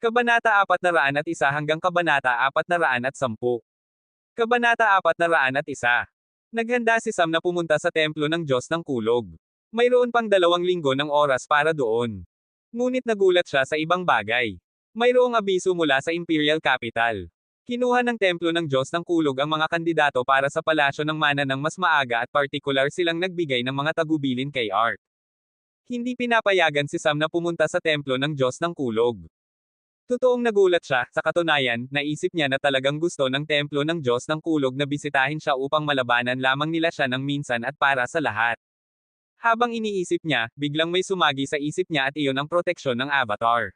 Kabanata 401 hanggang Kabanata 410. Kabanata 401. Naghanda si Sam na pumunta sa templo ng Diyos ng Kulog. Mayroon pang 2 linggo ng oras para doon. Ngunit nagulat siya sa ibang bagay. Mayroong abiso mula sa Imperial Capital. Kinuha ng templo ng Diyos ng Kulog ang mga kandidato para sa palasyo ng mana ng mas maaga at partikular silang nagbigay ng mga tagubilin kay Art. Hindi pinapayagan si Sam na pumunta sa templo ng Diyos ng Kulog. Totoong nagulat siya, sa katunayan, naisip niya na talagang gusto ng templo ng Diyos ng Kulog na bisitahin siya upang malabanan lamang nila siya ng minsan at para sa lahat. Habang iniisip niya, biglang may sumagi sa isip niya at iyon ang proteksyon ng Avatar.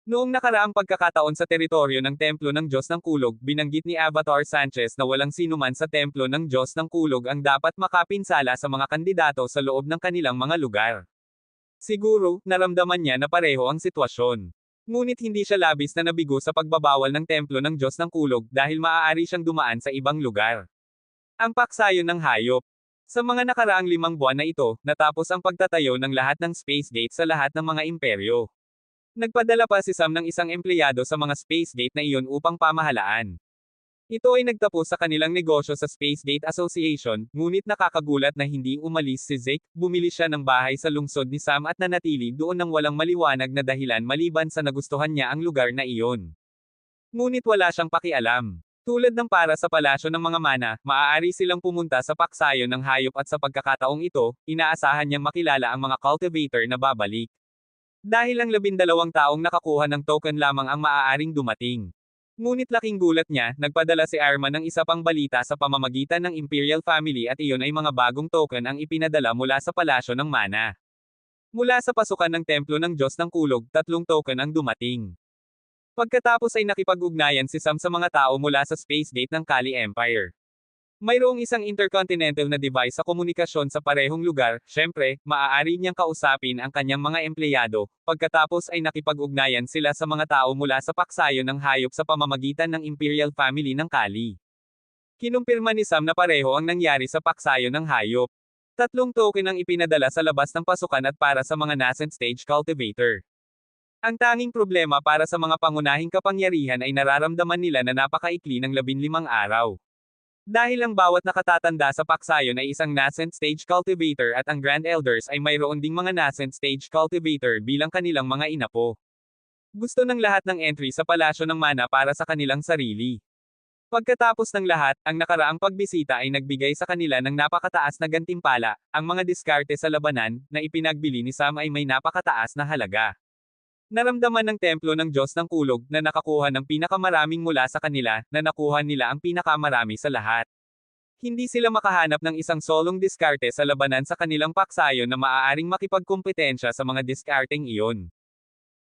Noong nakaraang pagkakataon sa teritoryo ng templo ng Diyos ng Kulog, binanggit ni Avatar Sanchez na walang sinuman sa templo ng Diyos ng Kulog ang dapat makapinsala sa mga kandidato sa loob ng kanilang mga lugar. Siguro, naramdaman niya na pareho ang sitwasyon. Ngunit hindi siya labis na nabigo sa pagbabawal ng templo ng Diyos ng Kulog dahil maaari siyang dumaan sa ibang lugar. Ang paksayon ng hayop. Sa mga nakaraang 5 buwan na ito, natapos ang pagtatayo ng lahat ng space gate sa lahat ng mga imperyo. Nagpadala pa si Sam ng isang empleyado sa mga space gate na iyon upang pamahalaan. Ito ay nagtapos sa kanilang negosyo sa Space Gate Association, ngunit nakakagulat na hindi umalis si Zeke, bumili siya ng bahay sa lungsod ni Sam at nanatili doon nang walang maliwanag na dahilan maliban sa nagustuhan niya ang lugar na iyon. Ngunit wala siyang pakialam. Tulad ng para sa palasyo ng mga mana, maaari silang pumunta sa paksayon ng hayop at sa pagkakataong ito, inaasahan niyang makilala ang mga cultivator na babalik. Dahil ang 12 taong nakakuha ng token lamang ang maaaring dumating. Ngunit laking gulat niya, nagpadala si Arma ng isa pang balita sa pamamagitan ng Imperial Family at iyon ay mga bagong token ang ipinadala mula sa palasyo ng mana. Mula sa pasukan ng templo ng Diyos ng Kulog, 3 token ang dumating. Pagkatapos ay nakipag-ugnayan si Sam sa mga tao mula sa Space Gate ng Kali Empire. Mayroong isang intercontinental na device sa komunikasyon sa parehong lugar, syempre, maaari niyang kausapin ang kanyang mga empleyado, pagkatapos ay nakipag-ugnayan sila sa mga tao mula sa paksayon ng hayop sa pamamagitan ng Imperial Family ng Kali. Kinumpirma ni Sam na pareho ang nangyari sa paksayon ng hayop. 3 token ang ipinadala sa labas ng pasukan at para sa mga nascent stage cultivator. Ang tanging problema para sa mga pangunahing kapangyarihan ay nararamdaman nila na napakaikli ng 15 araw. Dahil ang bawat nakatatanda sa paksayon ay isang nascent stage cultivator at ang Grand Elders ay mayroon ding mga nascent stage cultivator bilang kanilang mga inapo. Gusto ng lahat ng entry sa palasyo ng mana para sa kanilang sarili. Pagkatapos ng lahat, ang nakaraang pagbisita ay nagbigay sa kanila ng napakataas na gantimpala, ang mga diskarte sa labanan, na ipinagbili ni Sam ay may napakataas na halaga. Naramdaman ng templo ng Diyos ng Kulog na nakakuha ng pinakamaraming mula sa kanila, na nakuha nila ang pinakamarami sa lahat. Hindi sila makahanap ng isang solong diskarte sa labanan sa kanilang paksayon na maaaring makipagkumpetensya sa mga diskarteng iyon.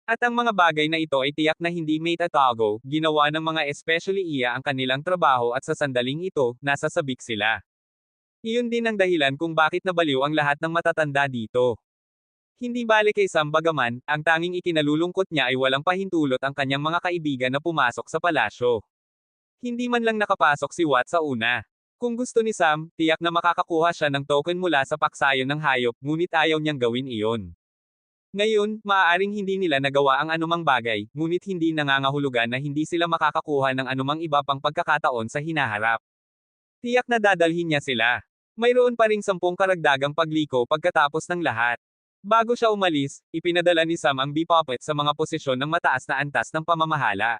At ang mga bagay na ito ay tiyak na hindi made at tago, ginawa ng mga especially iya ang kanilang trabaho at sa sandaling ito, nasa sabik sila. Iyon din ang dahilan kung bakit nabaliw ang lahat ng matatanda dito. Hindi bale kay Sam bagaman, ang tanging ikinalulungkot niya ay walang pahintulot ang kanyang mga kaibigan na pumasok sa palasyo. Hindi man lang nakapasok si Watt sa una. Kung gusto ni Sam, tiyak na makakakuha siya ng token mula sa paksayon ng hayop, ngunit ayaw niyang gawin iyon. Ngayon, maaaring hindi nila nagawa ang anumang bagay, ngunit hindi nangangahulugan na hindi sila makakakuha ng anumang iba pang pagkakataon sa hinaharap. Tiyak na dadalhin niya sila. Mayroon pa ring 10 karagdagang pagliko pagkatapos ng lahat. Bago siya umalis, ipinadala ni Sam ang B-Puppet sa mga posisyon ng mataas na antas ng pamamahala.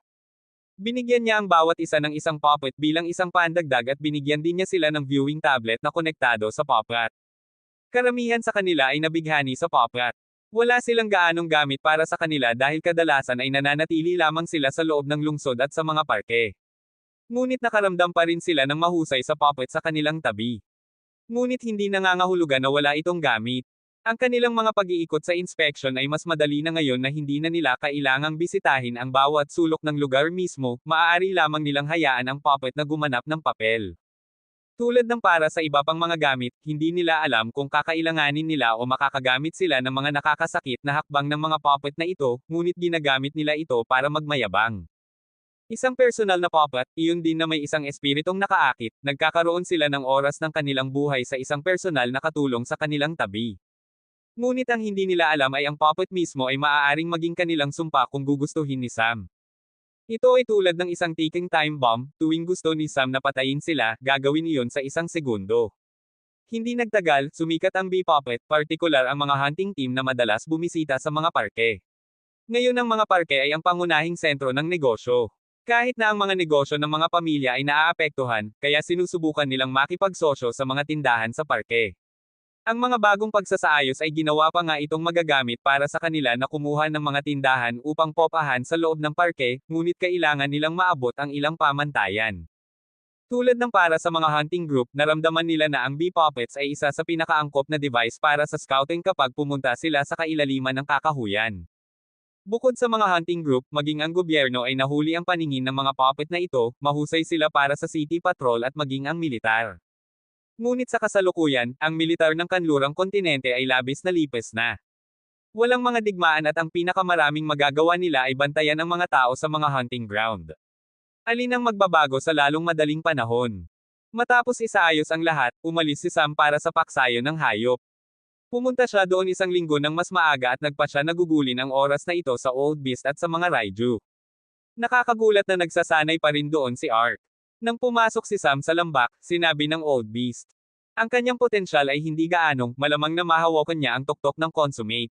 Binigyan niya ang bawat isa ng isang puppet bilang isang pandagdag at binigyan din niya sila ng viewing tablet na konektado sa puppet. Karamihan sa kanila ay nabighani sa puppet. Wala silang gaanong gamit para sa kanila dahil kadalasan ay nananatili lamang sila sa loob ng lungsod at sa mga parke. Ngunit nakaramdam pa rin sila ng mahusay sa puppet sa kanilang tabi. Ngunit hindi nangangahulugan na wala itong gamit. Ang kanilang mga pag-iikot sa inspection ay mas madali na ngayon na hindi na nila kailangang bisitahin ang bawat sulok ng lugar mismo, maaari lamang nilang hayaan ang puppet na gumanap ng papel. Tulad ng para sa iba pang mga gamit, hindi nila alam kung kakailanganin nila o makakagamit sila ng mga nakakasakit na hakbang ng mga puppet na ito, ngunit ginagamit nila ito para magmayabang. Isang personal na puppet, iyon din na may isang espiritong nakaakit, nagkakaroon sila ng oras ng kanilang buhay sa isang personal na katulong sa kanilang tabi. Ngunit ang hindi nila alam ay ang puppet mismo ay maaaring maging kanilang sumpa kung gugustuhin ni Sam. Ito ay tulad ng isang ticking time bomb, tuwing gusto ni Sam na patayin sila, gagawin iyon sa isang segundo. Hindi nagtagal, sumikat ang Bee Puppet, partikular ang mga hunting team na madalas bumisita sa mga parke. Ngayon ang mga parke ay ang pangunahing sentro ng negosyo. Kahit na ang mga negosyo ng mga pamilya ay naaapektuhan, kaya sinusubukan nilang makipagsosyo sa mga tindahan sa parke. Ang mga bagong pagsasaayos ay ginawa pa nga itong magagamit para sa kanila na kumuha ng mga tindahan upang popahan sa loob ng parke, ngunit kailangan nilang maabot ang ilang pamantayan. Tulad ng para sa mga hunting group, naramdaman nila na ang Bee Puppets ay isa sa pinakaangkop na device para sa scouting kapag pumunta sila sa kailaliman ng kakahuyan. Bukod sa mga hunting group, maging ang gobyerno ay nahuli ang paningin ng mga puppet na ito, mahusay sila para sa city patrol at maging ang militar. Ngunit sa kasalukuyan, ang militar ng kanlurang kontinente ay labis na lipes na. Walang mga digmaan at ang pinakamaraming magagawa nila ay bantayan ang mga tao sa mga hunting ground. Alin ang magbabago sa lalong madaling panahon? Matapos isaayos ang lahat, umalis si Sam para sa paksayo ng hayop. Pumunta siya doon isang linggo ng mas maaga at nagpa siya nagugulin ang oras na ito sa Old Beast at sa mga Raiju. Nakakagulat na nagsasanay pa rin doon si Ark. Nang pumasok si Sam sa lambak, sinabi ng Old Beast. Ang kanyang potensyal ay hindi gaanong, malamang na mahawakan niya ang tuktok ng consummate.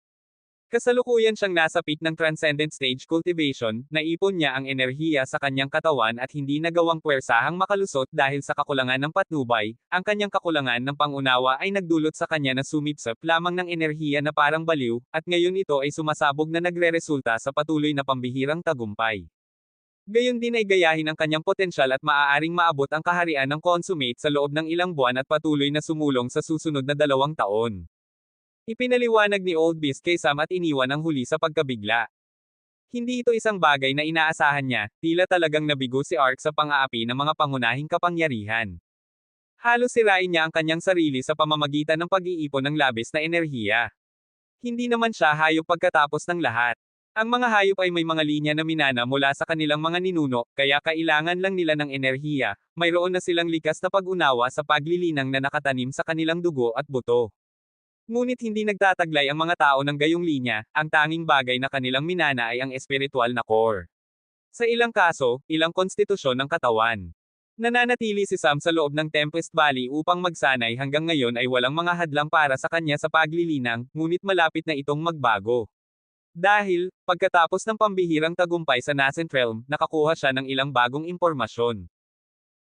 Kasalukuyan siyang nasa peak ng transcendent stage cultivation, naipon niya ang enerhiya sa kanyang katawan at hindi nagawang puwersahang makalusot dahil sa kakulangan ng patnubay, ang kanyang kakulangan ng pangunawa ay nagdulot sa kanya na sumipsip lamang ng enerhiya na parang baliw, at ngayon ito ay sumasabog na nagreresulta sa patuloy na pambihirang tagumpay. Gayon din ay gayahin ang kanyang potensyal at maaaring maabot ang kaharian ng consummate sa loob ng ilang buwan at patuloy na sumulong sa susunod na 2 taon. Ipinaliwanag ni Old Beast kay Sam at iniwan ang huli sa pagkabigla. Hindi ito isang bagay na inaasahan niya, tila talagang nabigo si Ark sa pang-aapi ng mga pangunahing kapangyarihan. Halos sirain niya ang kanyang sarili sa pamamagitan ng pag-iipon ng labis na enerhiya. Hindi naman siya hayop pagkatapos ng lahat. Ang mga hayop ay may mga linya na minana mula sa kanilang mga ninuno, kaya kailangan lang nila ng enerhiya, mayroon na silang likas na pag-unawa sa paglilinang na nakatanim sa kanilang dugo at buto. Ngunit hindi nagtataglay ang mga tao ng gayong linya, ang tanging bagay na kanilang minana ay ang espiritual na core. Sa ilang kaso, ilang konstitusyon ng katawan. Nananatili si Sam sa loob ng Tempest Valley upang magsanay hanggang ngayon ay walang mga hadlang para sa kanya sa paglilinang, ngunit malapit na itong magbago. Dahil, pagkatapos ng pambihirang tagumpay sa Nascent Realm, nakakuha siya ng ilang bagong impormasyon.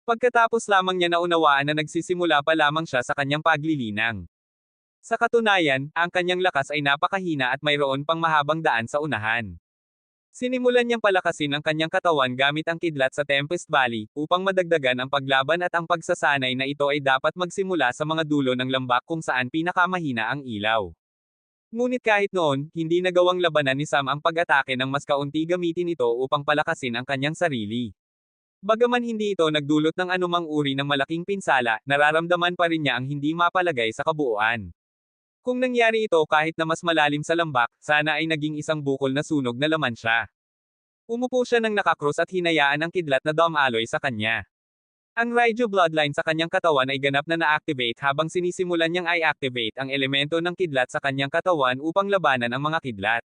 Pagkatapos lamang niya naunawaan na nagsisimula pa lamang siya sa kanyang paglilinang. Sa katunayan, ang kanyang lakas ay napakahina at mayroon pang mahabang daan sa unahan. Sinimulan niyang palakasin ang kanyang katawan gamit ang kidlat sa Tempest Valley, upang madagdagan ang paglaban at ang pagsasanay na ito ay dapat magsimula sa mga dulo ng lambak kung saan pinakamahina ang ilaw. Ngunit kahit noon, hindi nagawang labanan ni Sam ang pag-atake ng mas kaunti gamitin ito upang palakasin ang kanyang sarili. Bagaman hindi ito nagdulot ng anumang uri ng malaking pinsala, nararamdaman pa rin niya ang hindi mapalagay sa kabuuan. Kung nangyari ito kahit na mas malalim sa lambak, sana ay naging isang bukol na sunog na laman siya. Umupo siya ng nakakrus at hinayaan ang kidlat na Dom Aloy sa kanya. Ang Raiju bloodline sa kanyang katawan ay ganap na na-activate habang sinisimulan niyang i-activate ang elemento ng kidlat sa kanyang katawan upang labanan ang mga kidlat.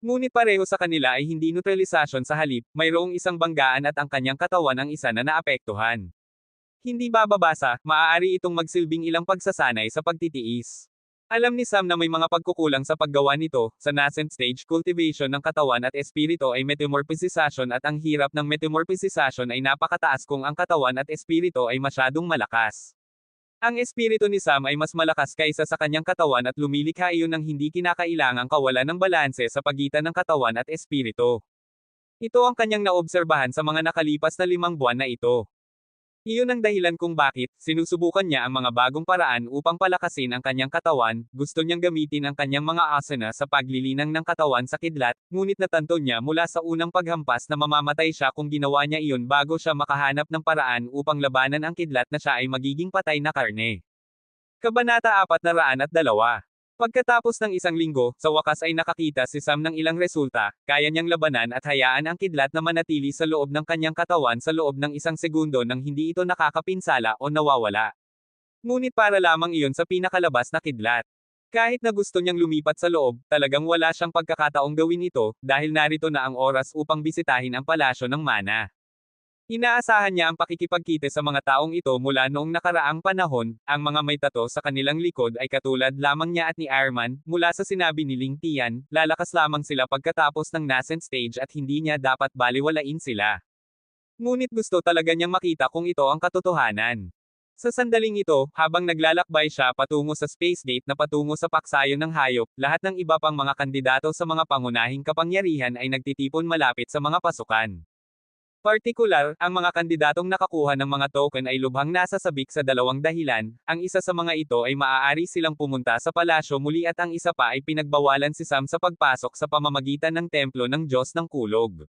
Ngunit pareho sa kanila ay hindi neutralisasyon sa halip, mayroong isang banggaan at ang kanyang katawan ang isa na naapektuhan. Hindi bababasa, maaari itong magsilbing ilang pagsasanay sa pagtitiis. Alam ni Sam na may mga pagkukulang sa paggawa nito, sa nascent stage cultivation ng katawan at espiritu ay metamorphosization at ang hirap ng metamorphosization ay napakataas kung ang katawan at espiritu ay masyadong malakas. Ang espiritu ni Sam ay mas malakas kaysa sa kanyang katawan at lumilikha iyon ng hindi kinakailangang kawalan ng balanse sa pagitan ng katawan at espiritu. Ito ang kanyang naobserbahan sa mga nakalipas na 5 buwan na ito. Iyon ang dahilan kung bakit, sinusubukan niya ang mga bagong paraan upang palakasin ang kanyang katawan, gusto niyang gamitin ang kanyang mga asana sa paglilinang ng katawan sa kidlat, ngunit natanto niya mula sa unang paghampas na mamamatay siya kung ginawa niya iyon bago siya makahanap ng paraan upang labanan ang kidlat na siya ay magiging patay na karne. Kabanata 402. Pagkatapos ng 1 linggo, sa wakas ay nakakita si Sam ng ilang resulta, kaya niyang labanan at hayaan ang kidlat na manatili sa loob ng kanyang katawan sa loob ng 1 segundo nang hindi ito nakakapinsala o nawawala. Ngunit para lamang iyon sa pinakalabas na kidlat. Kahit na gusto niyang lumipat sa loob, talagang wala siyang pagkakataong gawin ito, dahil narito na ang oras upang bisitahin ang palasyo ng mana. Inaasahan niya ang pakikipagkita sa mga taong ito mula noong nakaraang panahon, ang mga may tato sa kanilang likod ay katulad lamang niya at ni Arman, mula sa sinabi ni Ling Tian, lalakas lamang sila pagkatapos ng nascent stage at hindi niya dapat baliwalain sila. Ngunit gusto talaga niyang makita kung ito ang katotohanan. Sa sandaling ito, habang naglalakbay siya patungo sa space gate na patungo sa paksayon ng hayop, lahat ng iba pang mga kandidato sa mga pangunahing kapangyarihan ay nagtitipon malapit sa mga pasukan. Partikular, ang mga kandidatong nakakuha ng mga token ay lubhang nasasabik sa dalawang dahilan, ang isa sa mga ito ay maaari silang pumunta sa palasyo muli at ang isa pa ay pinagbawalan si Sam sa pagpasok sa pamamagitan ng templo ng Diyos ng Kulog.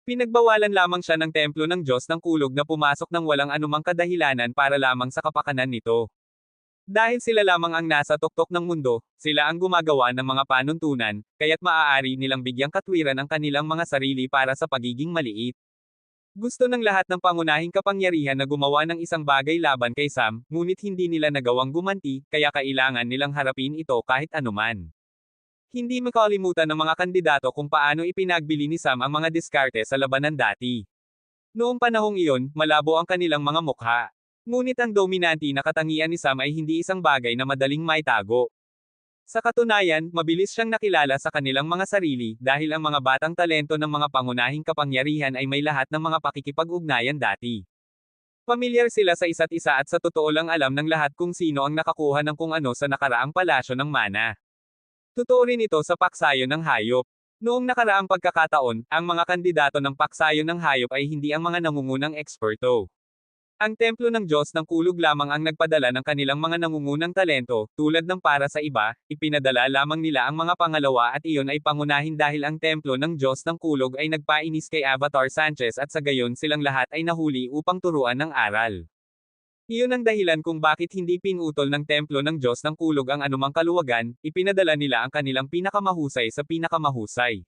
Pinagbawalan lamang siya ng templo ng Diyos ng Kulog na pumasok ng walang anumang kadahilanan para lamang sa kapakanan nito. Dahil sila lamang ang nasa tuktok ng mundo, sila ang gumagawa ng mga panuntunan, kaya't maaari nilang bigyang katwiran ang kanilang mga sarili para sa pagiging maliit. Gusto ng lahat ng pangunahing kapangyarihan na gumawa ng isang bagay laban kay Sam, ngunit hindi nila nagawang gumanti, kaya kailangan nilang harapin ito kahit anuman. Hindi makalimutan ng mga kandidato kung paano ipinagbili ni Sam ang mga diskarte sa labanan dati. Noong panahong iyon, malabo ang kanilang mga mukha. Ngunit ang dominanti na katangian ni Sam ay hindi isang bagay na madaling maitago. Sa katunayan, mabilis siyang nakilala sa kanilang mga sarili, dahil ang mga batang talento ng mga pangunahing kapangyarihan ay may lahat ng mga pakikipag-ugnayan dati. Pamilyar sila sa isa't isa at sa totoo lang alam ng lahat kung sino ang nakakuha ng kung ano sa nakaraang palasyo ng mana. Totoo rin ito sa paksayo ng hayop. Noong nakaraang pagkakataon, ang mga kandidato ng paksayo ng hayop ay hindi ang mga nangungunang eksperto. Ang templo ng Diyos ng Kulog lamang ang nagpadala ng kanilang mga nangungunang talento, tulad ng para sa iba, ipinadala lamang nila ang mga pangalawa at iyon ay pangunahin dahil ang templo ng Diyos ng Kulog ay nagpainis kay Avatar Sanchez at sa gayon silang lahat ay nahuli upang turuan ng aral. Iyon ang dahilan kung bakit hindi pinutol ng templo ng Diyos ng Kulog ang anumang kaluwagan, ipinadala nila ang kanilang pinakamahusay sa pinakamahusay.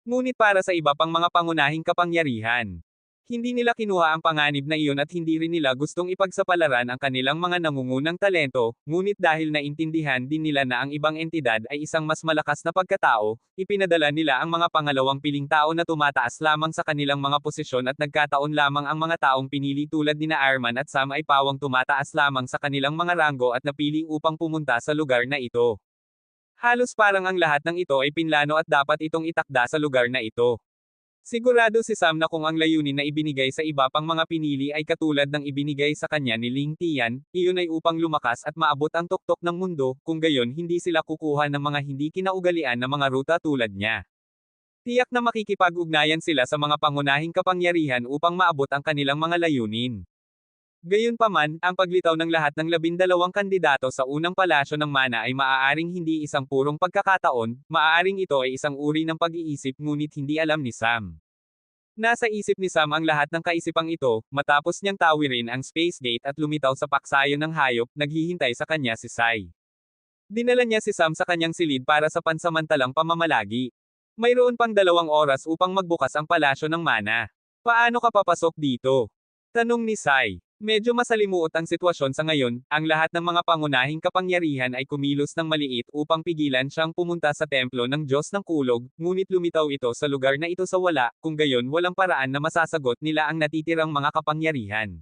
Ngunit para sa iba pang mga pangunahing kapangyarihan, hindi nila kinuha ang panganib na iyon at hindi rin nila gustong ipagsapalaran ang kanilang mga nangungunang talento, ngunit dahil naintindihan din nila na ang ibang entidad ay isang mas malakas na pagkatao, ipinadala nila ang mga pangalawang piling tao na tumataas lamang sa kanilang mga posisyon at nagkataon lamang ang mga taong pinili tulad nina Arman at Sam ay pawang tumataas lamang sa kanilang mga ranggo at napili upang pumunta sa lugar na ito. Halos parang ang lahat ng ito ay pinlano at dapat itong itakda sa lugar na ito. Sigurado si Sam na kung ang layunin na ibinigay sa iba pang mga pinili ay katulad ng ibinigay sa kanya ni Ling Tian, iyon ay upang lumakas at maabot ang tuktok ng mundo, kung gayon hindi sila kukuha ng mga hindi kinaugalian na mga ruta tulad niya. Tiyak na makikipag-ugnayan sila sa mga pangunahing kapangyarihan upang maabot ang kanilang mga layunin. Gayunpaman, ang paglitaw ng lahat ng 12 kandidato sa unang palasyo ng mana ay maaaring hindi isang purong pagkakataon, maaaring ito ay isang uri ng pag-iisip ngunit hindi alam ni Sam. Nasa isip ni Sam ang lahat ng kaisipang ito, matapos niyang tawirin ang space gate at lumitaw sa paksayo ng hayop, naghihintay sa kanya si Sai. Dinala niya si Sam sa kanyang silid para sa pansamantalang pamamalagi. Mayroon pang 2 oras upang magbukas ang palasyo ng mana. Paano ka papasok dito? Tanong ni Sai. Medyo masalimuot ang sitwasyon sa ngayon, ang lahat ng mga pangunahing kapangyarihan ay kumilos ng maliit upang pigilan siyang pumunta sa templo ng Diyos ng Kulog, ngunit lumitaw ito sa lugar na ito sa wala, kung gayon walang paraan na masasagot nila ang natitirang mga kapangyarihan.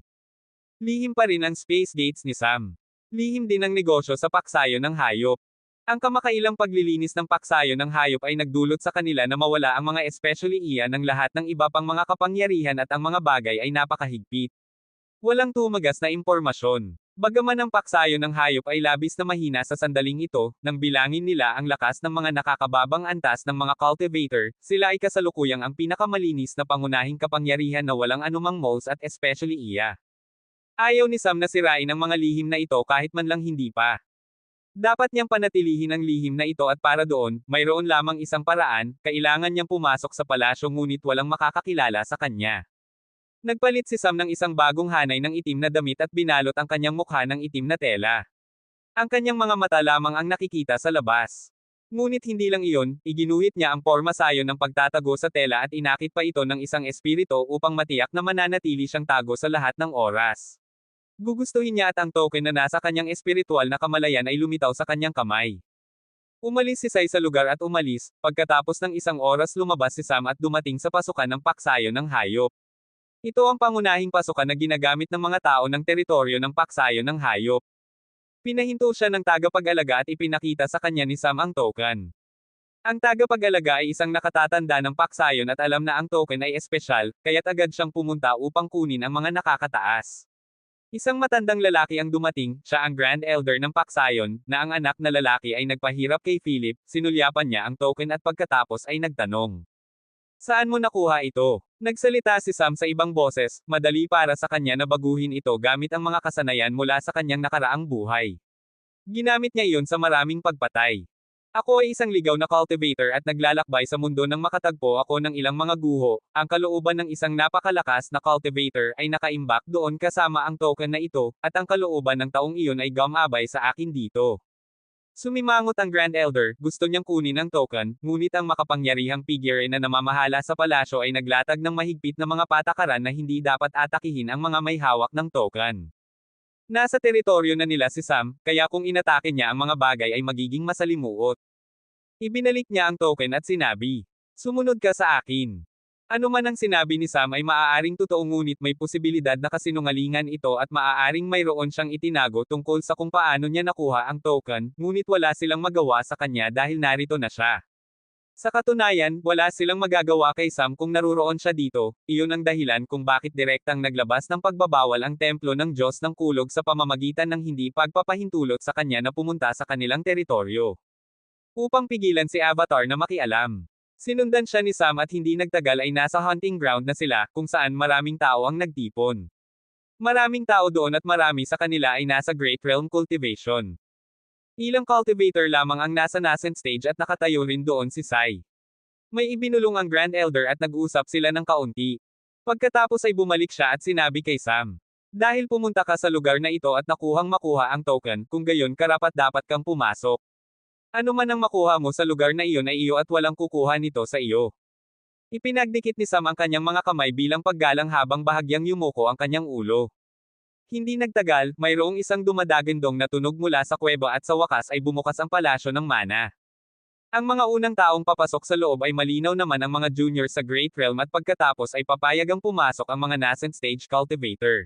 Lihim pa rin ang space gates ni Sam. Lihim din ang negosyo sa paksayo ng hayop. Ang kamakailang paglilinis ng paksayo ng hayop ay nagdulot sa kanila na mawala ang mga especially iyan ng lahat ng iba pang mga kapangyarihan at ang mga bagay ay napakahigpit. Walang tumagas na impormasyon. Bagaman ang paksayo ng hayop ay labis na mahina sa sandaling ito, nang bilangin nila ang lakas ng mga nakakababang antas ng mga cultivator, sila ay kasalukuyang ang pinakamalinis na pangunahing kapangyarihan na walang anumang moles at especially iya. Ayaw ni Sam na sirain ang mga lihim na ito kahit man lang hindi pa. Dapat niyang panatilihin ang lihim na ito at para doon, mayroon lamang isang paraan, kailangan niyang pumasok sa palasyo ngunit walang makakakilala sa kanya. Nagpalit si Sam ng isang bagong hanay ng itim na damit at binalot ang kanyang mukha ng itim na tela. Ang kanyang mga mata lamang ang nakikita sa labas. Ngunit hindi lang iyon, iginuhit niya ang porma sayon ng pagtatago sa tela at inakit pa ito ng isang espirito upang matiyak na mananatili siyang tago sa lahat ng oras. Gugustuhin niya at ang token na nasa kanyang espiritual na kamalayan ay lumitaw sa kanyang kamay. Umalis si Sai sa lugar at umalis, pagkatapos ng isang oras lumabas si Sam at dumating sa pasukan ng paksayo ng hayop. Ito ang pangunahing pasukan na ginagamit ng mga tao ng teritoryo ng paksayo ng hayop. Pinahinto siya ng tagapag-alaga at ipinakita sa kanya ni Sam ang token. Ang tagapag-alaga ay isang nakatatanda ng paksayon at alam na ang token ay espesyal, kaya't agad siyang pumunta upang kunin ang mga nakakataas. Isang matandang lalaki ang dumating, siya ang Grand Elder ng Paksayon, na ang anak na lalaki ay nagpahirap kay Philip, sinulyapan niya ang token at pagkatapos ay nagtanong. Saan mo nakuha ito? Nagsalita si Sam sa ibang boses, madali para sa kanya na baguhin ito gamit ang mga kasanayan mula sa kanyang nakaraang buhay. Ginamit niya iyon sa maraming pagpatay. Ako ay isang ligaw na cultivator at naglalakbay sa mundo nang makatagpo ako ng ilang mga guho. Ang kalooban ng isang napakalakas na cultivator ay nakaimbak doon kasama ang token na ito, at ang kalooban ng taong iyon ay gumabay sa akin dito. Sumimangot ang Grand Elder, gusto niyang kunin ang token, ngunit ang makapangyarihang figure na namamahala sa palasyo ay naglatag ng mahigpit na mga patakaran na hindi dapat atakihin ang mga may hawak ng token. Nasa teritoryo na nila si Sam, kaya kung inatake niya ang mga bagay ay magiging masalimuot. Ibinalik niya ang token at sinabi, "Sumunod ka sa akin." Ano man ang sinabi ni Sam ay maaaring totoo ngunit may posibilidad na kasinungalingan ito at maaaring mayroon siyang itinago tungkol sa kung paano niya nakuha ang token, ngunit wala silang magawa sa kanya dahil narito na siya. Sa katunayan, wala silang magagawa kay Sam kung naruroon siya dito, iyon ang dahilan kung bakit direktang naglabas ng pagbabawal ang templo ng Diyos ng Kulog sa pamamagitan ng hindi pagpapahintulot sa kanya na pumunta sa kanilang teritoryo. Upang pigilan si Avatar na makialam. Sinundan siya ni Sam at hindi nagtagal ay nasa hunting ground na sila, kung saan maraming tao ang nagtipon. Maraming tao doon at marami sa kanila ay nasa Great Realm Cultivation. Ilang cultivator lamang ang nasa nascent stage at nakatayo rin doon si Sai. May ibinulong ang Grand Elder at nag-usap sila ng kaunti. Pagkatapos ay bumalik siya at sinabi kay Sam. Dahil pumunta ka sa lugar na ito at nakuhang makuha ang token, kung gayon karapat dapat kang pumasok. Ano man ang makuha mo sa lugar na iyon ay iyo at walang kukuha nito sa iyo. Ipinagdikit ni Sam ang kanyang mga kamay bilang paggalang habang bahagyang yumuko ang kanyang ulo. Hindi nagtagal, mayroong isang dumadagandong na tunog mula sa kuweba at sa wakas ay bumukas ang palasyo ng mana. Ang mga unang taong papasok sa loob ay malinaw naman ang mga junior sa Great Realm at pagkatapos ay papayagang pumasok ang mga nascent stage cultivator.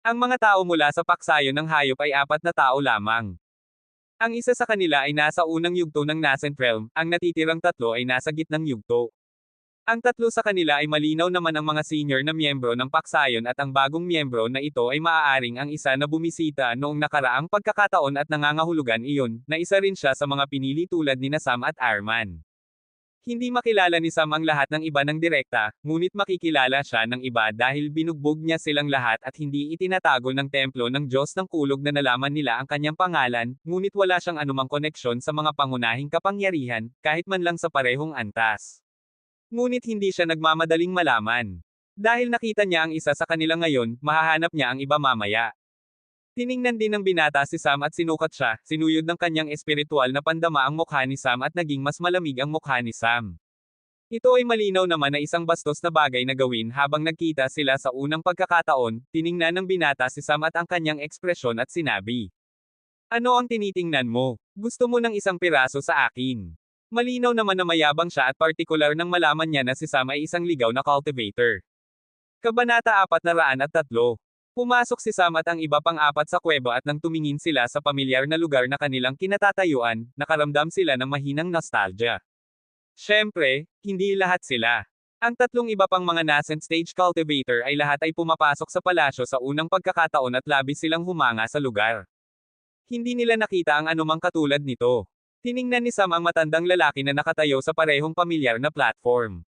Ang mga tao mula sa paksayo ng hayop ay 4 na tao lamang. Ang isa sa kanila ay nasa unang yugto ng nascent realm, ang natitirang 3 ay nasa gitnang yugto. Ang 3 sa kanila ay malinaw naman ang mga senior na miyembro ng paksayon at ang bagong miyembro na ito ay maaaring ang isa na bumisita noong nakaraang pagkakataon at nangangahulugan iyon, na isa rin siya sa mga pinili tulad ni Sam at Arman. Hindi makilala ni Sam ang lahat ng iba ng direkta, ngunit makikilala siya ng iba dahil binugbog niya silang lahat at hindi itinatago ng templo ng Diyos ng Kulog na nalaman nila ang kanyang pangalan, ngunit wala siyang anumang koneksyon sa mga pangunahing kapangyarihan, kahit man lang sa parehong antas. Ngunit hindi siya nagmamadaling malaman. Dahil nakita niya ang isa sa kanila ngayon, mahahanap niya ang iba mamaya. Tiningnan din ng binata si Sam at sinukat siya, sinuyod ng kanyang espiritual na pandama ang mukha ni Sam at naging mas malamig ang mukha ni Sam. Ito ay malinaw naman na isang bastos na bagay na gawin habang nagkita sila sa unang pagkakataon, tiningnan ng binata si Sam at ang kanyang ekspresyon at sinabi. Ano ang tinitingnan mo? Gusto mo ng isang piraso sa akin? Malinaw naman na mayabang siya at partikular nang malaman niya na si Sam ay isang ligaw na cultivator. Kabanata 403. Pumasok si Sam at ang iba pang 4 sa kuweba at nang tumingin sila sa pamilyar na lugar na kanilang kinatatayuan, nakaramdam sila ng mahinang nostalgia. Siyempre, hindi lahat sila. Ang 3 iba pang mga nascent stage cultivator ay lahat ay pumapasok sa palasyo sa unang pagkakataon at labis silang humanga sa lugar. Hindi nila nakita ang anumang katulad nito. Tiningnan ni Sam ang matandang lalaki na nakatayo sa parehong pamilyar na platform.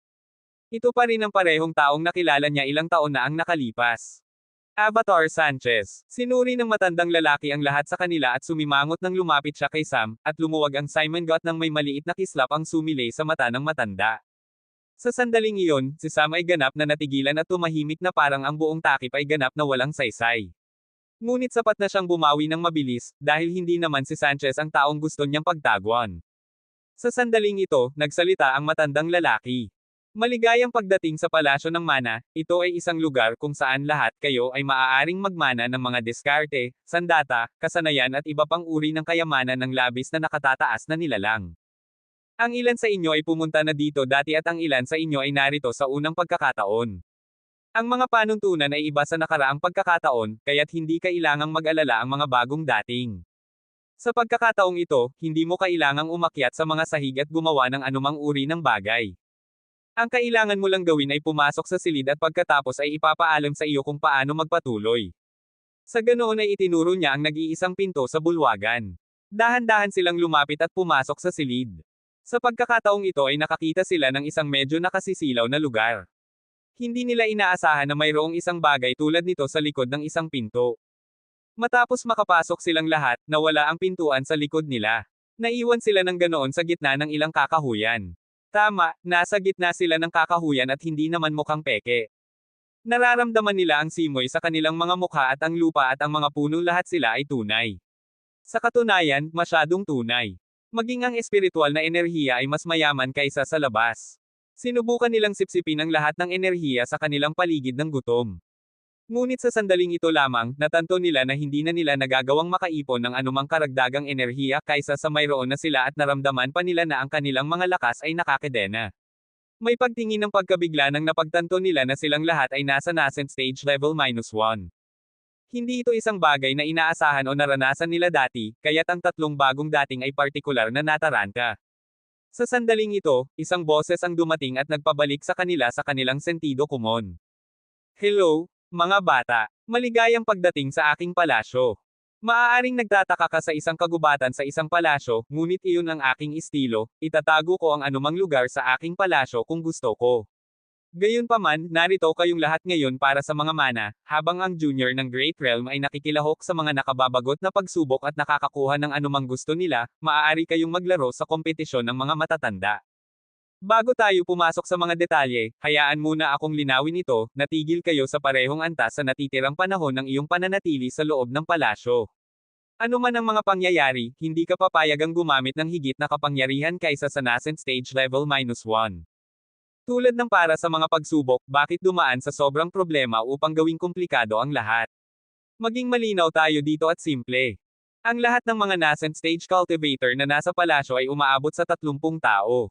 Ito pa rin ang parehong taong nakilala niya ilang taon na ang nakalipas. Avatar Sanchez. Sinuri ng matandang lalaki ang lahat sa kanila at sumimangot nang lumapit siya kay Sam, at lumuwag ang Simon Got nang may maliit na kislap ang sumilay sa mata ng matanda. Sa sandaling iyon, si Sam ay ganap na natigilan at tumahimik na parang ang buong takip ay ganap na walang saysay. Ngunit sapat na siyang bumawi ng mabilis, dahil hindi naman si Sanchez ang taong gusto niyang pagtaguan. Sa sandaling ito, nagsalita ang matandang lalaki. Maligayang pagdating sa Palasyo ng Mana, ito ay isang lugar kung saan lahat kayo ay maaaring magmana ng mga diskarte, sandata, kasanayan at iba pang uri ng kayamanan ng labis na nakatataas na nilalang. Ang ilan sa inyo ay pumunta na dito dati at ang ilan sa inyo ay narito sa unang pagkakataon. Ang mga panuntunan ay iba sa nakaraang pagkakataon, kaya't hindi kailangang mag-alala ang mga bagong dating. Sa pagkakataong ito, hindi mo kailangang umakyat sa mga sahig at gumawa ng anumang uri ng bagay. Ang kailangan mo lang gawin ay pumasok sa silid at pagkatapos ay ipapaalam sa iyo kung paano magpatuloy. Sa ganoon ay itinuro niya ang nag-iisang pinto sa bulwagan. Dahan-dahan silang lumapit at pumasok sa silid. Sa pagkakataong ito ay nakakita sila ng isang medyo nakasisilaw na lugar. Hindi nila inaasahan na mayroong isang bagay tulad nito sa likod ng isang pinto. Matapos makapasok silang lahat, nawala ang pintuan sa likod nila. Naiwan sila ng ganoon sa gitna ng ilang kakahuyan. Tama, nasa gitna sila ng kakahuyan at hindi naman mukhang peke. Nararamdaman nila ang simoy sa kanilang mga mukha at ang lupa at ang mga puno lahat sila ay tunay. Sa katunayan, masyadong tunay. Maging ang espiritual na enerhiya ay mas mayaman kaysa sa labas. Sinubukan nilang sipsipin ang lahat ng enerhiya sa kanilang paligid ng gutom. Ngunit sa sandaling ito lamang, natanto nila na hindi na nila nagagawang makaipon ng anumang karagdagang enerhiya kaysa sa mayroon na sila at naramdaman pa nila na ang kanilang mga lakas ay nakakadena. May pagtingin ng pagkabigla nang napagtanto nila na silang lahat ay nasa nascent stage level -1. Hindi ito isang bagay na inaasahan o naranasan nila dati, kaya't ang tatlong bagong dating ay partikular na nataranta. Sa sandaling ito, isang boses ang dumating at nagpabalik sa kanila sa kanilang sentido komon. Hello, mga bata, maligayang pagdating sa aking palasyo. Maaaring nagtataka ka sa isang kagubatan sa isang palasyo, ngunit iyon ang aking estilo, itatago ko ang anumang lugar sa aking palasyo kung gusto ko. Gayunpaman, narito kayong lahat ngayon para sa mga mana, habang ang junior ng Great Realm ay nakikilahok sa mga nakababagot na pagsubok at nakakakuha ng anumang gusto nila, maaari kayong maglaro sa kompetisyon ng mga matatanda. Bago tayo pumasok sa mga detalye, hayaan muna akong linawin ito, natigil kayo sa parehong antas sa natitirang panahon ng iyong pananatili sa loob ng palasyo. Ano man ang mga pangyayari, hindi ka papayagang gumamit ng higit na kapangyarihan kaysa sa nascent stage level -1. Tulad ng para sa mga pagsubok, bakit dumaan sa sobrang problema upang gawing komplikado ang lahat? Maging malinaw tayo dito at simple. Ang lahat ng mga nascent stage cultivator na nasa palasyo ay umaabot sa 30 tao.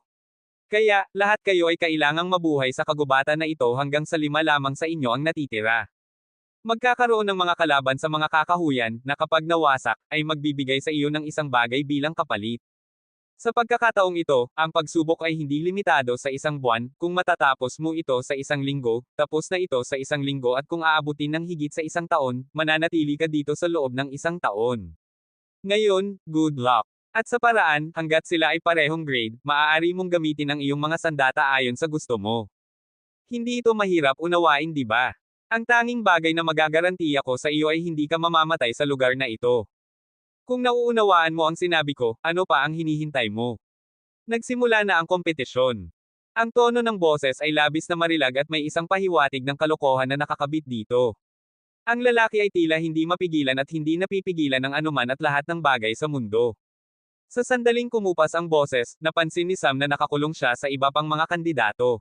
Kaya, lahat kayo ay kailangang mabuhay sa kagubatan na ito hanggang sa 5 lamang sa inyo ang natitira. Magkakaroon ng mga kalaban sa mga kakahuyan, na kapag nawasak, ay magbibigay sa iyo ng isang bagay bilang kapalit. Sa pagkakataong ito, ang pagsubok ay hindi limitado sa isang buwan, kung matatapos mo ito sa isang linggo, tapos na ito sa isang linggo at kung aabutin ng higit sa isang taon, mananatili ka dito sa loob ng isang taon. Ngayon, good luck! At sa paraan, hanggat sila ay parehong grade, maaari mong gamitin ang iyong mga sandata ayon sa gusto mo. Hindi ito mahirap unawain, di ba? Ang tanging bagay na magagarantiya ko sa iyo ay hindi ka mamamatay sa lugar na ito. Kung nauunawaan mo ang sinabi ko, ano pa ang hinihintay mo? Nagsimula na ang kompetisyon. Ang tono ng boses ay labis na marilag at may isang pahiwatig ng kalokohan na nakakabit dito. Ang lalaki ay tila hindi mapigilan at hindi napipigilan ng anuman at lahat ng bagay sa mundo. Sa sandaling kumupas ang boses, napansin ni Sam na nakakulong siya sa iba pang mga kandidato.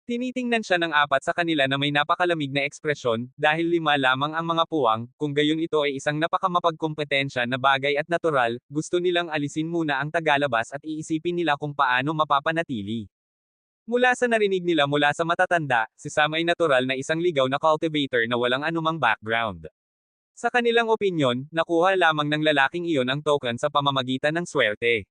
Tinitingnan siya ng 4 sa kanila na may napakalamig na ekspresyon, dahil 5 lamang ang mga puwang, kung gayon ito ay isang napakamapagkompetensya na bagay at natural, gusto nilang alisin muna ang tagalabas at iisipin nila kung paano mapapanatili. Mula sa narinig nila mula sa matatanda, si Sam ay natural na isang ligaw na cultivator na walang anumang background. Sa kanilang opinyon, nakuha lamang ng lalaking iyon ang token sa pamamagitan ng swerte.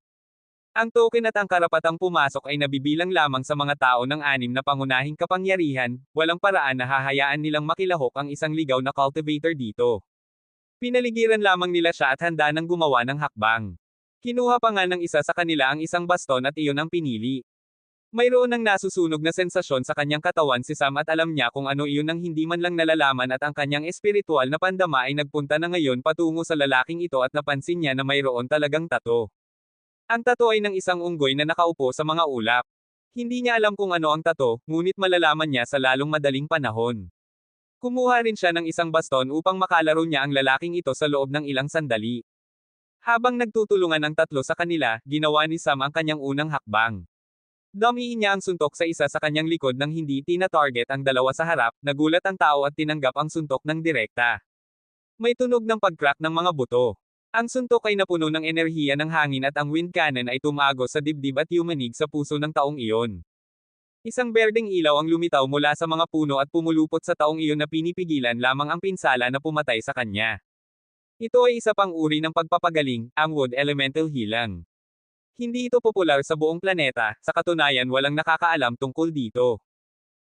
Ang token at ang karapatang pumasok ay nabibilang lamang sa mga tao ng 6 na pangunahing kapangyarihan, walang paraan na hahayaan nilang makilahok ang isang ligaw na cultivator dito. Pinaligiran lamang nila siya at handa nang gumawa ng hakbang. Kinuha pa nga ng isa sa kanila ang isang baston at iyon ang pinili. Mayroon ng nasusunog na sensasyon sa kanyang katawan si Sam at alam niya kung ano iyon ang hindi man lang nalalaman at ang kanyang espiritual na pandama ay nagpunta na ngayon patungo sa lalaking ito at napansin niya na mayroon talagang tato. Ang tato ay ng isang unggoy na nakaupo sa mga ulap. Hindi niya alam kung ano ang tato, ngunit malalaman niya sa lalong madaling panahon. Kumuha rin siya ng isang baston upang makalaro niya ang lalaking ito sa loob ng ilang sandali. Habang nagtutulungan ang tatlo sa kanila, ginawa ni Sam ang kanyang unang hakbang. Dumiin niya ang suntok sa isa sa kanyang likod nang hindi tina-target ang dalawa sa harap, nagulat ang tao at tinanggap ang suntok ng direkta. May tunog ng pag-crack ng mga buto. Ang suntok ay napuno ng enerhiya ng hangin at ang wind cannon ay tumago sa dibdib at yumanig sa puso ng taong iyon. Isang berdeng ilaw ang lumitaw mula sa mga puno at pumulupot sa taong iyon na pinipigilan lamang ang pinsala na pumatay sa kanya. Ito ay isa pang uri ng pagpapagaling, ang Wood Elemental Healing. Hindi ito popular sa buong planeta, sa katunayan walang nakakaalam tungkol dito.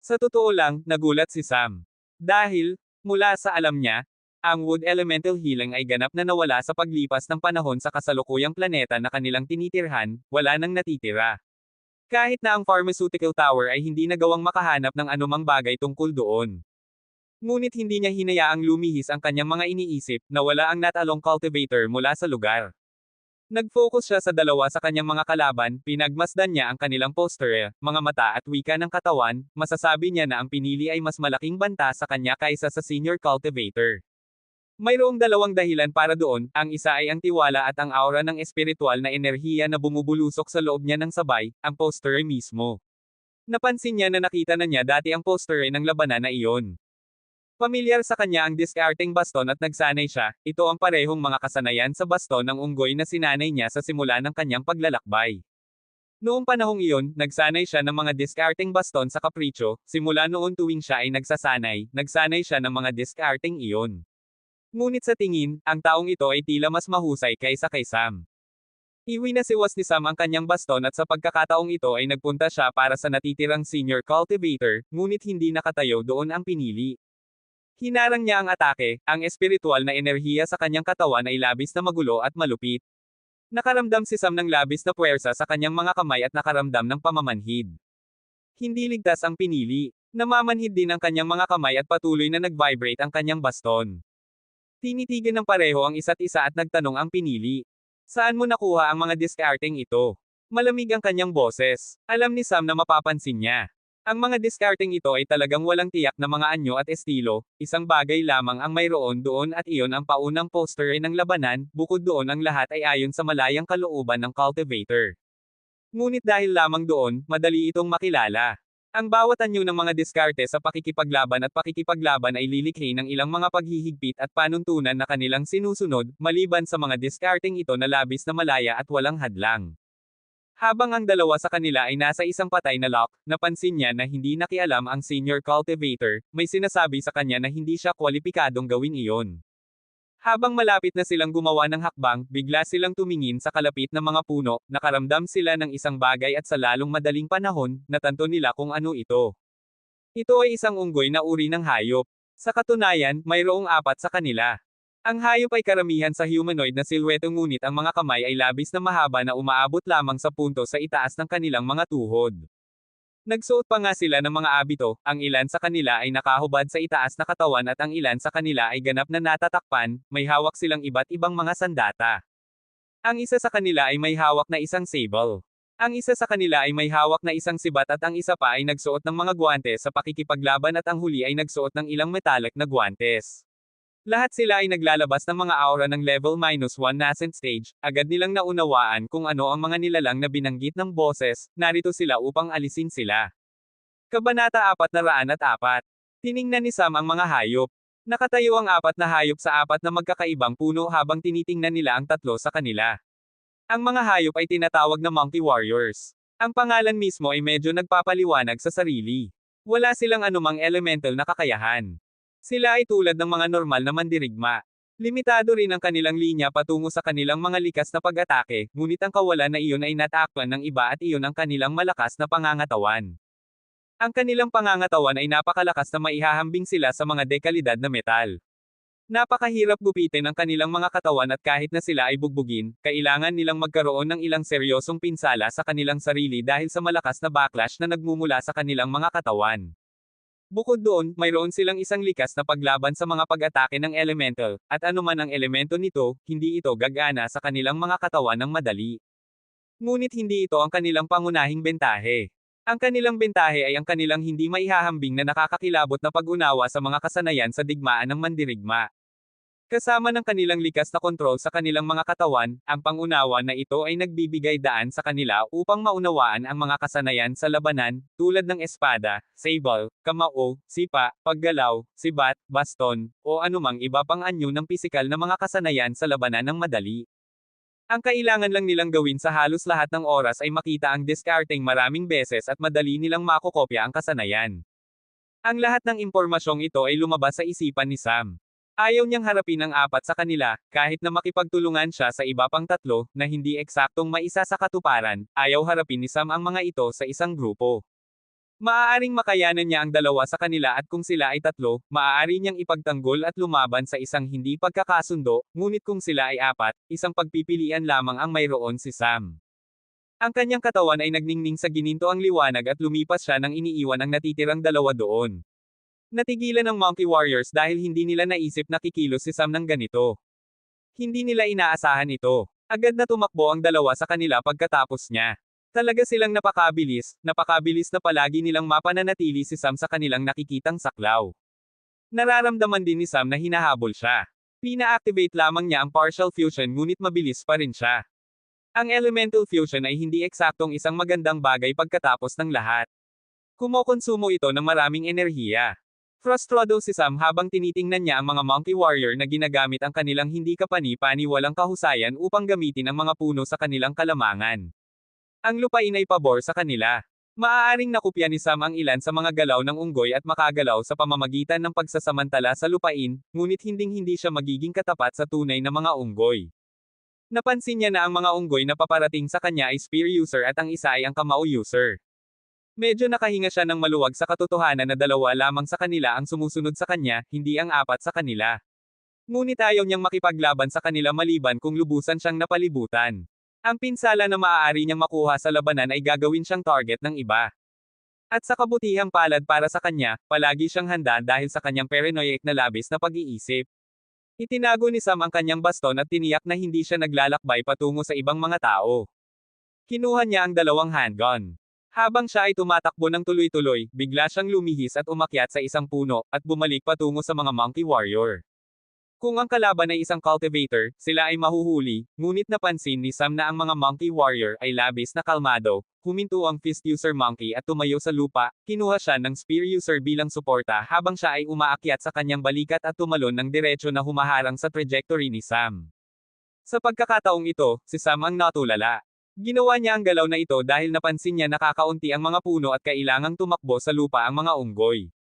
Sa totoo lang, nagulat si Sam. Dahil, mula sa alam niya, ang Wood Elemental Healing ay ganap na nawala sa paglipas ng panahon sa kasalukuyang planeta na kanilang tinitirhan, wala nang natitira. Kahit na ang pharmaceutical tower ay hindi nagawang makahanap ng anumang bagay tungkol doon. Ngunit hindi niya hinayaang lumihis ang kanyang mga iniisip, na wala ang Natalong cultivator mula sa lugar. Nag-focus siya sa dalawa sa kanyang mga kalaban, pinagmasdan niya ang kanilang posture, mga mata at wika ng katawan, masasabi niya na ang pinili ay mas malaking banta sa kanya kaysa sa senior cultivator. Mayroong dalawang dahilan para doon, ang isa ay ang tiwala at ang aura ng espiritual na enerhiya na bumubulusok sa loob niya ng sabay, ang posture mismo. Napansin niya na nakita na niya dati ang posture ng labanan na iyon. Pamilyar sa kanya ang diskarteng baston at nagsanay siya, ito ang parehong mga kasanayan sa baston ng unggoy na sinanay niya sa simula ng kanyang paglalakbay. Noong panahong iyon, nagsanay siya ng mga diskarteng baston sa kapritsyo, simula noon tuwing siya ay nagsanay siya ng mga diskarteng iyon. Ngunit sa tingin, ang taong ito ay tila mas mahusay kaysa kay Sam. Iwinasiwas ni Sam ang kanyang baston at sa pagkakataong ito ay nagpunta siya para sa natitirang senior cultivator, ngunit hindi nakatayo doon ang pinili. Hinarang niya ang atake, ang espiritual na enerhiya sa kanyang katawan ay labis na magulo at malupit. Nakaramdam si Sam ng labis na puwersa sa kanyang mga kamay at nakaramdam ng pamamanhid. Hindi ligtas ang pinili. Namamanhid din ang kanyang mga kamay at patuloy na nag-vibrate ang kanyang baston. Tinitigan ng pareho ang isa't isa at nagtanong ang pinili. Saan mo nakuha ang mga diskarteng ito? Malamig ang kanyang boses. Alam ni Sam na mapapansin niya. Ang mga diskarteng ito ay talagang walang tiyak na mga anyo at estilo, isang bagay lamang ang mayroon doon at iyon ang paunang poster ng labanan, bukod doon ang lahat ay ayon sa malayang kalooban ng cultivator. Ngunit dahil lamang doon, madali itong makilala. Ang bawat anyo ng mga diskarte sa pakikipaglaban ay lilikhi ng ilang mga paghihigpit at panuntunan na kanilang sinusunod, maliban sa mga diskarteng ito na labis na malaya at walang hadlang. Habang ang dalawa sa kanila ay nasa isang patay na lock, napansin niya na hindi nakialam ang senior cultivator, may sinasabi sa kanya na hindi siya kwalipikadong gawin iyon. Habang malapit na silang gumawa ng hakbang, bigla silang tumingin sa kalapit na mga puno, nakaramdam sila ng isang bagay at sa lalong madaling panahon, natanto nila kung ano ito. Ito ay isang unggoy na uri ng hayop. Sa katunayan, mayroong apat sa kanila. Ang hayop ay karamihan sa humanoid na silhouette ngunit ang mga kamay ay labis na mahaba na umaabot lamang sa punto sa itaas ng kanilang mga tuhod. Nagsuot pa nga sila ng mga abito, ang ilan sa kanila ay nakahubad sa itaas na katawan at ang ilan sa kanila ay ganap na natatakpan, may hawak silang iba't ibang mga sandata. Ang isa sa kanila ay may hawak na isang sable. Ang isa sa kanila ay may hawak na isang sibat at ang isa pa ay nagsuot ng mga guwantes sa pakikipaglaban at ang huli ay nagsuot ng ilang metallic na guwantes. Lahat sila ay naglalabas ng mga aura ng level -1 nascent stage, agad nilang naunawaan kung ano ang mga nilalang na binanggit ng boses, narito sila upang alisin sila. Kabanata 404. Tiningnan ni Sam ang mga hayop. Nakatayo ang apat na hayop sa apat na magkakaibang puno habang tinitingnan nila ang tatlo sa kanila. Ang mga hayop ay tinatawag na monkey warriors. Ang pangalan mismo ay medyo nagpapaliwanag sa sarili. Wala silang anumang elemental na kakayahan. Sila ay tulad ng mga normal na mandirigma. Limitado rin ang kanilang linya patungo sa kanilang mga likas na pag-atake, ngunit ang kawalan na iyon ay natakpan ng iba at iyon ang kanilang malakas na pangangatawan. Ang kanilang pangangatawan ay napakalakas na maihahambing sila sa mga dekalidad na metal. Napakahirap gupitin ang kanilang mga katawan at kahit na sila ay bugbugin, kailangan nilang magkaroon ng ilang seryosong pinsala sa kanilang sarili dahil sa malakas na backlash na nagmumula sa kanilang mga katawan. Bukod doon, mayroon silang isang likas na paglaban sa mga pag-atake ng elemental, at anuman ang elemento nito, hindi ito gagana sa kanilang mga katawan ng madali. Ngunit hindi ito ang kanilang pangunahing bentahe. Ang kanilang bentahe ay ang kanilang hindi maihahambing na nakakakilabot na pag-unawa sa mga kasanayan sa digmaan ng mandirigma. Kasama ng kanilang likas na kontrol sa kanilang mga katawan, ang pangunawa na ito ay nagbibigay daan sa kanila upang maunawaan ang mga kasanayan sa labanan, tulad ng espada, sable, kamao, sipa, paggalaw, sibat, baston, o anumang iba pang anyo ng pisikal na mga kasanayan sa labanan ng madali. Ang kailangan lang nilang gawin sa halos lahat ng oras ay makita ang discarding maraming beses at madali nilang makokopya ang kasanayan. Ang lahat ng impormasyong ito ay lumabas sa isipan ni Sam. Ayaw niyang harapin ang apat sa kanila, kahit na makipagtulungan siya sa iba pang tatlo, na hindi eksaktong maisa sa katuparan, ayaw harapin ni Sam ang mga ito sa isang grupo. Maaaring makayanan niya ang dalawa sa kanila at kung sila ay tatlo, maaari niyang ipagtanggol at lumaban sa isang hindi pagkakasundo, ngunit kung sila ay apat, isang pagpipilian lamang ang mayroon si Sam. Ang kanyang katawan ay nagningning sa gininto ang liwanag at lumipas siya nang iniiwan ang natitirang dalawa doon. Natigilan ng Monkey Warriors dahil hindi nila naisip na kikilos si Sam ng ganito. Hindi nila inaasahan ito. Agad na tumakbo ang dalawa sa kanila pagkatapos niya. Talaga silang napakabilis na palagi nilang mapananatili si Sam sa kanilang nakikitang saklaw. Nararamdaman din ni Sam na hinahabol siya. Pina-activate lamang niya ang partial fusion ngunit mabilis pa rin siya. Ang elemental fusion ay hindi eksaktong isang magandang bagay pagkatapos ng lahat. Kumokonsumo ito ng maraming enerhiya. Frustrado si Sam habang tinitingnan niya ang mga Monkey Warrior na ginagamit ang kanilang hindi kapani-paniwalang kahusayan upang gamitin ang mga puno sa kanilang kalamangan. Ang lupain ay pabor sa kanila. Maaaring nakopya ni Sam ang ilan sa mga galaw ng unggoy at makagalaw sa pamamagitan ng pagsasamantala sa lupain, ngunit hinding-hindi siya magiging katapat sa tunay na mga unggoy. Napansin niya na ang mga unggoy na paparating sa kanya ay spear user at ang isa ay ang kamao user. Medyo nakahinga siya ng maluwag sa katotohanan na dalawa lamang sa kanila ang sumusunod sa kanya, hindi ang apat sa kanila. Ngunit ayaw niyang makipaglaban sa kanila maliban kung lubusan siyang napalibutan. Ang pinsala na maaari niyang makuha sa labanan ay gagawin siyang target ng iba. At sa kabutihang palad para sa kanya, palagi siyang handa dahil sa kanyang paranoid na labis na pag-iisip. Itinago ni Sam ang kanyang baston at tiniyak na hindi siya naglalakbay patungo sa ibang mga tao. Kinuha niya ang dalawang handgun. Habang siya ay tumatakbo ng tuloy-tuloy, bigla siyang lumihis at umakyat sa isang puno, at bumalik patungo sa mga Monkey Warrior. Kung ang kalaban ay isang cultivator, sila ay mahuhuli, ngunit napansin ni Sam na ang mga Monkey Warrior ay labis na kalmado, huminto ang Fist User Monkey at tumayo sa lupa, kinuha siya ng Spear User bilang suporta habang siya ay umaakyat sa kanyang balikat at tumalon ng diretsyo na humaharang sa trajectory ni Sam. Sa pagkakataong ito, si Sam ang natulala. Ginawa niya ang galaw na ito dahil napansin niya nakakaunti ang mga puno at kailangang tumakbo sa lupa ang mga unggoy.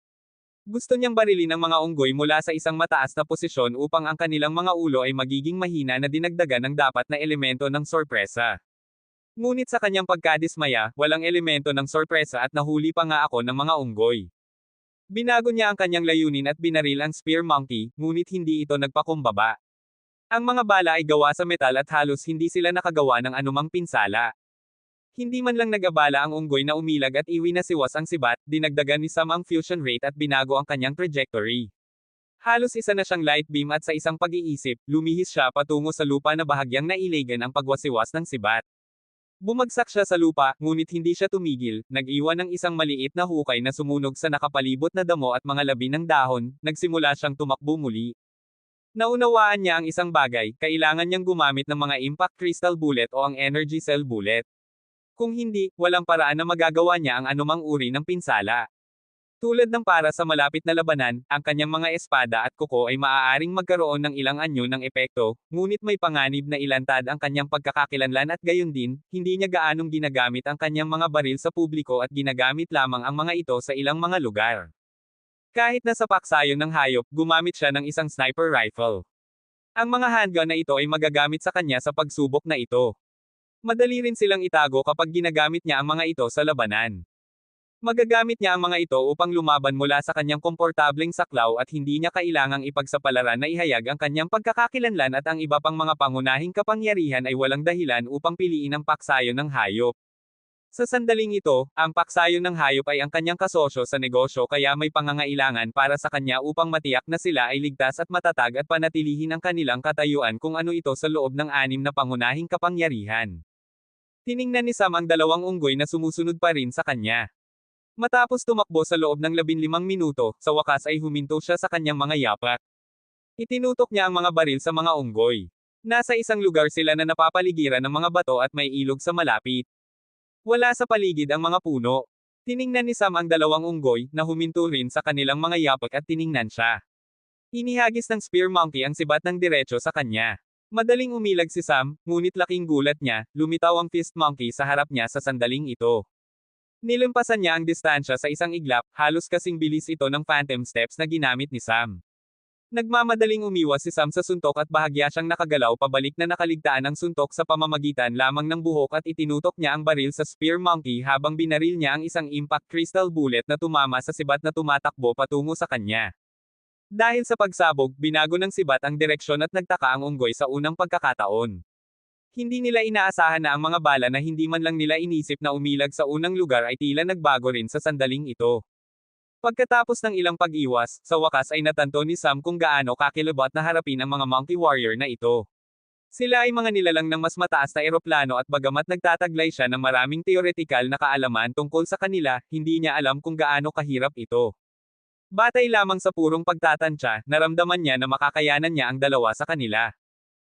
Gusto niyang barilin ang mga unggoy mula sa isang mataas na posisyon upang ang kanilang mga ulo ay magiging mahina na dinagdagan ng dapat na elemento ng sorpresa. Ngunit sa kanyang pagkadismaya, walang elemento ng sorpresa at nahuli pa nga ako ng mga unggoy. Binago niya ang kanyang layunin at binaril ang Spear Monkey, ngunit hindi ito nagpakumbaba. Ang mga bala ay gawa sa metal at halos hindi sila nakagawa ng anumang pinsala. Hindi man lang nag-abala ang unggoy na umilag at iwi na siwas ang sibat, dinagdagan ni Sam ang fusion rate at binago ang kanyang trajectory. Halos isa na siyang light beam at sa isang pag-iisip, lumihis siya patungo sa lupa na bahagyang nailagan ang pagwasiwas ng sibat. Bumagsak siya sa lupa, ngunit hindi siya tumigil, nag-iwan ng isang maliit na hukay na sumunog sa nakapalibot na damo at mga labi ng dahon, nagsimula siyang tumakbo muli. Naunawaan niya ang isang bagay, kailangan niyang gumamit ng mga impact crystal bullet o ang energy cell bullet. Kung hindi, walang paraan na magagawa niya ang anumang uri ng pinsala. Tulad ng para sa malapit na labanan, ang kanyang mga espada at kuko ay maaaring magkaroon ng ilang anyo ng epekto, ngunit may panganib na ilantad ang kanyang pagkakakilanlan at gayon din, hindi niya gaanong ginagamit ang kanyang mga baril sa publiko at ginagamit lamang ang mga ito sa ilang mga lugar. Kahit nasa paksayon ng hayop, gumamit siya ng isang sniper rifle. Ang mga handgun na ito ay magagamit sa kanya sa pagsubok na ito. Madali rin silang itago kapag ginagamit niya ang mga ito sa labanan. Magagamit niya ang mga ito upang lumaban mula sa kanyang komportableng saklaw at hindi niya kailangang ipagsapalaran na ihayag ang kanyang pagkakakilanlan at ang iba pang mga pangunahing kapangyarihan ay walang dahilan upang piliin ang paksayon ng hayop. Sa sandaling ito, ang paksayon ng hayop ay ang kanyang kasosyo sa negosyo kaya may pangangailangan para sa kanya upang matiyak na sila ay ligtas at matatag at panatilihin ang kanilang katayuan kung ano ito sa loob ng 6 na pangunahing kapangyarihan. Tiningnan ni Sam ang dalawang unggoy na sumusunod pa rin sa kanya. Matapos tumakbo sa loob ng 15 minuto, sa wakas ay huminto siya sa kanyang mga yapak. Itinutok niya ang mga baril sa mga unggoy. Nasa isang lugar sila na napapaligiran ng mga bato at may ilog sa malapit. Wala sa paligid ang mga puno. Tiningnan ni Sam ang dalawang unggoy na huminto rin sa kanilang mga yapak at tiningnan siya. Inihagis ng spear monkey ang sibat ng diretso sa kanya. Madaling umilag si Sam, ngunit laking gulat niya, lumitaw ang fist monkey sa harap niya sa sandaling ito. Nilumpasan niya ang distansya sa isang iglap, halos kasing bilis ito ng phantom steps na ginamit ni Sam. Nagmamadaling umiwas si Sam sa suntok at bahagya siyang nakagalaw pabalik na nakaligtaan ang suntok sa pamamagitan lamang ng buhok at itinutok niya ang baril sa spear monkey habang binaril niya ang isang impact crystal bullet na tumama sa sibat na tumatakbo patungo sa kanya. Dahil sa pagsabog, binago ng sibat ang direksyon at nagtaka ang unggoy sa unang pagkakataon. Hindi nila inaasahan na ang mga bala na hindi man lang nila inisip na umilag sa unang lugar ay tila nagbago rin sa sandaling ito. Pagkatapos ng ilang pag-iwas, sa wakas ay natanto ni Sam kung gaano kakilabot na harapin ang mga monkey warrior na ito. Sila ay mga nilalang ng mas mataas na eroplano at bagamat nagtataglay siya ng maraming teoretikal na kaalaman tungkol sa kanila, hindi niya alam kung gaano kahirap ito. Batay lamang sa purong pagtatansya, naramdaman niya na makakayanan niya ang dalawa sa kanila.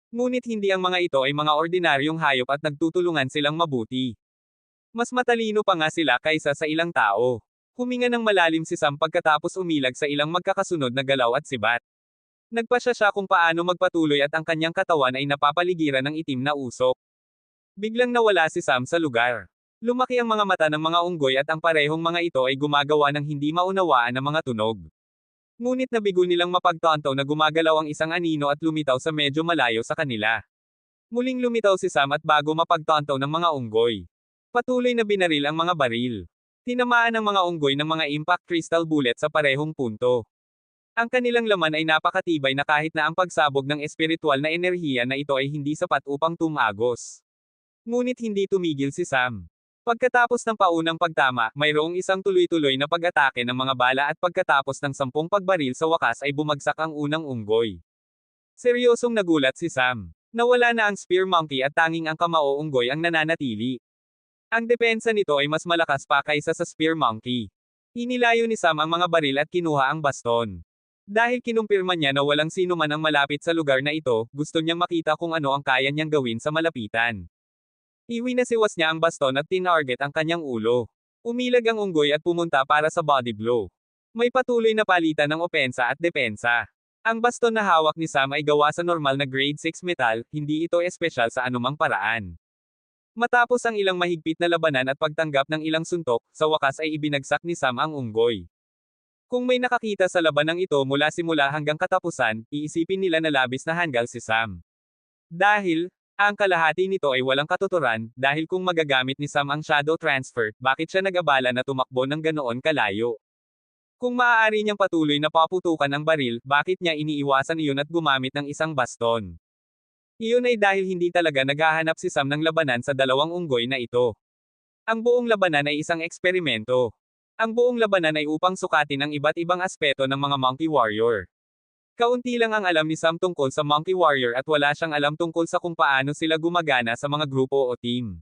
Ngunit hindi ang mga ito ay mga ordinaryong hayop at nagtutulungan silang mabuti. Mas matalino pa nga sila kaysa sa ilang tao. Huminga ng malalim si Sam pagkatapos umilag sa ilang magkakasunod na galaw at sibat. Nagpasya siya kung paano magpatuloy at ang kanyang katawan ay napapaligiran ng itim na usok. Biglang nawala si Sam sa lugar. Lumaki ang mga mata ng mga unggoy at ang parehong mga ito ay gumagawa ng hindi maunawaan na mga tunog. Ngunit nabigo nilang mapagtanto na gumagalaw ang isang anino at lumitaw sa medyo malayo sa kanila. Muling lumitaw si Sam at bago mapagtanto ng mga unggoy. Patuloy na binaril ang mga baril. Tinamaan ng mga unggoy ng mga impact crystal bullet sa parehong punto. Ang kanilang laman ay napakatibay na kahit na ang pagsabog ng espiritual na enerhiya na ito ay hindi sapat upang tumagos. Ngunit hindi tumigil si Sam. Pagkatapos ng paunang pagtama, mayroong isang tuloy-tuloy na pag-atake ng mga bala at pagkatapos ng 10 pagbaril sa wakas ay bumagsak ang unang unggoy. Seryosong nagulat si Sam. Nawala na ang spear monkey at tanging ang kamao unggoy ang nananatili. Ang depensa nito ay mas malakas pa kaysa sa spear monkey. Inilayo ni Sam ang mga baril at kinuha ang baston. Dahil kinumpirma niya na walang sino man ang malapit sa lugar na ito, gusto niyang makita kung ano ang kaya niyang gawin sa malapitan. Iwinasiwas niya ang baston at tinarget ang kanyang ulo. Umilag ang unggoy at pumunta para sa body blow. May patuloy na palitan ng opensa at depensa. Ang baston na hawak ni Sam ay gawa sa normal na grade 6 metal, hindi ito espesyal sa anumang paraan. Matapos ang ilang mahigpit na labanan at pagtanggap ng ilang suntok, sa wakas ay ibinagsak ni Sam ang unggoy. Kung may nakakita sa labanang ito mula simula hanggang katapusan, iisipin nila na labis na hanggal si Sam. Dahil, ang kalahati nito ay walang katuturan, dahil kung magagamit ni Sam ang shadow transfer, bakit siya nag-abala na tumakbo ng ganoon kalayo? Kung maaari niyang patuloy na paputukan ang baril, bakit niya iniiwasan iyon at gumamit ng isang baston? Iyon ay dahil hindi talaga naghahanap si Sam ng labanan sa dalawang unggoy na ito. Ang buong labanan ay isang eksperimento. Ang buong labanan ay upang sukatin ang iba't ibang aspeto ng mga monkey warrior. Kaunti lang ang alam ni Sam tungkol sa monkey warrior at wala siyang alam tungkol sa kung paano sila gumagana sa mga grupo o team.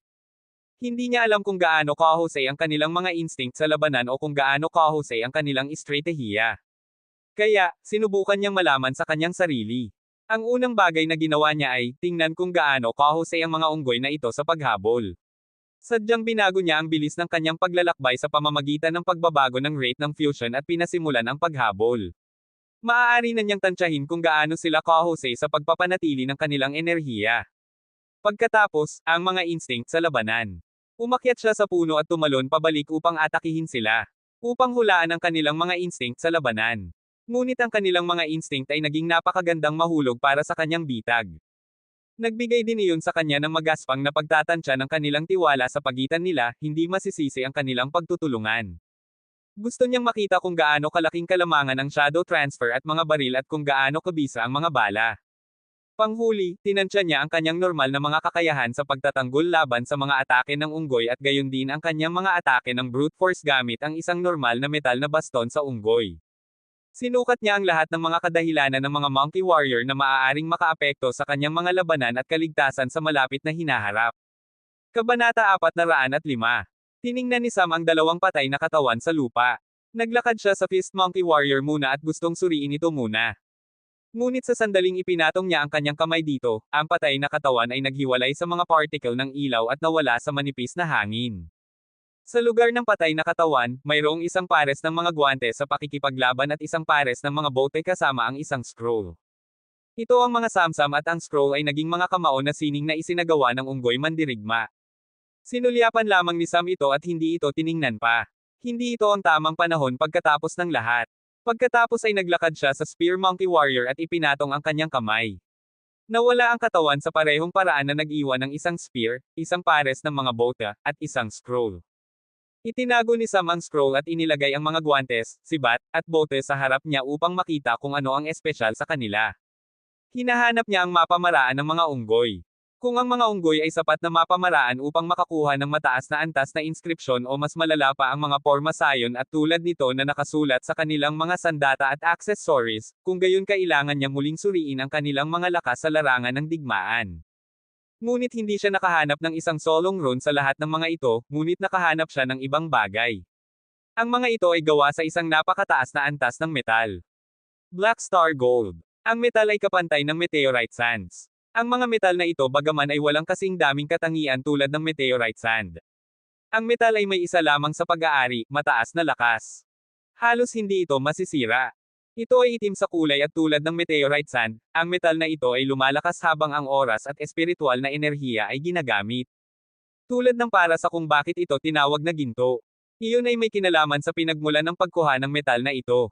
Hindi niya alam kung gaano kahusay ang kanilang mga instinct sa labanan o kung gaano kahusay ang kanilang estratehiya. Kaya, sinubukan niyang malaman sa kanyang sarili. Ang unang bagay na ginawa niya ay, tingnan kung gaano kahusay ang mga unggoy na ito sa paghabol. Sadyang binago niya ang bilis ng kanyang paglalakbay sa pamamagitan ng pagbabago ng rate ng fusion at pinasimulan ang paghabol. Maaari na niyang tansyahin kung gaano sila kahusay sa pagpapanatili ng kanilang enerhiya. Pagkatapos, ang mga instinct sa labanan. Umakyat siya sa puno at tumalon pabalik upang atakihin sila. Upang hulaan ang kanilang mga instinct sa labanan. Ngunit ang kanilang mga instinct ay naging napakagandang mahulog para sa kanyang bitag. Nagbigay din iyon sa kanya ng magaspang na pagtatansya ng kanilang tiwala sa pagitan nila, hindi masisisi ang kanilang pagtutulungan. Gusto niyang makita kung gaano kalaking kalamangan ang shadow transfer at mga baril at kung gaano kabisa ang mga bala. Panghuli, tinansya niya ang kanyang normal na mga kakayahan sa pagtatanggol laban sa mga atake ng unggoy at gayon din ang kanyang mga atake ng brute force gamit ang isang normal na metal na baston sa unggoy. Sinukat niya ang lahat ng mga kadahilanan ng mga monkey warrior na maaaring makaapekto sa kanyang mga labanan at kaligtasan sa malapit na hinaharap. Kabanata 405. Tiningnan ni Sam ang dalawang patay na katawan sa lupa. Naglakad siya sa fist monkey warrior muna at gustong suriin ito muna. Ngunit sa sandaling ipinatong niya ang kanyang kamay dito, ang patay na katawan ay naghiwalay sa mga particle ng ilaw at nawala sa manipis na hangin. Sa lugar ng patay na katawan, mayroong isang pares ng mga gwante sa pakikipaglaban at isang pares ng mga bote kasama ang isang scroll. Ito ang mga samsam at ang scroll ay naging mga kamao na sining na isinagawa ng unggoy mandirigma. Sinulyapan lamang ni Sam ito at hindi ito tiningnan pa. Hindi ito ang tamang panahon pagkatapos ng lahat. Pagkatapos ay naglakad siya sa Spear Monkey Warrior at ipinatong ang kanyang kamay. Nawala ang katawan sa parehong paraan na nag-iwan ng isang spear, isang pares ng mga bota, at isang scroll. Itinago ni Sam ang scroll at inilagay ang mga guwantes, sibat, at bote sa harap niya upang makita kung ano ang espesyal sa kanila. Hinahanap niya ang mapamaraan ng mga unggoy. Kung ang mga unggoy ay sapat na mapamaraan upang makakuha ng mataas na antas na inskripsyon o mas malala pa ang mga porma sayon at tulad nito na nakasulat sa kanilang mga sandata at accessories, kung gayon kailangan niyang muling suriin ang kanilang mga lakas sa larangan ng digmaan. Ngunit hindi siya nakahanap ng isang solong rune sa lahat ng mga ito, ngunit nakahanap siya ng ibang bagay. Ang mga ito ay gawa sa isang napakataas na antas ng metal. Black Star Gold. Ang metal ay kapantay ng meteorite sands. Ang mga metal na ito bagaman ay walang kasing daming katangian tulad ng meteorite sand. Ang metal ay may isa lamang sa pag-aari, mataas na lakas. Halos hindi ito masisira. Ito ay itim sa kulay at tulad ng meteorite sand, ang metal na ito ay lumalakas habang ang oras at espiritual na enerhiya ay ginagamit. Tulad ng para sa kung bakit ito tinawag na ginto. Iyon ay may kinalaman sa pinagmulan ng pagkuha ng metal na ito.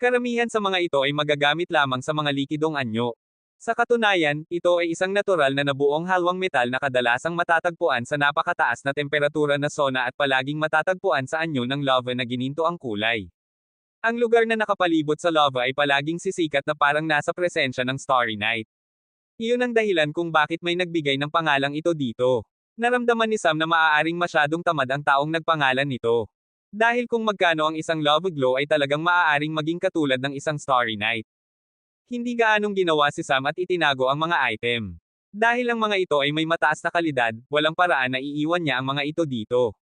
Karamihan sa mga ito ay magagamit lamang sa mga likidong anyo. Sa katunayan, ito ay isang natural na nabuong halwang metal na kadalasang matatagpuan sa napakataas na temperatura na sona at palaging matatagpuan sa anyo ng lava na gininto ang kulay. Ang lugar na nakapalibot sa lava ay palaging sisikat na parang nasa presensya ng Starry Night. Iyon ang dahilan kung bakit may nagbigay ng pangalang ito dito. Naramdaman ni Sam na maaaring masyadong tamad ang taong nagpangalan nito. Dahil kung magkano ang isang lava glow ay talagang maaaring maging katulad ng isang Starry Night. Hindi gaanong ginawa si Sam at itinago ang mga item. Dahil ang mga ito ay may mataas na kalidad, walang paraan na iiwan niya ang mga ito dito.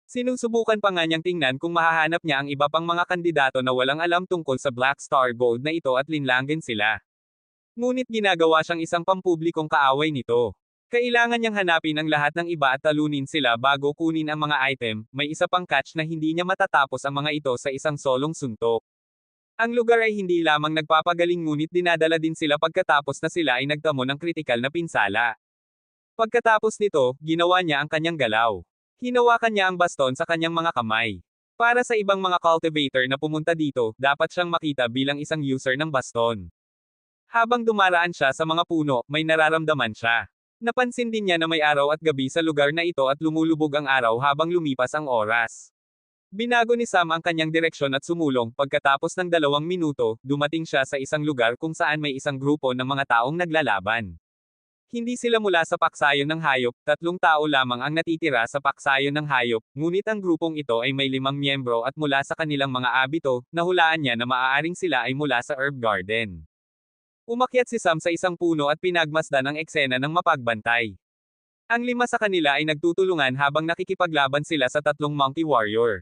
Sinusubukan pa nga niyang tingnan kung mahahanap niya ang iba pang mga kandidato na walang alam tungkol sa Black Star Gold na ito at linlangin sila. Ngunit ginagawa siyang isang pampublikong kaaway nito. Kailangan niyang hanapin ang lahat ng iba at talunin sila bago kunin ang mga item, may isa pang catch na hindi niya matatapos ang mga ito sa isang solong suntok. Ang lugar ay hindi lamang nagpapagaling ngunit dinadala din sila pagkatapos na sila ay nagtamo ng kritikal na pinsala. Pagkatapos nito, ginawa niya ang kanyang galaw. Hinawakan niya ang baston sa kanyang mga kamay. Para sa ibang mga cultivator na pumunta dito, dapat siyang makita bilang isang user ng baston. Habang dumaraan siya sa mga puno, may nararamdaman siya. Napansin din niya na may araw at gabi sa lugar na ito at lumulubog ang araw habang lumipas ang oras. Binago ni Sam ang kanyang direksyon at sumulong, pagkatapos ng 2 minuto, dumating siya sa isang lugar kung saan may isang grupo ng mga taong naglalaban. Hindi sila mula sa paksayon ng hayop, 3 tao lamang ang natitira sa paksayon ng hayop, ngunit ang grupong ito ay may 5 miyembro at mula sa kanilang mga abito, nahulaan niya na maaaring sila ay mula sa herb garden. Umakyat si Sam sa isang puno at pinagmasdan ang eksena ng mapagbantay. Ang 5 sa kanila ay nagtutulungan habang nakikipaglaban sila sa 3 monkey warrior.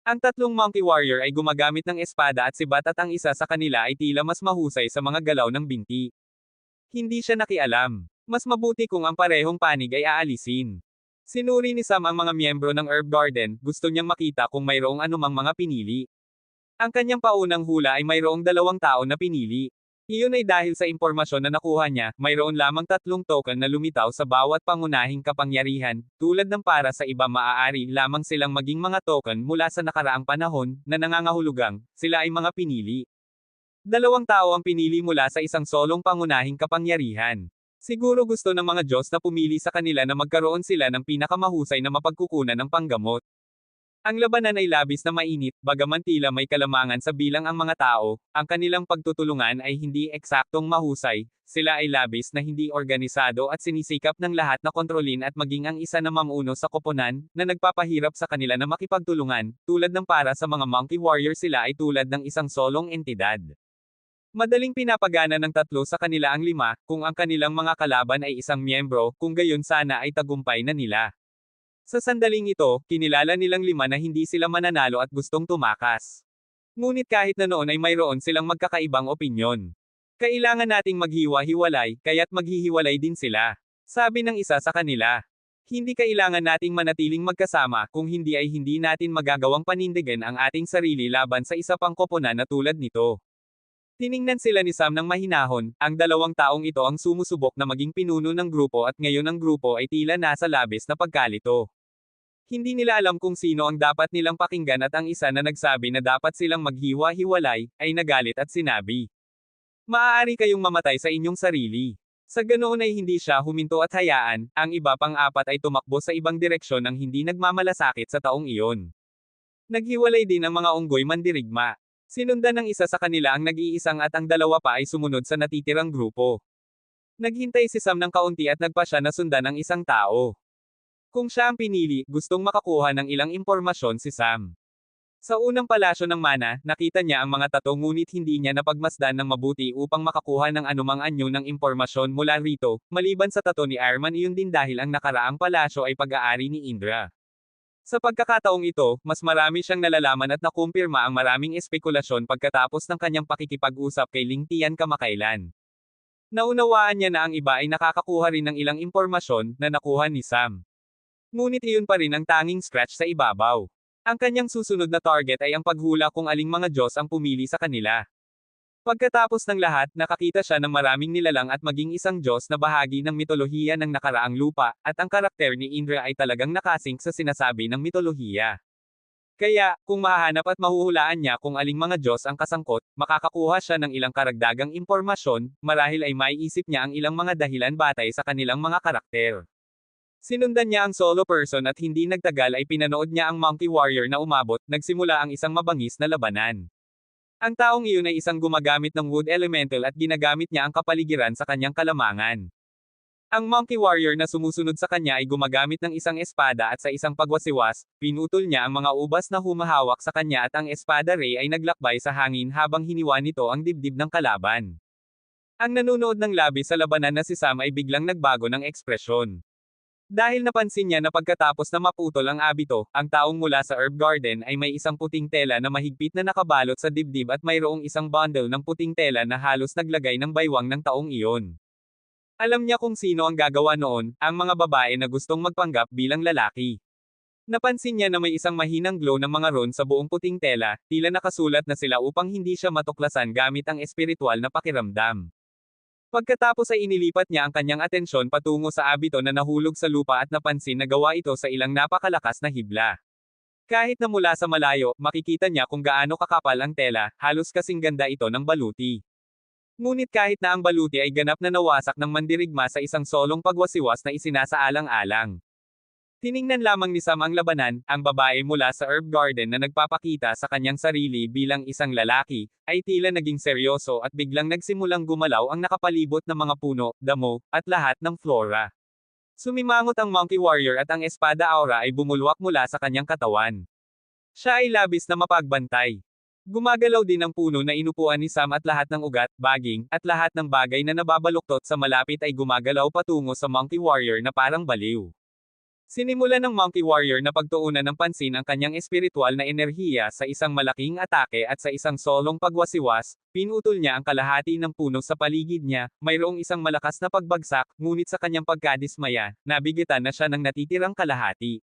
Ang 3 monkey warrior ay gumagamit ng espada at sibat at ang isa sa kanila ay tila mas mahusay sa mga galaw ng binti. Hindi siya nakialam. Mas mabuti kung ang parehong panig ay aalisin. Sinuri ni Sam ang mga miyembro ng herb garden, gusto niyang makita kung mayroong anumang mga pinili. Ang kanyang paunang hula ay mayroong 2 tao na pinili. Iyon ay dahil sa impormasyon na nakuha niya, mayroon lamang 3 token na lumitaw sa bawat pangunahing kapangyarihan, tulad ng para sa iba maaari lamang silang maging mga token mula sa nakaraang panahon, na nangangahulugang, sila ay mga pinili. 2 tao ang pinili mula sa isang solong pangunahing kapangyarihan. Siguro gusto ng mga Diyos na pumili sa kanila na magkaroon sila ng pinakamahusay na mapagkukunan ng panggamot. Ang labanan ay labis na mainit, bagaman tila may kalamangan sa bilang ang mga tao, ang kanilang pagtutulungan ay hindi eksaktong mahusay, sila ay labis na hindi organisado at sinisikap ng lahat na kontrolin at maging ang isa na mamuno sa koponan, na nagpapahirap sa kanila na makipagtulungan, tulad ng para sa mga monkey warrior sila ay tulad ng isang solong entidad. Madaling pinapagana ng 3 sa kanila ang 5, kung ang kanilang mga kalaban ay isang miyembro, kung gayon sana ay tagumpay na nila. Sa sandaling ito, kinilala nilang 5 na hindi sila mananalo at gustong tumakas. Ngunit kahit na noon ay mayroon silang magkakaibang opinyon. Kailangan nating maghiwa-hiwalay, kaya't maghihiwalay din sila. Sabi ng isa sa kanila. Hindi kailangan nating manatiling magkasama kung hindi ay hindi natin magagawang panindigan ang ating sarili laban sa isa pang koponan na tulad nito. Tiningnan sila ni Sam ng mahinahon, ang dalawang taong ito ang sumusubok na maging pinuno ng grupo at ngayon ang grupo ay tila nasa labis na pagkalito. Hindi nila alam kung sino ang dapat nilang pakinggan at ang isa na nagsabi na dapat silang maghiwa-hiwalay, ay nagalit at sinabi. Maaari kayong mamatay sa inyong sarili. Sa ganoon ay hindi siya huminto at hayaan, ang iba pang apat ay tumakbo sa ibang direksyon nang hindi nagmamalasakit sa taong iyon. Naghiwalay din ang mga unggoy mandirigma. Sinundan ng isa sa kanila ang nag-iisang at ang dalawa pa ay sumunod sa natitirang grupo. Naghintay si Sam ng kaunti at nagpa siya na sundan ang isang tao. Kung siya ang pinili, gustong makakuha ng ilang impormasyon si Sam. Sa unang palasyo ng mana, nakita niya ang mga tato ngunit hindi niya napagmasdan ng mabuti upang makakuha ng anumang anyo ng impormasyon mula rito, maliban sa tato ni Arman iyon din dahil ang nakaraang palasyo ay pag-aari ni Indra. Sa pagkakataong ito, mas marami siyang nalalaman at nakumpirma ang maraming espekulasyon pagkatapos ng kanyang pakikipag-usap kay Ling Tian kamakailan. Naunawaan niya na ang iba ay nakakakuha rin ng ilang impormasyon na nakuha ni Sam. Ngunit iyon pa rin ang tanging scratch sa ibabaw. Ang kanyang susunod na target ay ang paghula kung aling mga Diyos ang pumili sa kanila. Pagkatapos ng lahat, nakakita siya ng maraming nilalang at maging isang Diyos na bahagi ng mitolohiya ng nakaraang lupa, at ang karakter ni Indra ay talagang nakasync sa sinasabi ng mitolohiya. Kaya, kung mahahanap at mahuhulaan niya kung aling mga Diyos ang kasangkot, makakakuha siya ng ilang karagdagang impormasyon, marahil ay maiisip niya ang ilang mga dahilan batay sa kanilang mga karakter. Sinundan niya ang solo person at hindi nagtagal ay pinanood niya ang Monkey Warrior na umabot, nagsimula ang isang mabangis na labanan. Ang taong iyon ay isang gumagamit ng wood elemental at ginagamit niya ang kapaligiran sa kanyang kalamangan. Ang Monkey Warrior na sumusunod sa kanya ay gumagamit ng isang espada at sa isang pagwasiwas, pinutol niya ang mga ubas na humahawak sa kanya at ang espada ray ay naglakbay sa hangin habang hiniwa nito ang dibdib ng kalaban. Ang nanonood ng labi sa labanan na si Sam ay biglang nagbago ng ekspresyon. Dahil napansin niya na pagkatapos na maputol ang abito, ang taong mula sa herb garden ay may isang puting tela na mahigpit na nakabalot sa dibdib at mayroong isang bundle ng puting tela na halos naglagay ng baywang ng taong iyon. Alam niya kung sino ang gagawa noon, ang mga babae na gustong magpanggap bilang lalaki. Napansin niya na may isang mahinang glow ng mga ron sa buong puting tela, tila nakasulat na sila upang hindi siya matuklasan gamit ang espiritual na pakiramdam. Pagkatapos ay inilipat niya ang kanyang atensyon patungo sa abito na nahulog sa lupa at napansin na gawa ito sa ilang napakalakas na hibla. Kahit na mula sa malayo, makikita niya kung gaano kakapal ang tela, halos kasing ganda ito ng baluti. Ngunit kahit na ang baluti ay ganap na nawasak ng mandirigma sa isang solong pagwasiwas na isinasaalang-alang. Tiningnan lamang ni Sam ang labanan, ang babae mula sa herb garden na nagpapakita sa kanyang sarili bilang isang lalaki, ay tila naging seryoso at biglang nagsimulang gumalaw ang nakapalibot na mga puno, damo, at lahat ng flora. Sumimangot ang Monkey Warrior at ang espada aura ay bumulwak mula sa kanyang katawan. Siya ay labis na mapagbantay. Gumagalaw din ang puno na inupuan ni Sam at lahat ng ugat, baging, at lahat ng bagay na nababaluktot sa malapit ay gumagalaw patungo sa Monkey Warrior na parang baliw. Sinimulan ng Monkey Warrior na pagtuunan ng pansin ang kanyang espiritual na enerhiya sa isang malaking atake at sa isang solong pagwasiwas, pinutol niya ang kalahati ng puno sa paligid niya, mayroong isang malakas na pagbagsak, ngunit sa kanyang pagkadismaya, nabigitan na siya ng natitirang kalahati.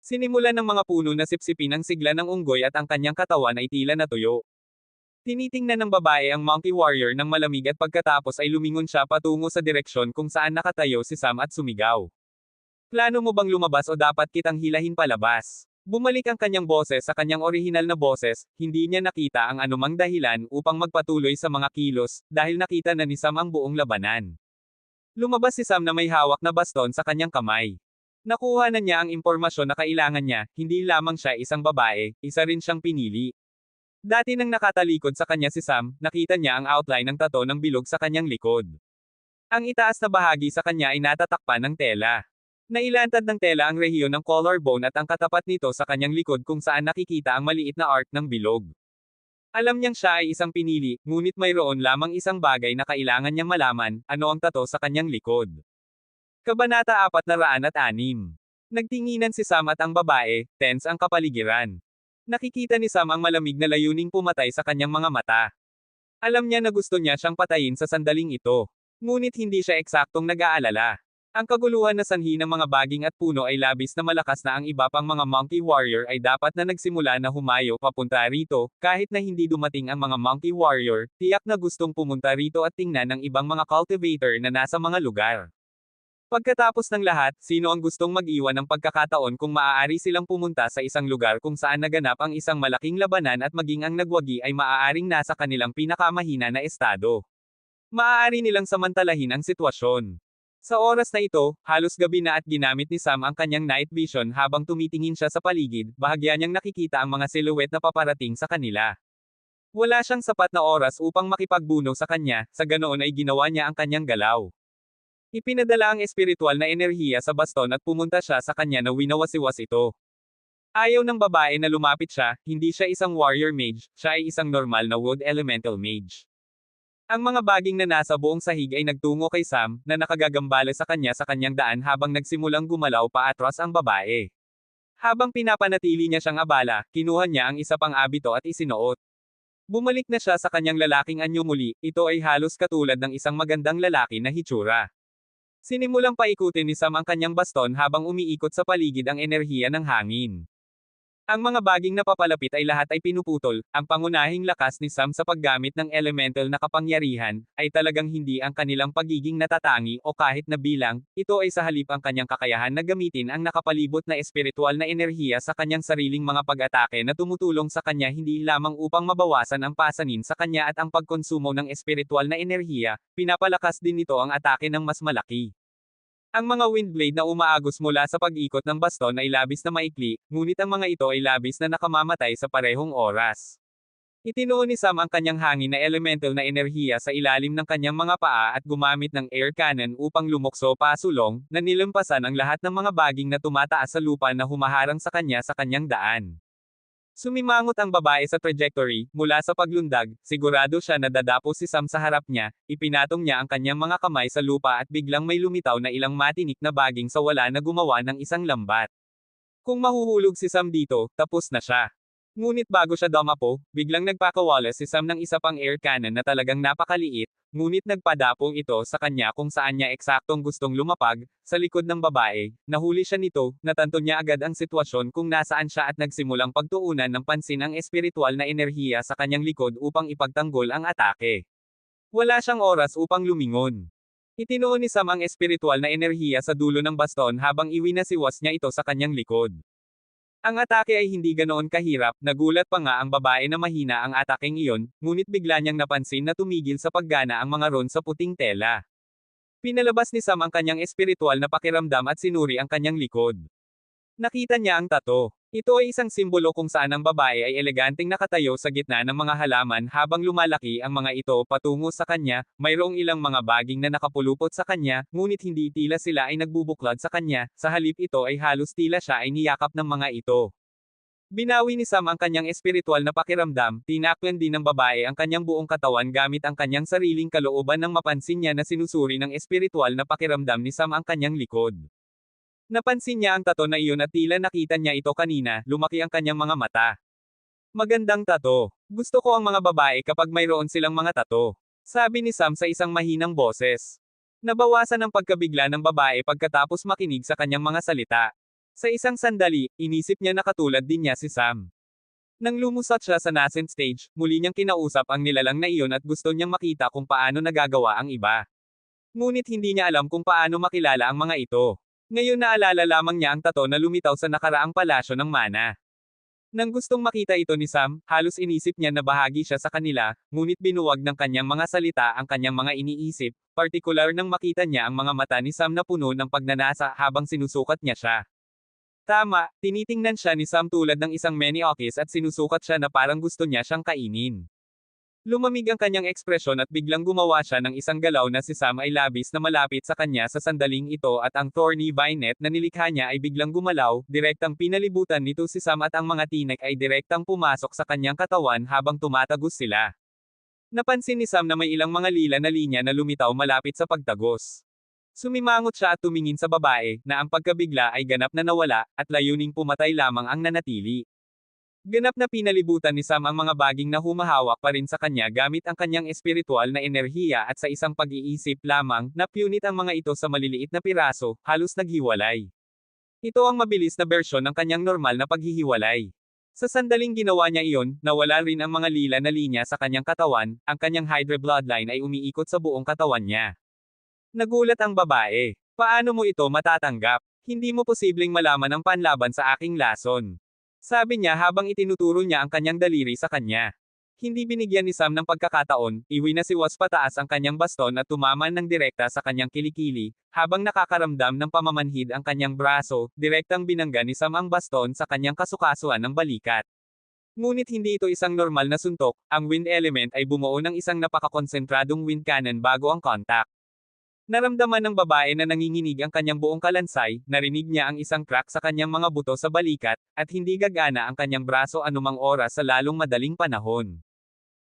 Sinimulan ng mga puno na sipsipin ang sigla ng unggoy at ang kanyang katawan ay tila natuyo. Tinitingnan ng babae ang Monkey Warrior ng malamig at pagkatapos ay lumingon siya patungo sa direksyon kung saan nakatayo si Sam at sumigaw. Plano mo bang lumabas o dapat kitang hilahin palabas? Bumalik ang kanyang boses sa kanyang orihinal na boses, hindi niya nakita ang anumang dahilan upang magpatuloy sa mga kilos, dahil nakita na ni Sam ang buong labanan. Lumabas si Sam na may hawak na baston sa kanyang kamay. Nakuha na niya ang impormasyon na kailangan niya, hindi lamang siya isang babae, isa rin siyang pinili. Dati nang nakatalikod sa kanya si Sam, nakita niya ang outline ng tato ng bilog sa kanyang likod. Ang itaas na bahagi sa kanya ay natatakpan ng tela. Nailantad ng tela ang rehiyon ng collarbone at ang katapat nito sa kanyang likod kung saan nakikita ang maliit na arc ng bilog. Alam niyang siya ay isang pinili, ngunit mayroon lamang isang bagay na kailangan niyang malaman, ano ang tato sa kanyang likod. Kabanata 406. Nagtinginan si Sam at ang babae, tense ang kapaligiran. Nakikita ni Sam ang malamig na layuning pumatay sa kanyang mga mata. Alam niya na gusto niya siyang patayin sa sandaling ito. Ngunit hindi siya eksaktong nag-aalala. Ang kaguluhan na sanhi ng mga baging at puno ay labis na malakas na ang iba pang mga monkey warrior ay dapat na nagsimula na humayo papunta rito, kahit na hindi dumating ang mga monkey warrior, tiyak na gustong pumunta rito at tingnan ng ibang mga cultivator na nasa mga lugar. Pagkatapos ng lahat, sino ang gustong mag-iwan ng pagkakataon kung maaari silang pumunta sa isang lugar kung saan naganap ang isang malaking labanan at maging ang nagwagi ay maaaring nasa kanilang pinakamahina na estado. Maaari nilang samantalahin ang sitwasyon. Sa oras na ito, halos gabi na at ginamit ni Sam ang kanyang night vision habang tumitingin siya sa paligid, bahagya niyang nakikita ang mga silhouette na paparating sa kanila. Wala siyang sapat na oras upang makipagbuno sa kanya, sa ganoon ay ginawa niya ang kanyang galaw. Ipinadala ang espiritual na enerhiya sa baston at pumunta siya sa kanya na winawasiwas ito. Ayaw ng babae na lumapit siya, hindi siya isang warrior mage, siya ay isang normal na wood elemental mage. Ang mga baging na nasa buong sahig ay nagtungo kay Sam, na nakagagambala sa kanyang daan habang nagsimulang gumalaw paatras ang babae. Habang pinapanatili niya siyang abala, kinuha niya ang isa pang abito at isinuot. Bumalik na siya sa kanyang lalaking anyo muli, ito ay halos katulad ng isang magandang lalaki na hitsura. Sinimulang paikutin ni Sam ang kanyang baston habang umiikot sa paligid ang enerhiya ng hangin. Ang mga baging na papalapit ay lahat ay pinuputol, ang pangunahing lakas ni Sam sa paggamit ng elemental na kapangyarihan, ay talagang hindi ang kanilang pagiging natatangi o kahit na bilang, ito ay sa halip ang kanyang kakayahan na gamitin ang nakapalibot na espiritual na enerhiya sa kanyang sariling mga pag-atake na tumutulong sa kanya hindi lamang upang mabawasan ang pasanin sa kanya at ang pagkonsumo ng espiritual na enerhiya, pinapalakas din nito ang atake ng mas malaki. Ang mga windblade na umaagos mula sa pag-ikot ng baston ay labis na maikli, ngunit ang mga ito ay labis na nakamamatay sa parehong oras. Itinuon ni Sam ang kanyang hangin na elemental na enerhiya sa ilalim ng kanyang mga paa at gumamit ng air cannon upang lumokso pasulong, na nilampasan ang lahat ng mga baging na tumataas sa lupa na humaharang sa kanyang daan. Sumimangot ang babae sa trajectory, mula sa paglundag, sigurado siya na dadapo si Sam sa harap niya, ipinatong niya ang kanyang mga kamay sa lupa at biglang may lumitaw na ilang matinik na baging sa wala na gumawa ng isang lambat. Kung mahuhulog si Sam dito, tapos na siya. Ngunit bago siya dumapo, biglang nagpakawala si Sam ng isa pang air cannon na talagang napakaliit, ngunit nagpadapong ito sa kanya kung saan niya eksaktong gustong lumapag, sa likod ng babae, nahuli siya nito, natanto niya agad ang sitwasyon kung nasaan siya at nagsimulang pagtuunan ng pansin ang espiritual na enerhiya sa kanyang likod upang ipagtanggol ang atake. Wala siyang oras upang lumingon. Itinuon ni Sam ang espiritual na enerhiya sa dulo ng baston habang iwinasiwas niya ito sa kanyang likod. Ang atake ay hindi ganoon kahirap, nagulat pa nga ang babae na mahina ang atakeng iyon, ngunit bigla niyang napansin na tumigil sa paggana ang mga ron sa puting tela. Pinalabas ni Sam ang kanyang espiritual na pakiramdam at sinuri ang kanyang likod. Nakita niya ang tato. Ito ay isang simbolo kung saan ang babae ay eleganteng nakatayo sa gitna ng mga halaman habang lumalaki ang mga ito patungo sa kanya, mayroong ilang mga baging na nakapulupot sa kanya, ngunit hindi tila sila ay nagbubuklad sa kanya, sa halip ito ay halos tila siya ay niyakap ng mga ito. Binawi ni Sam ang kanyang espiritual na pakiramdam, tinaklan din ng babae ang kanyang buong katawan gamit ang kanyang sariling kalooban nang mapansin niya na sinusuri ng espiritual na pakiramdam ni Sam ang kanyang likod. Napansin niya ang tato na iyon at tila nakita niya ito kanina, lumaki ang kanyang mga mata. Magandang tato. Gusto ko ang mga babae kapag mayroon silang mga tato. Sabi ni Sam sa isang mahinang boses. Nabawasan ang pagkabigla ng babae pagkatapos makinig sa kanyang mga salita. Sa isang sandali, inisip niya na katulad din niya si Sam. Nang lumusot siya sa nascent stage, muli niyang kinausap ang nilalang na iyon at gusto niyang makita kung paano nagagawa ang iba. Ngunit hindi niya alam kung paano makilala ang mga ito. Ngayon naalala lamang niya ang tato na lumitaw sa nakaraang palasyo ng mana. Nang gustong makita ito ni Sam, halos inisip niya na bahagi siya sa kanila, ngunit binuwag ng kanyang mga salita ang kanyang mga iniisip, partikular nang makita niya ang mga mata ni Sam na puno ng pagnanasa habang sinusukat niya siya. Tama, tinitingnan siya ni Sam tulad ng isang Meniochis at sinusukat siya na parang gusto niya siyang kainin. Lumamig ang kanyang ekspresyon at biglang gumawa siya ng isang galaw na si Sam ay labis na malapit sa kanya sa sandaling ito at ang thorny vine net na nilikha niya ay biglang gumalaw, direktang pinalibutan nito si Sam at ang mga tinek ay direktang pumasok sa kanyang katawan habang tumatagos sila. Napansin ni Sam na may ilang mga lila na linya na lumitaw malapit sa pagtagos. Sumimangot siya at tumingin sa babae, na ang pagkabigla ay ganap na nawala, at layuning pumatay lamang ang nanatili. Ganap na pinalibutan ni Sam ang mga baging na humahawak pa rin sa kanya gamit ang kanyang espiritual na enerhiya at sa isang pag-iisip lamang, napunit ang mga ito sa maliliit na piraso, halos naghiwalay. Ito ang mabilis na bersyon ng kanyang normal na paghihiwalay. Sa sandaling ginawa niya iyon, nawala rin ang mga lila na linya sa kanyang katawan, ang kanyang Hydra bloodline ay umiikot sa buong katawan niya. Nagulat ang babae. Paano mo ito matatanggap? Hindi mo posibleng malaman ang panlaban sa aking lason. Sabi niya habang itinuturo niya ang kanyang daliri sa kanya. Hindi binigyan ni Sam ng pagkakataon, iwinasiwas pataas ang kanyang baston at tumaman ng direkta sa kanyang kilikili, habang nakakaramdam ng pamamanhid ang kanyang braso, direktang binangga ni Sam ang baston sa kanyang kasukasuan ng balikat. Ngunit hindi ito isang normal na suntok, ang wind element ay bumuo ng isang napakakonsentradong wind cannon bago ang contact. Naramdaman ng babae na nanginginig ang kanyang buong kalansay, narinig niya ang isang crack sa kanyang mga buto sa balikat, at hindi gagana ang kanyang braso anumang oras sa lalong madaling panahon.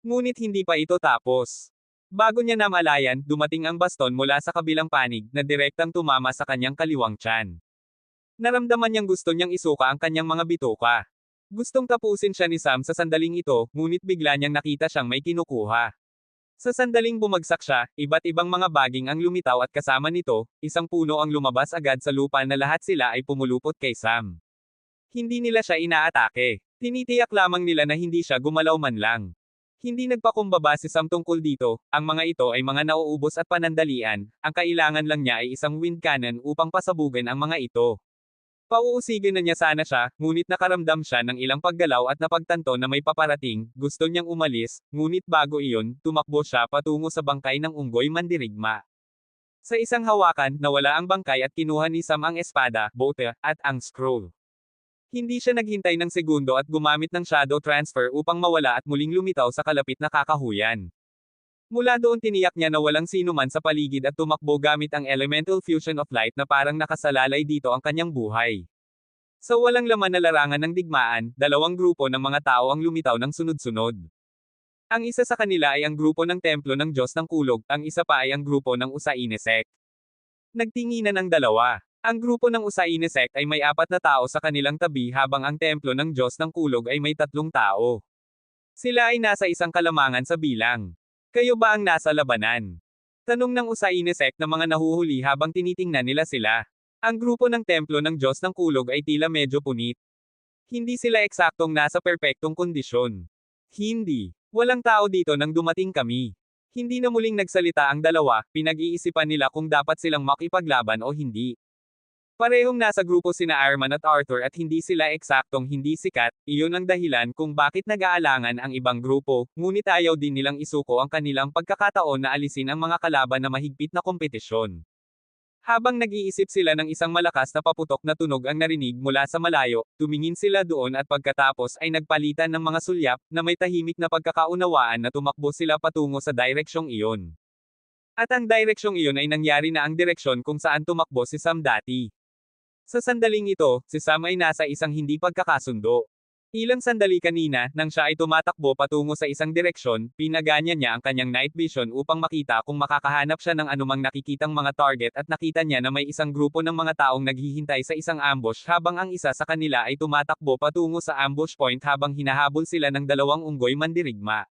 Ngunit hindi pa ito tapos. Bago niya namalayan, dumating ang baston mula sa kabilang panig, na direktang tumama sa kanyang kaliwang tiyan. Naramdaman niyang gusto niyang isuka ang kanyang mga bituka. Gustong tapusin siya ni Sam sa sandaling ito, ngunit bigla niyang nakita siyang may kinukuha. Sa sandaling bumagsak siya, iba't ibang mga baging ang lumitaw at kasama nito, isang puno ang lumabas agad sa lupa na lahat sila ay pumulupot kay Sam. Hindi nila siya inaatake. Tinitiyak lamang nila na hindi siya gumalaw man lang. Hindi nagpakumbaba si Sam tungkol dito, ang mga ito ay mga nauubos at panandalian, ang kailangan lang niya ay isang wind cannon upang pasabugan ang mga ito. Pauusigin na niya sana siya, ngunit nakaramdam siya ng ilang paggalaw at napagtanto na may paparating, gusto niyang umalis, ngunit bago iyon, tumakbo siya patungo sa bangkay ng unggoy mandirigma. Sa isang hawakan, nawala ang bangkay at kinuha ni Sam ang espada, bote, at ang scroll. Hindi siya naghintay ng segundo at gumamit ng shadow transfer upang mawala at muling lumitaw sa kalapit na kakahuyan. Mula doon tiniyak niya na walang sino man sa paligid at tumakbo gamit ang elemental fusion of light na parang nakasalalay dito ang kanyang buhay. Sa walang laman na larangan ng digmaan, dalawang grupo ng mga tao ang lumitaw ng sunod-sunod. Ang isa sa kanila ay ang grupo ng templo ng Diyos ng Kulog, ang isa pa ay ang grupo ng Usaine sect. Nagtinginan ang dalawa. Ang grupo ng Usaine sect ay may 4 na tao sa kanilang tabi habang ang templo ng Diyos ng Kulog ay may 3 tao. Sila ay nasa isang kalamangan sa bilang. Kayo ba ang nasa labanan? Tanong ng Usaine sect na mga nahuhuli habang tinitingnan nila sila. Ang grupo ng templo ng Diyos ng Kulog ay tila medyo punit. Hindi sila eksaktong nasa perpektong kondisyon. Hindi. Walang tao dito nang dumating kami. Hindi na muling nagsalita ang dalawa, pinag-iisipan nila kung dapat silang makipaglaban o hindi. Parehong nasa grupo sina Arman at Arthur at hindi sila eksaktong hindi sikat, iyon ang dahilan kung bakit nag-aalangan ang ibang grupo, ngunit ayaw din nilang isuko ang kanilang pagkakataon na alisin ang mga kalaban na mahigpit na kompetisyon. Habang nag-iisip sila ng isang malakas na paputok na tunog ang narinig mula sa malayo, tumingin sila doon at pagkatapos ay nagpalitan ng mga sulyap, na may tahimik na pagkakaunawaan na tumakbo sila patungo sa direksyong iyon. At ang direksyong iyon ay nangyari na ang direksyon kung saan tumakbo si Sam dati. Sa sandaling ito, si Sam ay nasa isang hindi pagkakasundo. Ilang sandali kanina, nang siya ay tumatakbo patungo sa isang direksyon, pinaganya niya ang kanyang night vision upang makita kung makakahanap siya ng anumang nakikitang mga target at nakita niya na may isang grupo ng mga taong naghihintay sa isang ambush habang ang isa sa kanila ay tumatakbo patungo sa ambush point habang hinahabol sila ng dalawang unggoy mandirigma.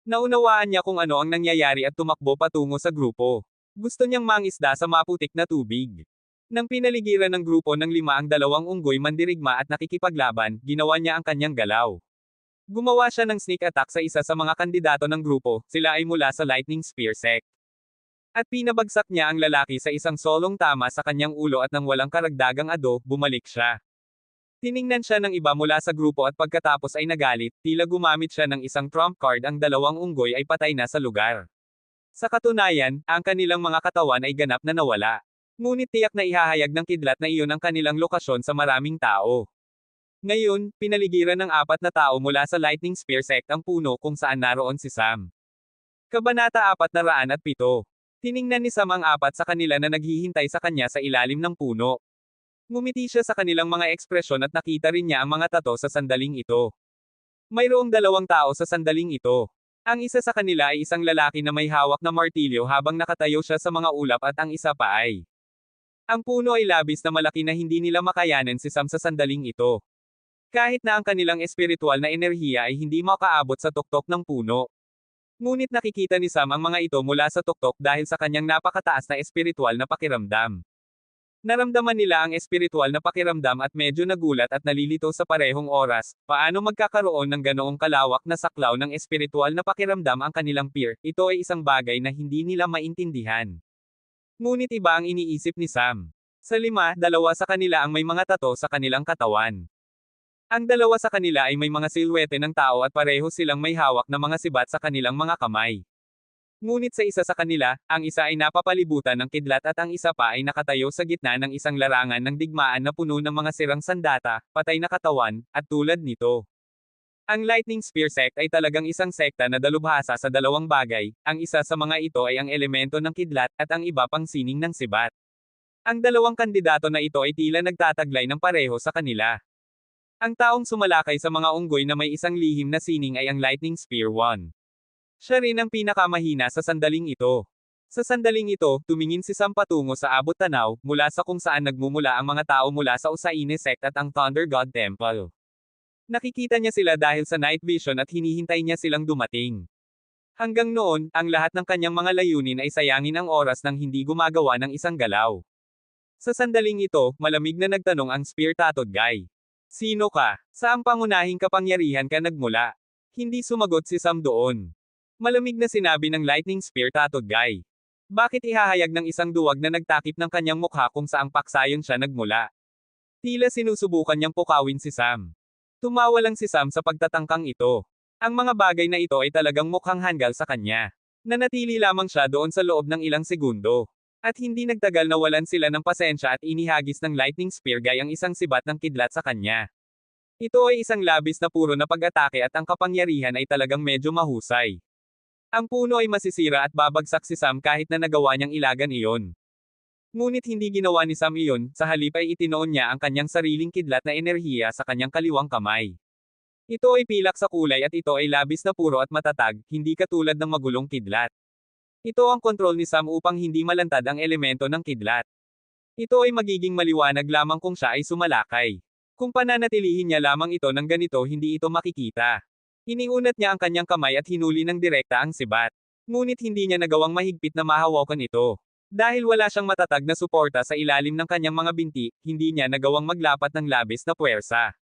Naunawaan niya kung ano ang nangyayari at tumakbo patungo sa grupo. Gusto niyang mangisda sa maputik na tubig. Nang pinaligiran ng grupo ng 5 ang dalawang unggoy mandirigma at nakikipaglaban, ginawa niya ang kanyang galaw. Gumawa siya ng sneak attack sa isa sa mga kandidato ng grupo, sila ay mula sa Lightning Spear sect. At pinabagsak niya ang lalaki sa isang solong tama sa kanyang ulo at nang walang karagdagang ado, bumalik siya. Tiningnan siya ng iba mula sa grupo at pagkatapos ay nagalit, tila gumamit siya ng isang trump card ang dalawang unggoy ay patay na sa lugar. Sa katunayan, ang kanilang mga katawan ay ganap na nawala. Ngunit tiyak na ihahayag ng kidlat na iyon ang kanilang lokasyon sa maraming tao. Ngayon, pinaligiran ng 4 na tao mula sa Lightning Spear sect ang puno kung saan naroon si Sam. Kabanata 407. Tiningnan ni Sam ang 4 sa kanila na naghihintay sa kanya sa ilalim ng puno. Ngumiti siya sa kanilang mga ekspresyon at nakita rin niya ang mga tato sa sandaling ito. Mayroong 2 tao sa sandaling ito. Ang isa sa kanila ay isang lalaki na may hawak na martilyo habang nakatayo siya sa mga ulap at ang isa pa ay ang puno ay labis na malaki na hindi nila makayanan si Sam sa sandaling ito. Kahit na ang kanilang espiritual na enerhiya ay hindi makaabot sa tuktok ng puno. Ngunit nakikita ni Sam ang mga ito mula sa tuktok dahil sa kanyang napakataas na espiritual na pakiramdam. Naramdaman nila ang espiritual na pakiramdam at medyo nagulat at nalilito sa parehong oras. Paano magkakaroon ng ganoong kalawak na saklaw ng espiritual na pakiramdam ang kanilang peer? Ito ay isang bagay na hindi nila maintindihan. Ngunit iba ang iniisip ni Sam. Sa 5, 2 sa kanila ang may mga tato sa kanilang katawan. Ang 2 sa kanila ay may mga silhwete ng tao at pareho silang may hawak na mga sibat sa kanilang mga kamay. Ngunit sa isa sa kanila, ang isa ay napapalibutan ng kidlat at ang isa pa ay nakatayo sa gitna ng isang larangan ng digmaan na puno ng mga sirang sandata, patay na katawan, at tulad nito. Ang Lightning Spear Sect ay talagang isang sekta na dalubhasa sa dalawang bagay, ang isa sa mga ito ay ang elemento ng kidlat at ang iba pang sining ng sibat. Ang dalawang kandidato na ito ay tila nagtataglay ng pareho sa kanila. Ang taong sumalakay sa mga unggoy na may isang lihim na sining ay ang Lightning Spear 1. Siya rin ang pinakamahina sa sandaling ito. Sa sandaling ito, tumingin si Sam patungo sa abot tanaw, mula sa kung saan nagmumula ang mga tao mula sa Usaine Sect at ang Thunder God Temple. Nakikita niya sila dahil sa night vision at hinihintay niya silang dumating. Hanggang noon, ang lahat ng kanyang mga layunin ay sayangin ang oras nang hindi gumagawa ng isang galaw. Sa sandaling ito, malamig na nagtanong ang Spear Tattooed Guy. Sino ka? Saang pangunahing kapangyarihan ka nagmula? Hindi sumagot si Sam doon. Malamig na sinabi ng Lightning Spear Tattooed Guy. Bakit ihahayag ng isang duwag na nagtakip ng kanyang mukha kung saang paksayon siya nagmula? Tila sinusubukan niyang pukawin si Sam. Tumawa lang si Sam sa pagtatangkang ito. Ang mga bagay na ito ay talagang mukhang hanggal sa kanya. Nanatili lamang siya doon sa loob ng ilang segundo. At hindi nagtagal na walan sila ng pasensya at inihagis ng Lightning Spear Guy ang isang sibat ng kidlat sa kanya. Ito ay isang labis na puro na pag-atake at ang kapangyarihan ay talagang medyo mahusay. Ang puno ay masisira at babagsak si Sam kahit na nagawa niyang ilagan iyon. Ngunit hindi ginawa ni Sam iyon, sa halip ay itinoon niya ang kanyang sariling kidlat na enerhiya sa kanyang kaliwang kamay. Ito ay pilak sa kulay at ito ay labis na puro at matatag, hindi katulad ng magulong kidlat. Ito ang kontrol ni Sam upang hindi malantad ang elemento ng kidlat. Ito ay magiging maliwanag lamang kung siya ay sumalakay. Kung pananatilihin niya lamang ito ng ganito hindi ito makikita. Iniunat niya ang kanyang kamay at hinuli ng direkta ang sibat. Ngunit hindi niya nagawang mahigpit na mahawakan ito. Dahil wala siyang matatag na suporta sa ilalim ng kanyang mga binti, hindi niya nagawang maglapat ng labis na puwersa.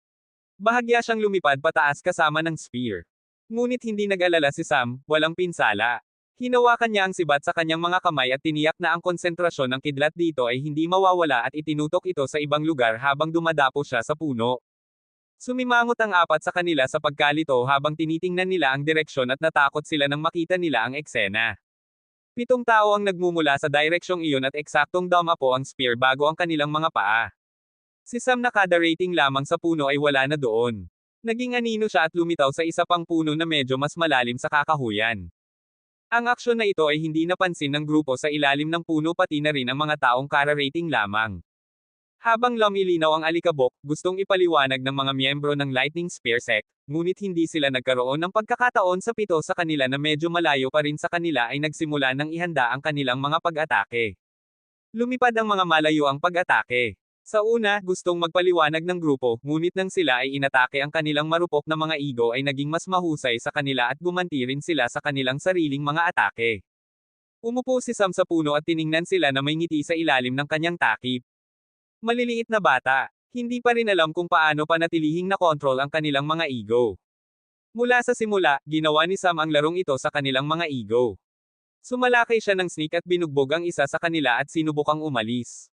Bahagya siyang lumipad pataas kasama ng spear. Ngunit hindi nag-alala si Sam, walang pinsala. Hinawakan niya ang sibat sa kanyang mga kamay at tiniyak na ang konsentrasyon ng kidlat dito ay hindi mawawala at itinutok ito sa ibang lugar habang dumadapo siya sa puno. Sumimangot ang 4 sa kanila sa pagkalito habang tinitingnan nila ang direksyon at natakot sila nang makita nila ang eksena. 7 tao ang nagmumula sa direksyong iyon at eksaktong dumapo ang spear bago ang kanilang mga paa. Si Sam na kada rating lamang sa puno ay wala na doon. Naging anino siya at lumitaw sa isa pang puno na medyo mas malalim sa kakahuyan. Ang aksyon na ito ay hindi napansin ng grupo sa ilalim ng puno pati na rin ang mga taong kara-rating lamang. Habang lumilinaw ang alikabok, gustong ipaliwanag ng mga miyembro ng Lightning Spear Sect, ngunit hindi sila nagkaroon ng pagkakataon sa 7 sa kanila na medyo malayo pa rin sa kanila ay nagsimula ng ihanda ang kanilang mga pag-atake. Lumipad ang mga malayo ang pag-atake. Sa una, gustong magpaliwanag ng grupo, ngunit nang sila ay inatake ang kanilang marupok na mga ego ay naging mas mahusay sa kanila at gumanti rin sila sa kanilang sariling mga atake. Umupo si Sam sa puno at tiningnan sila na may ngiti sa ilalim ng kanyang takip. Maliliit na bata, hindi pa rin alam kung paano panatilihing nakontrol ang kanilang mga ego. Mula sa simula, ginawa ni Sam ang larong ito sa kanilang mga ego. Sumalakay siya ng sneak at binugbog ang isa sa kanila at sinubukang umalis.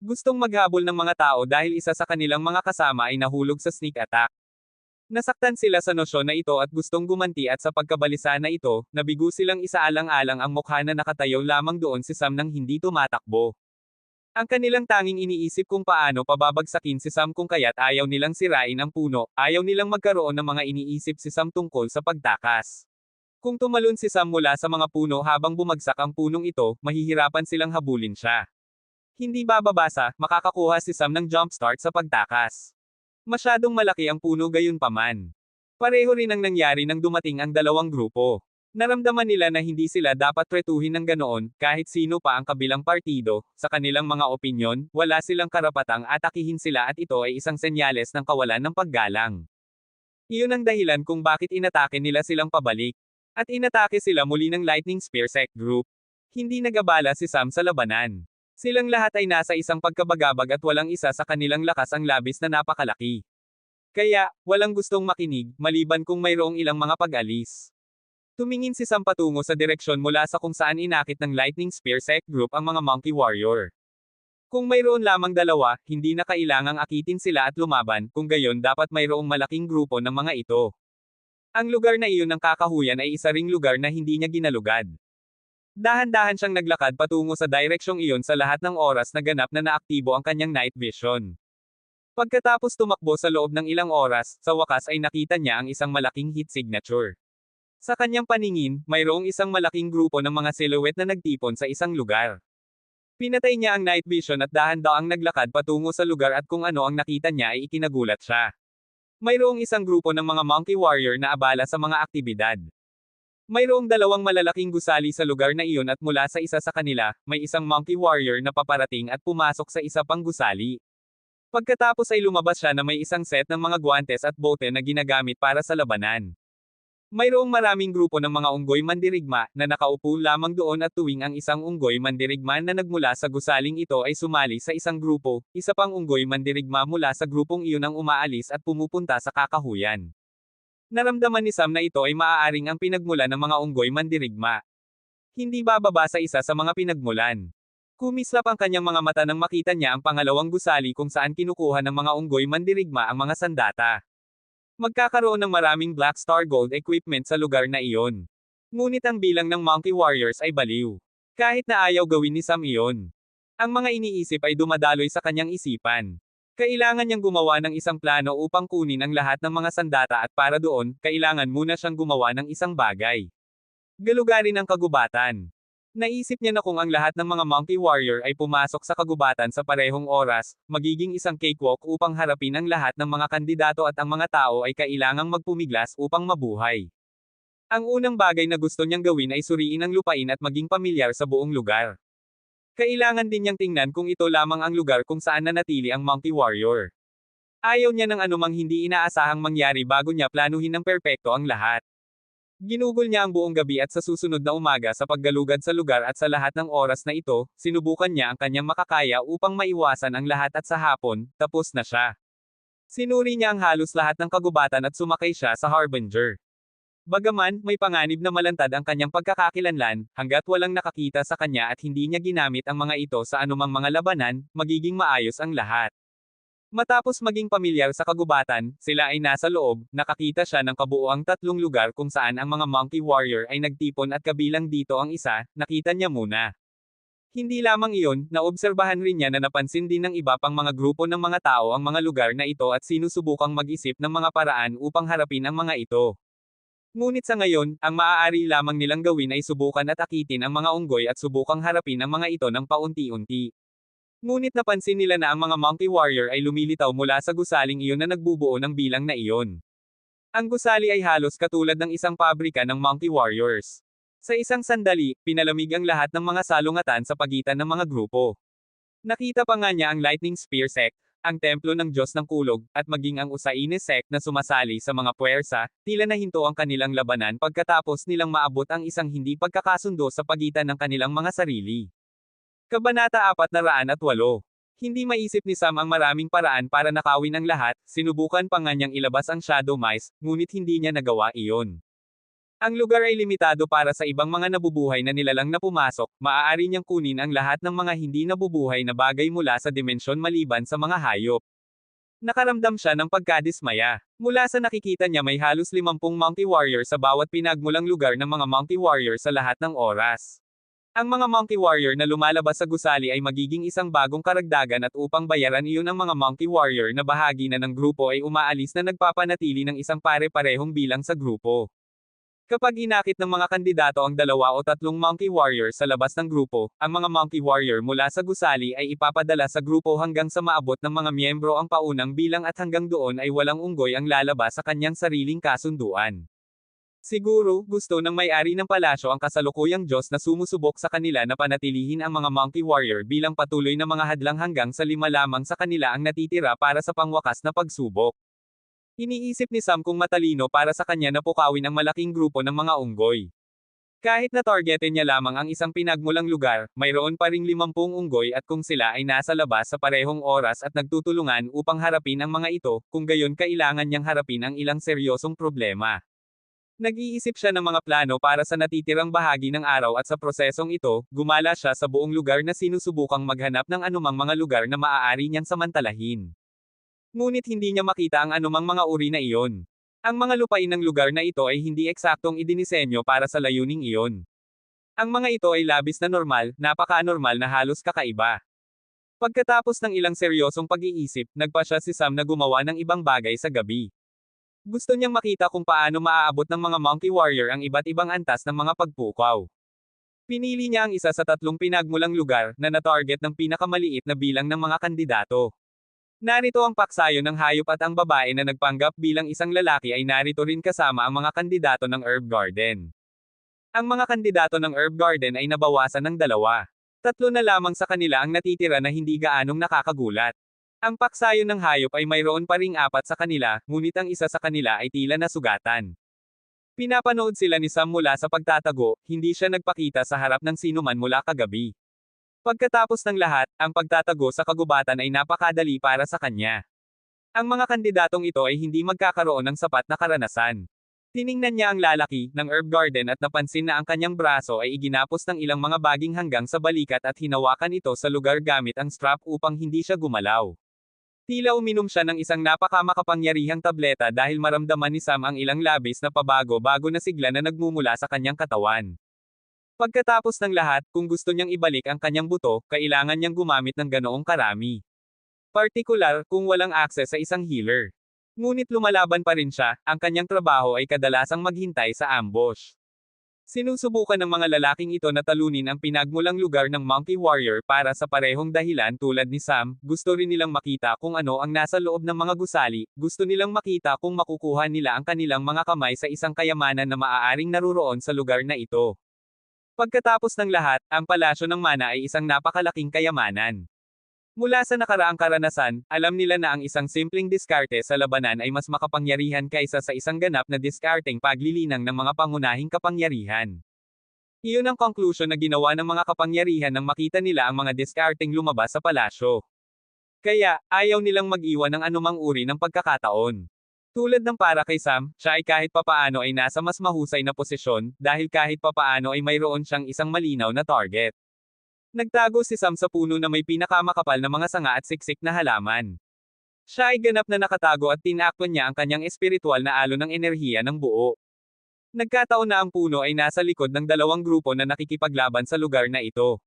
Gustong maghabol ng mga tao dahil isa sa kanilang mga kasama ay nahulog sa sneak attack. Nasaktan sila sa nosyon na ito at gustong gumanti at sa pagkabalisa na ito, nabigo silang isaalang-alang ang mukha na nakatayo lamang doon si Sam nang hindi tumatakbo. Ang kanilang tanging iniisip kung paano pababagsakin si Sam kung kaya't ayaw nilang sirain ang puno, ayaw nilang magkaroon ng mga iniisip si Sam tungkol sa pagtakas. Kung tumalon si Sam mula sa mga puno habang bumagsak ang punong ito, mahihirapan silang habulin siya. Hindi bababasa, makakakuha si Sam ng jumpstart sa pagtakas. Masyadong malaki ang puno gayunpaman. Pareho rin ang nangyari nang dumating ang dalawang grupo. Naramdaman nila na hindi sila dapat tretuhin ng ganoon, kahit sino pa ang kabilang partido, sa kanilang mga opinyon, wala silang karapatang atakihin sila at ito ay isang senyales ng kawalan ng paggalang. Iyon ang dahilan kung bakit inatake nila silang pabalik. At inatake sila muli ng Lightning Spear Sect Group. Hindi nagabala si Sam sa labanan. Silang lahat ay nasa isang pagkabagabag at walang isa sa kanilang lakas ang labis na napakalaki. Kaya, walang gustong makinig, maliban kung mayroong ilang mga pag-alis. Tumingin si Sam patungo sa direksyon mula sa kung saan inakit ng Lightning Spear Sect Group ang mga Monkey Warrior. Kung mayroon lamang dalawa, hindi na kailangang akitin sila at lumaban, kung gayon dapat mayroong malaking grupo ng mga ito. Ang lugar na iyon ng kakahuyan ay isa ring lugar na hindi niya ginalugad. Dahan-dahan siyang naglakad patungo sa direksyong iyon sa lahat ng oras na ganap na naaktibo ang kanyang night vision. Pagkatapos tumakbo sa loob ng ilang oras, sa wakas ay nakita niya ang isang malaking heat signature. Sa kanyang paningin, mayroong isang malaking grupo ng mga silhouette na nagtipon sa isang lugar. Pinatay niya ang night vision at dahan-daang naglakad patungo sa lugar at kung ano ang nakita niya ay ikinagulat siya. Mayroong isang grupo ng mga Monkey Warrior na abala sa mga aktibidad. Mayroong dalawang malalaking gusali sa lugar na iyon at mula sa isa sa kanila, may isang Monkey Warrior na paparating at pumasok sa isa pang gusali. Pagkatapos ay lumabas siya na may isang set ng mga guwantes at bote na ginagamit para sa labanan. Mayroong maraming grupo ng mga unggoy mandirigma na nakaupo lamang doon at tuwing ang isang unggoy mandirigma na nagmula sa gusaling ito ay sumali sa isang grupo, isa pang unggoy mandirigma mula sa grupong iyon ang umaalis at pumupunta sa kakahuyan. Naramdaman ni Sam na ito ay maaaring ang pinagmulan ng mga unggoy mandirigma. Hindi bababa sa isa sa mga pinagmulan. Kumislap ang kanyang mga mata nang makita niya ang pangalawang gusali kung saan kinukuha ng mga unggoy mandirigma ang mga sandata. Magkakaroon ng maraming Black Star Gold equipment sa lugar na iyon. Ngunit ang bilang ng Monkey Warriors ay baliw. Kahit na ayaw gawin ni Sam iyon. Ang mga iniisip ay dumadaloy sa kanyang isipan. Kailangan niyang gumawa ng isang plano upang kunin ang lahat ng mga sandata at para doon, kailangan muna siyang gumawa ng isang bagay. Galugarin ang kagubatan. Naisip niya na kung ang lahat ng mga Monkey Warrior ay pumasok sa kagubatan sa parehong oras, magiging isang cakewalk upang harapin ang lahat ng mga kandidato at ang mga tao ay kailangang magpumiglas upang mabuhay. Ang unang bagay na gusto niyang gawin ay suriin ang lupain at maging pamilyar sa buong lugar. Kailangan din niyang tingnan kung ito lamang ang lugar kung saan nanatili ang Monkey Warrior. Ayaw niya ng anumang hindi inaasahang mangyari bago niya planuhin ng perpekto ang lahat. Ginugol niya ang buong gabi at sa susunod na umaga sa paggalugad sa lugar at sa lahat ng oras na ito, sinubukan niya ang kanyang makakaya upang maiwasan ang lahat at sa hapon, tapos na siya. Sinuri niya ang halos lahat ng kagubatan at sumakay siya sa Harbinger. Bagaman, may panganib na malantad ang kanyang pagkakakilanlan, hanggat walang nakakita sa kanya at hindi niya ginamit ang mga ito sa anumang mga labanan, magiging maayos ang lahat. Matapos maging pamilyar sa kagubatan, sila ay nasa loob, nakakita siya ng kabuuang 3 lugar kung saan ang mga Monkey Warrior ay nagtipon at kabilang dito ang isa, nakita niya muna. Hindi lamang iyon, naobserbahan rin niya na napansin din ng iba pang mga grupo ng mga tao ang mga lugar na ito at sinusubukang mag-isip ng mga paraan upang harapin ang mga ito. Ngunit sa ngayon, ang maaari lamang nilang gawin ay subukan at akitin ang mga unggoy at subukang harapin ang mga ito ng paunti-unti. Ngunit napansin nila na ang mga Monkey Warrior ay lumilitaw mula sa gusaling iyon na nagbubuo ng bilang na iyon. Ang gusali ay halos katulad ng isang pabrika ng Monkey Warriors. Sa isang sandali, pinalamig ang lahat ng mga salungatan sa pagitan ng mga grupo. Nakita pa nga niya ang Lightning Spear Sect, ang templo ng Diyos ng Kulog, at maging ang Usaines Sect na sumasali sa mga puwersa, tila nahinto ang kanilang labanan pagkatapos nilang maabot ang isang hindi pagkakasundo sa pagitan ng kanilang mga sarili. Kabanata 408. Hindi maisip ni Sam ang maraming paraan para nakawin ang lahat, sinubukan pa nga niyang ilabas ang Shadow Mice, ngunit hindi niya nagawa iyon. Ang lugar ay limitado para sa ibang mga nabubuhay na nilalang na pumasok, maaari niyang kunin ang lahat ng mga hindi nabubuhay na bagay mula sa dimensyon maliban sa mga hayop. Nakaramdam siya ng pagkadismaya. Mula sa nakikita niya may halos 50 Monkey Warrior sa bawat pinagmulang lugar ng mga Monkey Warrior sa lahat ng oras. Ang mga Monkey Warrior na lumalabas sa gusali ay magiging isang bagong karagdagan at upang bayaran iyon ang mga Monkey Warrior na bahagi na ng grupo ay umaalis na nagpapanatili ng isang pare-parehong bilang sa grupo. Kapag inakit ng mga kandidato ang 2 o 3 Monkey Warrior sa labas ng grupo, ang mga Monkey Warrior mula sa gusali ay ipapadala sa grupo hanggang sa maabot ng mga miyembro ang paunang bilang at hanggang doon ay walang unggoy ang lalabas sa kanyang sariling kasunduan. Siguro, gusto ng may-ari ng palasyo ang kasalukuyang Diyos na sumusubok sa kanila na panatilihin ang mga Monkey Warrior bilang patuloy na mga hadlang hanggang sa 5 lamang sa kanila ang natitira para sa pangwakas na pagsubok. Iniisip ni Sam kung matalino para sa kanya na pukawin ang malaking grupo ng mga unggoy. Kahit na targetin niya lamang ang isang pinagmulang lugar, mayroon pa ring 50 unggoy at kung sila ay nasa labas sa parehong oras at nagtutulungan upang harapin ang mga ito, kung gayon kailangan niyang harapin ang ilang seryosong problema. Nag-iisip siya ng mga plano para sa natitirang bahagi ng araw at sa prosesong ito, gumala siya sa buong lugar na sinusubukang maghanap ng anumang mga lugar na maaari niyang samantalahin. Ngunit hindi niya makita ang anumang mga uri na iyon. Ang mga lupain ng lugar na ito ay hindi eksaktong idinisenyo para sa layuning iyon. Ang mga ito ay labis na normal, napaka-anormal na halos kakaiba. Pagkatapos ng ilang seryosong pag-iisip, nagpa siya si Sam na gumawa ng ibang bagay sa gabi. Gusto niyang makita kung paano maaabot ng mga Monkey Warrior ang iba't ibang antas ng mga pagpukaw. Pinili niya ang isa sa 3 pinagmulang lugar na na-target ng pinakamaliit na bilang ng mga kandidato. Narito ang paksayo ng hayop at ang babae na nagpanggap bilang isang lalaki ay narito rin kasama ang mga kandidato ng Herb Garden. Ang mga kandidato ng Herb Garden ay nabawasan ng 2. 3 na lamang sa kanila ang natitira na hindi gaanong nakakagulat. Ang paksayo ng hayop ay mayroon pa ring 4 sa kanila, ngunit ang isa sa kanila ay tila nasugatan. Pinapanood sila ni Sam mula sa pagtatago, hindi siya nagpakita sa harap ng sinuman mula kagabi. Pagkatapos ng lahat, ang pagtatago sa kagubatan ay napakadali para sa kanya. Ang mga kandidatong ito ay hindi magkakaroon ng sapat na karanasan. Tiningnan niya ang lalaki ng Herb Garden at napansin na ang kanyang braso ay iginapos ng ilang mga baging hanggang sa balikat at hinawakan ito sa lugar gamit ang strap upang hindi siya gumalaw. Tila uminom siya ng isang napakamakapangyarihang tableta dahil maramdaman ni Sam ang ilang labis na pabago-bago na sigla na nagmumula sa kanyang katawan. Pagkatapos ng lahat, kung gusto niyang ibalik ang kanyang buto, kailangan niyang gumamit ng ganoong karami. Partikular, kung walang access sa isang healer. Ngunit lumalaban pa rin siya, ang kanyang trabaho ay kadalasang maghintay sa ambush. Sinusubukan ng mga lalaking ito na talunin ang pinagmulang lugar ng Monkey Warrior para sa parehong dahilan tulad ni Sam, gusto rin nilang makita kung ano ang nasa loob ng mga gusali, gusto nilang makita kung makukuha nila ang kanilang mga kamay sa isang kayamanan na maaaring naruroon sa lugar na ito. Pagkatapos ng lahat, ang palasyo ng mana ay isang napakalaking kayamanan. Mula sa nakaraang karanasan, alam nila na ang isang simpleng diskarte sa labanan ay mas makapangyarihan kaysa sa isang ganap na diskarteng paglilinang ng mga pangunahing kapangyarihan. Iyon ang conclusion na ginawa ng mga kapangyarihan nang makita nila ang mga diskarteng lumabas sa palasyo. Kaya, ayaw nilang mag-iwan ng anumang uri ng pagkakataon. Tulad ng para kay Sam, siya ay kahit papaano ay nasa mas mahusay na posisyon, dahil kahit papaano ay mayroon siyang isang malinaw na target. Nagtago si Sam sa puno na may pinakamakapal na mga sanga at siksik na halaman. Siya ay ganap na nakatago at tinakpan niya ang kanyang espiritual na alon ng enerhiya ng buo. Nagkataon na ang puno ay nasa likod ng 2 grupo na nakikipaglaban sa lugar na ito.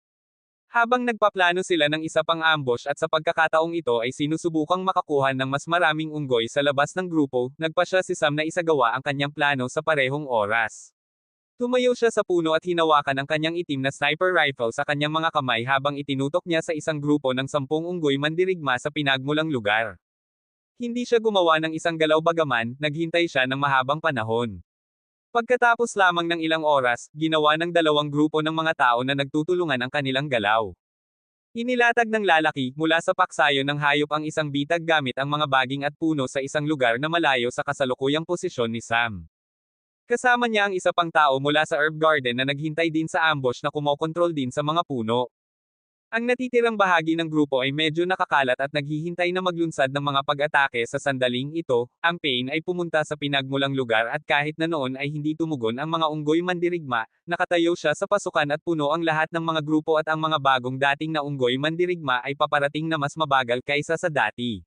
Habang nagpaplano sila ng isa pang ambush at sa pagkakataong ito ay sinusubukang makakuha ng mas maraming unggoy sa labas ng grupo, nagpa siya si Sam na isagawa ang kanyang plano sa parehong oras. Tumayo siya sa puno at hinawakan ang kanyang itim na sniper rifle sa kanyang mga kamay habang itinutok niya sa isang grupo ng 10 unggoy mandirigma sa pinagmulang lugar. Hindi siya gumawa ng isang galaw bagaman, naghintay siya ng mahabang panahon. Pagkatapos lamang ng ilang oras, ginawa ng 2 grupo ng mga tao na nagtutulungan ang kanilang galaw. Inilatag ng lalaki, mula sa paksayo ng hayop ang isang bitag gamit ang mga baging at puno sa isang lugar na malayo sa kasalukuyang posisyon ni Sam. Kasama niya ang isa pang tao mula sa Herb Garden na naghintay din sa ambush na kumokontrol din sa mga puno. Ang natitirang bahagi ng grupo ay medyo nakakalat at naghihintay na maglunsad ng mga pag-atake sa sandaling ito. Ang Pain ay pumunta sa pinagmulang lugar at kahit na noon ay hindi tumugon ang mga unggoy mandirigma, nakatayo siya sa pasukan at puno ang lahat ng mga grupo at ang mga bagong dating na unggoy mandirigma ay paparating na mas mabagal kaysa sa dati.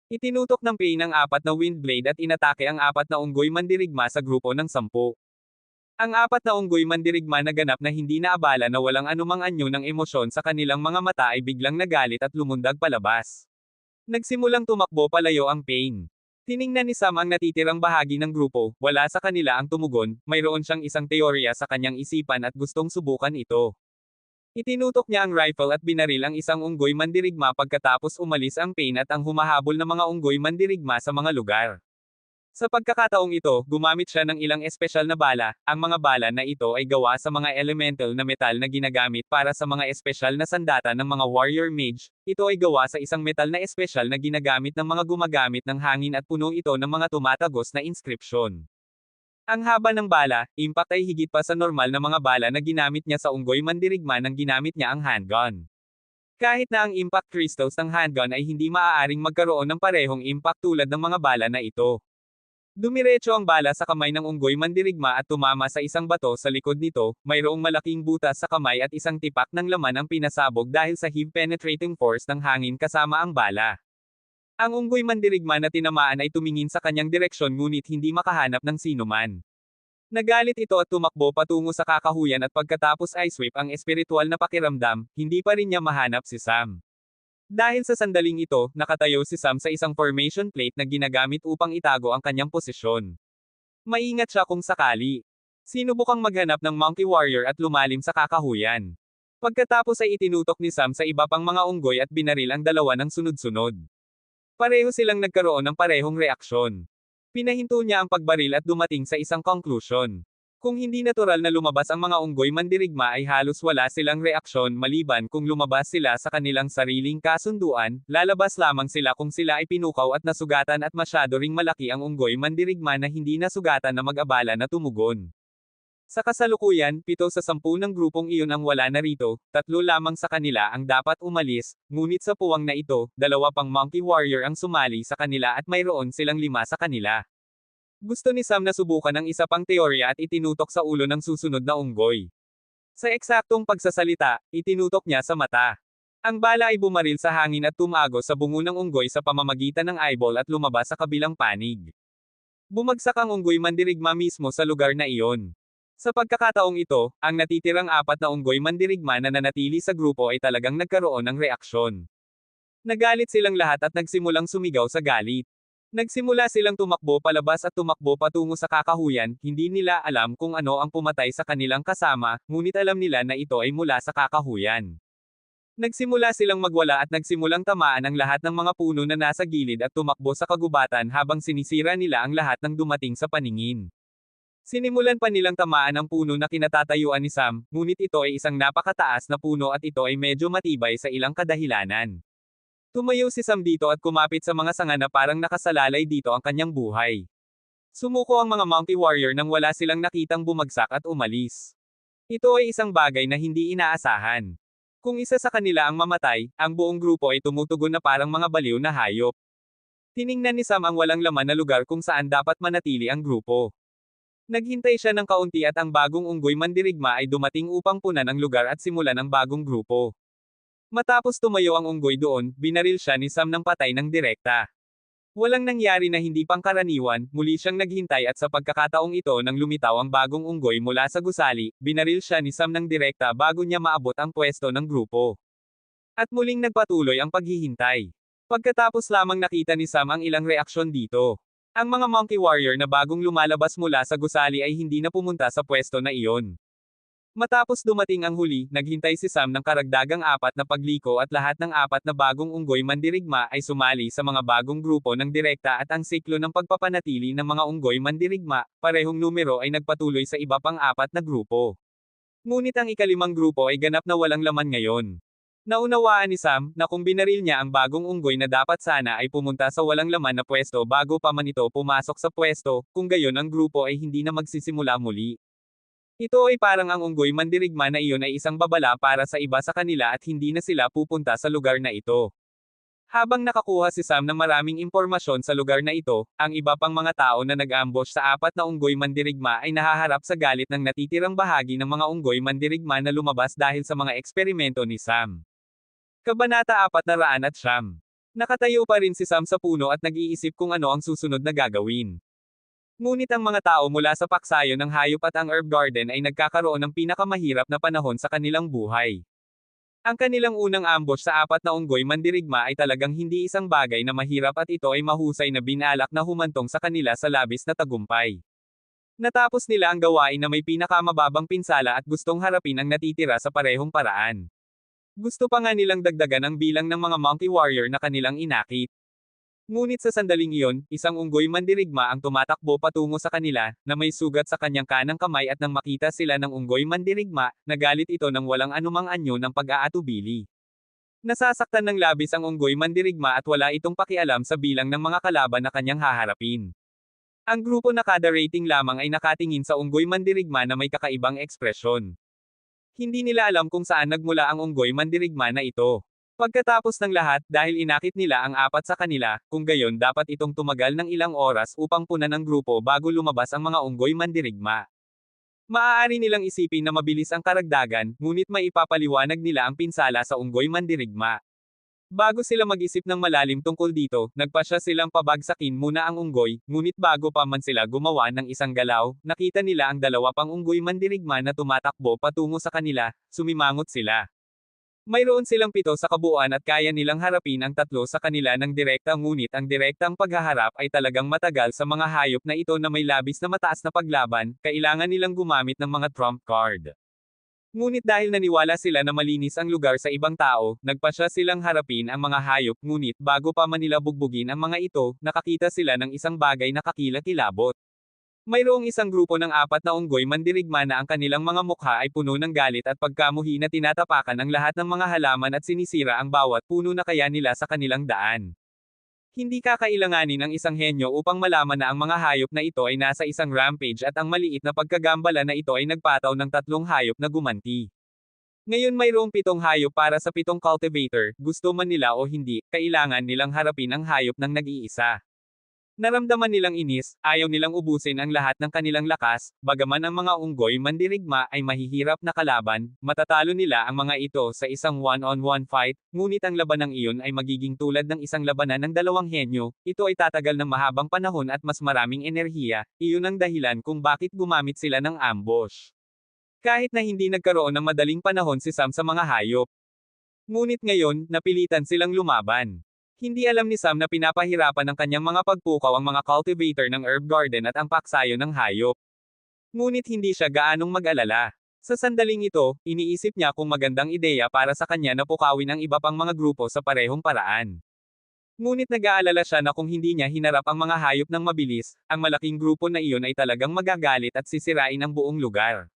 Itinutok ng Pain ang 4 na Windblade at inatake ang 4 na unggoy mandirigma sa grupo ng 10. Ang 4 na unggoy mandirigma na ganap na hindi naabala na walang anumang anyo ng emosyon sa kanilang mga mata ay biglang nagalit at lumundag palabas. Nagsimulang tumakbo palayo ang Pain. Tiningnan ni Sam ang natitirang bahagi ng grupo, wala sa kanila ang tumugon, mayroon siyang isang teorya sa kanyang isipan at gustong subukan ito. Itinutok niya ang rifle at binaril ang isang unggoy mandirigma pagkatapos umalis ang Pain at ang humahabol na mga unggoy mandirigma sa mga lugar. Sa pagkakataong ito, gumamit siya ng ilang espesyal na bala. Ang mga bala na ito ay gawa sa mga elemental na metal na ginagamit para sa mga espesyal na sandata ng mga warrior mage. Ito ay gawa sa isang metal na espesyal na ginagamit ng mga gumagamit ng hangin at puno ito ng mga tumatagos na inscription. Ang haba ng bala, impact ay higit pa sa normal na mga bala na ginamit niya sa unggoy mandirigma nang ginamit niya ang handgun. Kahit na ang impact crystals ng handgun ay hindi maaaring magkaroon ng parehong impact tulad ng mga bala na ito. Dumiretso ang bala sa kamay ng unggoy mandirigma at tumama sa isang bato sa likod nito, mayroong malaking butas sa kamay at isang tipak ng laman ang pinasabog dahil sa heave penetrating force ng hangin kasama ang bala. Ang unggoy mandirigma na tinamaan ay tumingin sa kanyang direksyon ngunit hindi makahanap ng sinuman. Nagalit ito at tumakbo patungo sa kakahuyan at pagkatapos ay sweep ang espiritual na pakiramdam, hindi pa rin niya mahanap si Sam. Dahil sa sandaling ito, nakatayo si Sam sa isang formation plate na ginagamit upang itago ang kanyang posisyon. Maingat siya kung sakali. Sinubukang maghanap ng Monkey Warrior at lumalim sa kakahuyan. Pagkatapos ay itinutok ni Sam sa iba pang mga unggoy at binaril ang dalawa ng sunod-sunod. Pareho silang nagkaroon ng parehong reaksyon. Pinahinto niya ang pagbaril at dumating sa isang conclusion. Kung hindi natural na lumabas ang mga unggoy mandirigma ay halos wala silang reaksyon maliban kung lumabas sila sa kanilang sariling kasunduan, lalabas lamang sila kung sila ay pinukaw at nasugatan at masyado ring malaki ang unggoy mandirigma na hindi nasugatan na mag-abala na tumugon. Sa kasalukuyan, 7 sa 10 ng grupong iyon ang wala na rito, 3 lamang sa kanila ang dapat umalis, ngunit sa puwang na ito, 2 pang Monkey Warrior ang sumali sa kanila at mayroon silang 5 sa kanila. Gusto ni Sam na subukan ang isa pang teorya at itinutok sa ulo ng susunod na unggoy. Sa eksaktong pagsasalita, itinutok niya sa mata. Ang bala ay bumaril sa hangin at tumago sa bungo ng unggoy sa pamamagitan ng eyeball at lumabas sa kabilang panig. Bumagsak ang unggoy mandirigma mismo sa lugar na iyon. Sa pagkakataong ito, ang natitirang 4 na unggoy mandirigma na nanatili sa grupo ay talagang nagkaroon ng reaksyon. Nagalit silang lahat at nagsimulang sumigaw sa galit. Nagsimula silang tumakbo palabas at tumakbo patungo sa kakahuyan, hindi nila alam kung ano ang pumatay sa kanilang kasama, ngunit alam nila na ito ay mula sa kakahuyan. Nagsimula silang magwala at nagsimulang tamaan ang lahat ng mga puno na nasa gilid at tumakbo sa kagubatan habang sinisira nila ang lahat ng dumating sa paningin. Sinimulan pa nilang tamaan ang puno na kinatatayuan ni Sam, ngunit ito ay isang napakataas na puno at ito ay medyo matibay sa ilang kadahilanan. Tumayo si Sam dito at kumapit sa mga sanga na parang nakasalalay dito ang kanyang buhay. Sumuko ang mga Monkey Warrior nang wala silang nakitang bumagsak at umalis. Ito ay isang bagay na hindi inaasahan. Kung isa sa kanila ang mamatay, ang buong grupo ay tumutugon na parang mga baliw na hayop. Tiningnan ni Sam ang walang laman na lugar kung saan dapat manatili ang grupo. Naghintay siya ng kaunti at ang bagong unggoy mandirigma ay dumating upang punan ang lugar at simulan ang bagong grupo. Matapos tumayo ang unggoy doon, binaril siya ni Sam ng patay ng direkta. Walang nangyari na hindi pangkaraniwan, muli siyang naghintay at sa pagkakataong ito nang lumitaw ang bagong unggoy mula sa gusali, binaril siya ni Sam ng direkta bago niya maabot ang pwesto ng grupo. At muling nagpatuloy ang paghihintay. Pagkatapos lamang nakita ni Sam ang ilang reaksyon dito. Ang mga Monkey Warrior na bagong lumalabas mula sa gusali ay hindi na pumunta sa pwesto na iyon. Matapos dumating ang huli, naghintay si Sam ng karagdagang 4 na pagliko at lahat ng 4 na bagong unggoy mandirigma ay sumali sa mga bagong grupo ng direkta at ang siklo ng pagpapanatili ng mga unggoy mandirigma, parehong numero ay nagpatuloy sa iba pang 4 na grupo. Ngunit ang ikalimang grupo ay ganap na walang laman ngayon. Naunawaan ni Sam na kung binaril niya ang bagong unggoy na dapat sana ay pumunta sa walang laman na pwesto bago pa man ito pumasok sa pwesto, kung gayon ang grupo ay hindi na magsisimula muli. Ito ay parang ang unggoy mandirigma na iyon ay isang babala para sa iba sa kanila at hindi na sila pupunta sa lugar na ito. Habang nakakuha si Sam ng maraming impormasyon sa lugar na ito, ang iba pang mga tao na nag-ambush sa 4 na unggoy mandirigma ay nahaharap sa galit ng natitirang bahagi ng mga unggoy mandirigma na lumabas dahil sa mga eksperimento ni Sam. Kabanata 409. Nakatayo pa rin si Sam sa puno at nag-iisip kung ano ang susunod na gagawin. Ngunit ang mga tao mula sa paksayo ng hayop at ang herb garden ay nagkakaroon ng pinakamahirap na panahon sa kanilang buhay. Ang kanilang unang ambush sa 4 na unggoy mandirigma ay talagang hindi isang bagay na mahirap at ito ay mahusay na binalak na humantong sa kanila sa labis na tagumpay. Natapos nila ang gawain na may pinakamababang pinsala at gustong harapin ang natitira sa parehong paraan. Gusto pa nga nilang dagdagan ang bilang ng mga Monkey Warrior na kanilang inakit. Ngunit sa sandaling iyon, isang unggoy mandirigma ang tumatakbo patungo sa kanila, na may sugat sa kanyang kanang kamay at nang makita sila ng unggoy mandirigma, nagalit ito ng walang anumang anyo ng pag-aatubili. Nasasaktan ng labis ang unggoy mandirigma at wala itong pakialam sa bilang ng mga kalaban na kanyang haharapin. Ang grupo na kada rating lamang ay nakatingin sa unggoy mandirigma na may kakaibang ekspresyon. Hindi nila alam kung saan nagmula ang unggoy mandirigma na ito. Pagkatapos ng lahat, dahil inakit nila ang apat sa kanila, kung gayon dapat itong tumagal ng ilang oras upang punan ng grupo bago lumabas ang mga unggoy mandirigma. Maaari nilang isipin na mabilis ang karagdagan, ngunit may ipapaliwanag nila ang pinsala sa unggoy mandirigma. Bago sila mag-isip ng malalim tungkol dito, nagpasya silang pabagsakin muna ang unggoy, ngunit bago pa man sila gumawa ng isang galaw, nakita nila ang dalawa pang unggoy mandirigma na tumatakbo patungo sa kanila, sumimangot sila. Mayroon silang 7 sa kabuuan at kaya nilang harapin ang 3 sa kanila ng direkta, ngunit ang direktang paghaharap ay talagang matagal sa mga hayop na ito na may labis na mataas na paglaban, kailangan nilang gumamit ng mga trump card. Ngunit dahil naniwala sila na malinis ang lugar sa ibang tao, nagpasya silang harapin ang mga hayop, ngunit bago pa man nila bugbugin ang mga ito, nakakita sila ng isang bagay na kakilakilabot. Mayroong isang grupo ng 4 na unggoy mandirigma na ang kanilang mga mukha ay puno ng galit at pagkamuhi na tinatapakan ang lahat ng mga halaman at sinisira ang bawat puno na kaya nila sa kanilang daan. Hindi kakailanganin ang isang henyo upang malaman na ang mga hayop na ito ay nasa isang rampage at ang maliit na pagkagambala na ito ay nagpataw ng 3 hayop na gumanti. Ngayon mayroong 7 hayop para sa 7 cultivator, gusto man nila o hindi, kailangan nilang harapin ang hayop ng nag-iisa. Naramdaman nilang inis, ayaw nilang ubusin ang lahat ng kanilang lakas, bagaman ang mga unggoy mandirigma ay mahihirap na kalaban, matatalo nila ang mga ito sa isang one-on-one fight, ngunit ang labanang iyon ay magiging tulad ng isang labanan ng dalawang henyo, ito ay tatagal ng mahabang panahon at mas maraming enerhiya, iyon ang dahilan kung bakit gumamit sila ng ambush. Kahit na hindi nagkaroon ng madaling panahon si Sam sa mga hayop. Ngunit ngayon, napilitan silang lumaban. Hindi alam ni Sam na pinapahirapan ng kanyang mga pagpukaw ang mga cultivator ng herb garden at ang paksayo ng hayop. Ngunit hindi siya gaanong mag-alala. Sa sandaling ito, iniisip niya kung magandang ideya para sa kanya na pukawin ang iba pang mga grupo sa parehong paraan. Ngunit nag-aalala siya na kung hindi niya hinarap ang mga hayop ng mabilis, ang malaking grupo na iyon ay talagang magagalit at sisirain ang buong lugar.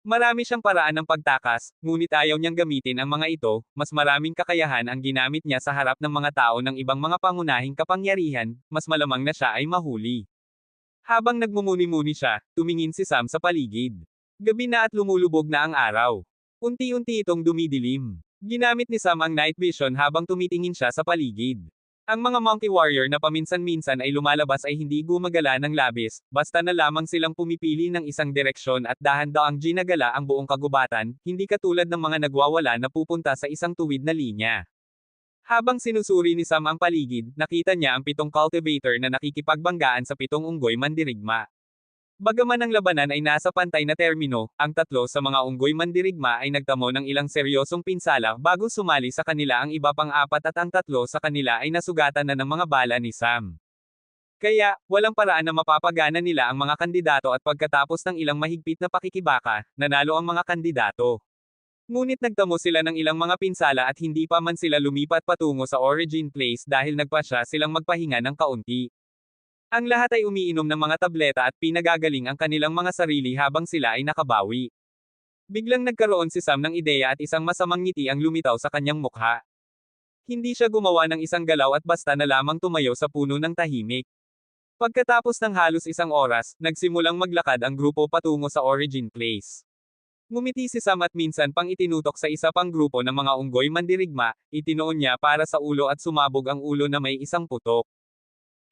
Marami siyang paraan ng pagtakas, ngunit ayaw niyang gamitin ang mga ito, mas maraming kakayahan ang ginamit niya sa harap ng mga tao ng ibang mga pangunahing kapangyarihan, mas malamang na siya ay mahuli. Habang nagmumuni-muni siya, tumingin si Sam sa paligid. Gabi na at lumulubog na ang araw. Unti-unti itong dumidilim. Ginamit ni Sam ang night vision habang tumitingin siya sa paligid. Ang mga monkey warrior na paminsan-minsan ay lumalabas ay hindi gumagala ng labis, basta na lamang silang pumipili ng isang direksyon at dahan-daang ginagala ang buong kagubatan, hindi katulad ng mga nagwawala na pupunta sa isang tuwid na linya. Habang sinusuri ni Sam ang paligid, nakita niya ang 7 cultivator na nakikipagbanggaan sa 7 unggoy mandirigma. Bagaman ang labanan ay nasa pantay na termino, ang 3 sa mga unggoy mandirigma ay nagtamo ng ilang seryosong pinsala bago sumali sa kanila ang iba pang 4 at ang 3 sa kanila ay nasugatan na ng mga bala ni Sam. Kaya, walang paraan na mapapagana nila ang mga kandidato at pagkatapos ng ilang mahigpit na pakikibaka, nanalo ang mga kandidato. Ngunit nagtamo sila ng ilang mga pinsala at hindi pa man sila lumipat patungo sa origin place dahil nagpasya silang magpahinga ng kaunti. Ang lahat ay umiinom ng mga tableta at pinagagaling ang kanilang mga sarili habang sila ay nakabawi. Biglang nagkaroon si Sam ng ideya at isang masamang ngiti ang lumitaw sa kanyang mukha. Hindi siya gumawa ng isang galaw at basta na lamang tumayo sa puno ng tahimik. Pagkatapos ng halos isang oras, nagsimulang maglakad ang grupo patungo sa origin place. Ngumiti si Sam at minsan pang itinutok sa isa pang grupo ng mga unggoy mandirigma, itinoon niya para sa ulo at sumabog ang ulo na may isang putok.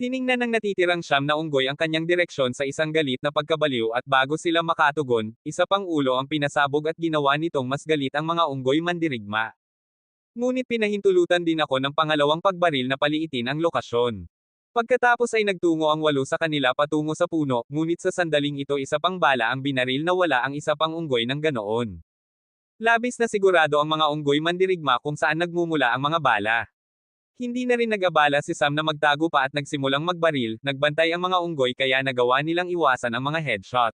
Tiningnan ng natitirang siyam na unggoy ang kanyang direksyon sa isang galit na pagkabaliw at bago sila makatugon, isa pang ulo ang pinasabog at ginawa nitong mas galit ang mga unggoy mandirigma. Ngunit pinahintulutan din ako ng pangalawang pagbaril na paliitin ang lokasyon. Pagkatapos ay nagtungo ang 8 sa kanila patungo sa puno, ngunit sa sandaling ito isa pang bala ang binaril na wala ang isa pang unggoy ng ganoon. Labis na sigurado ang mga unggoy mandirigma kung saan nagmumula ang mga bala. Hindi na rin nag-abala si Sam na magtago pa at nagsimulang magbaril, nagbantay ang mga unggoy kaya nagawa nilang iwasan ang mga headshot.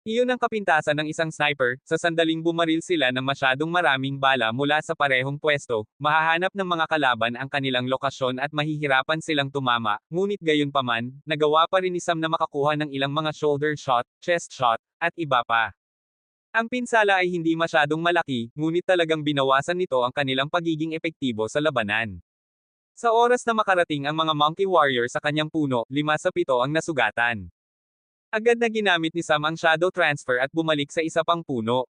Iyon ang kapintasan ng isang sniper, sa sandaling bumaril sila ng masyadong maraming bala mula sa parehong pwesto, mahahanap ng mga kalaban ang kanilang lokasyon at mahihirapan silang tumama, ngunit gayunpaman, nagawa pa rin ni Sam na makakuha ng ilang mga shoulder shot, chest shot, at iba pa. Ang pinsala ay hindi masyadong malaki, ngunit talagang binawasan nito ang kanilang pagiging epektibo sa labanan. Sa oras na makarating ang mga Monkey Warrior sa kanyang puno, 5 sa 7 ang nasugatan. Agad na ginamit ni Sam ang shadow transfer at bumalik sa isa pang puno.